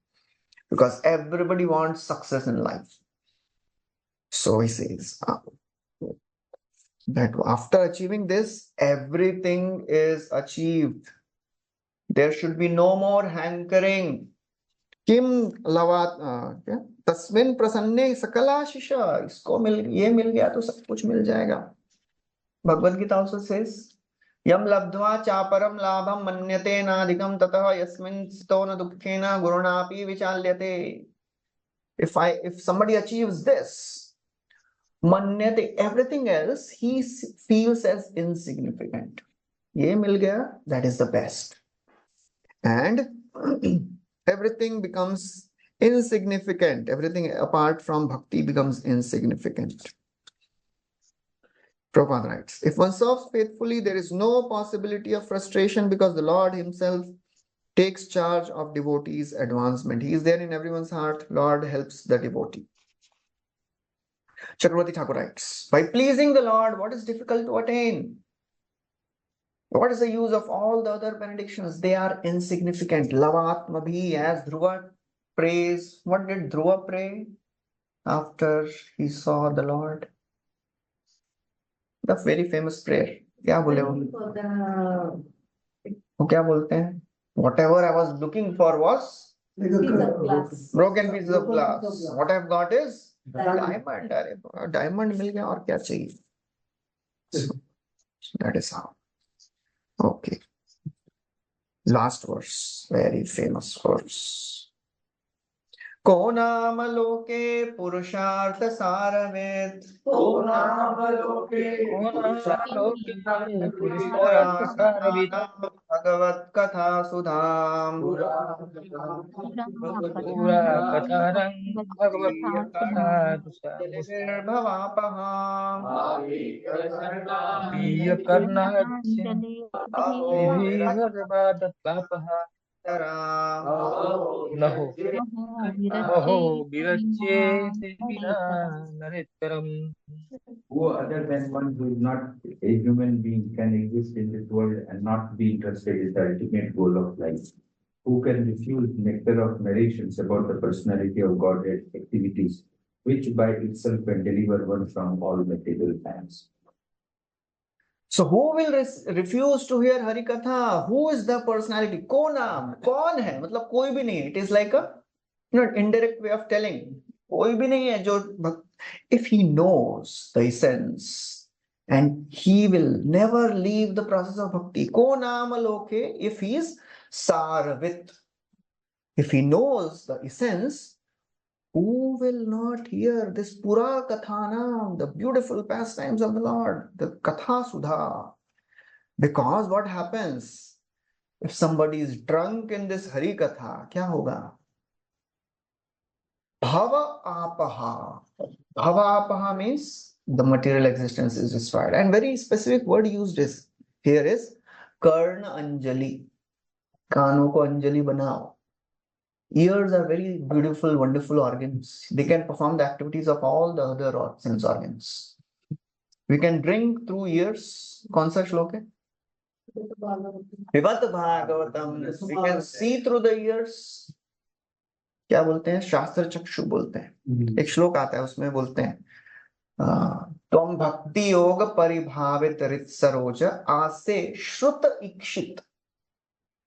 Because everybody wants success in life. So he says that after achieving this, everything is achieved. There should be no more hankering. Kim lavat तस्मिन् प्रसन्ने सकलाशिषा, इसको ये मिल गया तो सब कुछ मिल जाएगा. Bhagavad Gita also says, यम लब्ध्वा चापरम लाभम मन्यते नाधिकम ततः यस्मिन् स्थितो न दुःखेन गुरुणापि विचाल्यते. If somebody achieves this, manyate, everything else he feels as insignificant. Ye mil gaya, that is the best. And everything becomes insignificant. Everything apart from bhakti becomes insignificant. Prabhupada writes, if one serves faithfully, there is no possibility of frustration because the Lord himself takes charge of devotees' advancement. He is there in everyone's heart. Lord helps the devotee. Chakravarti Thakur writes, by pleasing the Lord, what is difficult to attain? What is the use of all the other benedictions? They are insignificant. Lavatma bhi, as Dhruva prays. What did Dhruva pray after he saw the Lord? The very famous prayer. क्या बोले वो? वो क्या बोलते हैं? Whatever I was looking for was broken pieces of glass. What I've got is diamond. अरे diamond मिल गया और क्या चाहिए? So that is how. Okay. Last verse, very famous verse. को नाम लोके पुरुषार्थ सारवेद को नाम लोके भगवत कथा सुधाम पूरा कथारं भवापहाम प्रिय कर्णाच्य नहो विरच्येत विना नरेत्तरम्. Who other than one who is not a human being can exist in this world and not be interested in the ultimate goal of life? Who can refuse nectar of narrations about the personality of Godhead activities, which by itself can deliver one from all material pangs? So who will refuse to hear Hari Katha? Who is the personality? को नाम कौन है? मतलब कोई भी नहीं. It is like a indirect way of telling. कोई भी नहीं है जो if he knows the essence and he will never leave the process of bhakti. को नाम लोके, if he is sarvit, if he knows the essence, who will not hear this Pura Kathanam, the beautiful pastimes of the Lord, the Katha Sudha? Because what happens if somebody is drunk in this Hari Katha? Kya hoga? Bhava apaha. Bhava apaha means the material existence is destroyed. And very specific word used here is Karna Anjali. Kaano ko Anjali banao. Ears are very beautiful, wonderful organs. They can perform the activities of all the other sense organs. We can drink through ears. कौन सा श्लोक है? Srimad Bhagvatam. We can see through the ears. क्या बोलते हैं? शास्त्र चक्षु बोलते हैं. एक श्लोक आता है उसमें बोलते हैं त्वं भक्ति योग परिभावित रित सरोज आसे श्रुत इक्षित.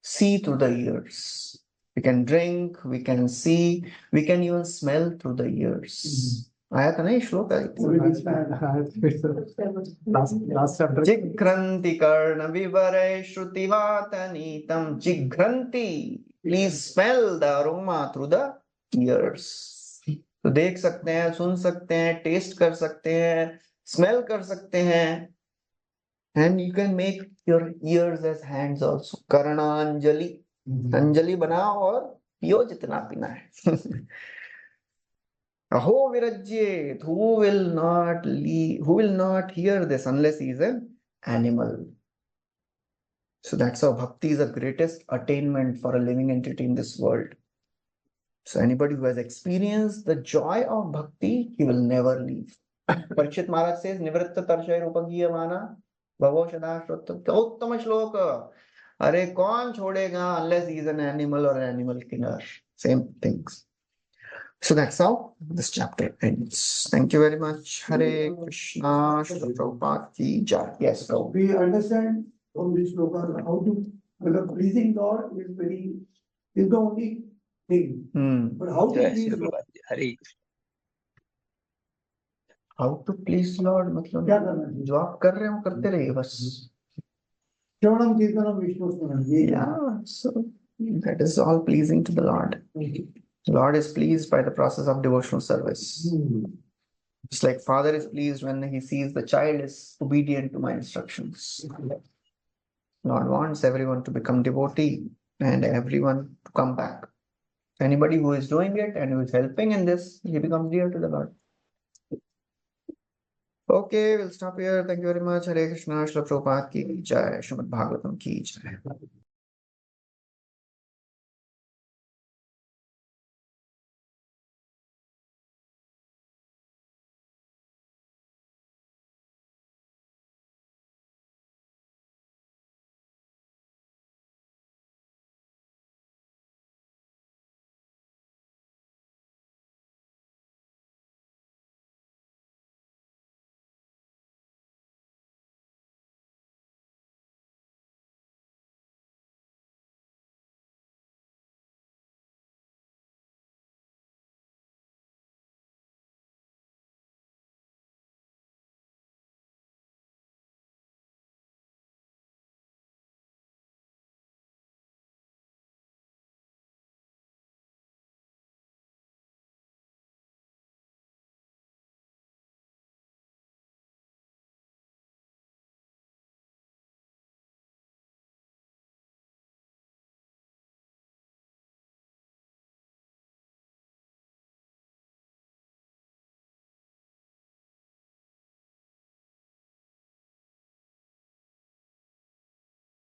See through the ears. We can drink, we can see, we can even smell through the ears. आया था ना ये श्लोक? जिघ्रन्ति कर्ण विवरे श्रुतिवातनीतम. जिघ्रन्ति, please smell the aroma through the ears. तो देख सकते हैं, सुन सकते हैं, टेस्ट कर सकते हैं, स्मेल कर सकते हैं. And you can make your ears as hands also. Karnanjali. Anjali बनाओ और पियो जितना पीना है. Aho virajyet. Who will not hear this unless he is an animal? So that's how bhakti is the greatest attainment for a living entity in this world. So anybody who has experienced the joy of bhakti, he will never leave. Parikshit Maharaj says, Nivritta Tarshay Rupagiyamana Bhavo Shada Shrotta. Uttama shloka. अरे कौन छोड़ेगा unless he is an animal or an animal killer. Same things. So that's how this chapter ends. Thank you very much. Hare Krishna. Srila Prabhupada ki jai. Yes, Prabhu. We understand from this sloka how to, because pleasing God is the only thing. But how to please Lord? Hare How to please Lord? मतलब क्या करना चाहिए? जो आप कर रहे हो करते रहिए बस. Shravanam Kirtanam Vishnu Smaran. Yeah, so that is all pleasing to the Lord. Okay. The Lord is pleased by the process of devotional service. Hmm. Just like Father is pleased when he sees the child is obedient to my instructions. Lord wants everyone to become devotee and everyone to come back. Anybody who is doing it and who is helping in this, he becomes dear to the Lord. Okay, we'll stop here. Thank you very much. Hare Krishna, Srila Prabhupada ki jai, Srimad Bhagavatam ki jai.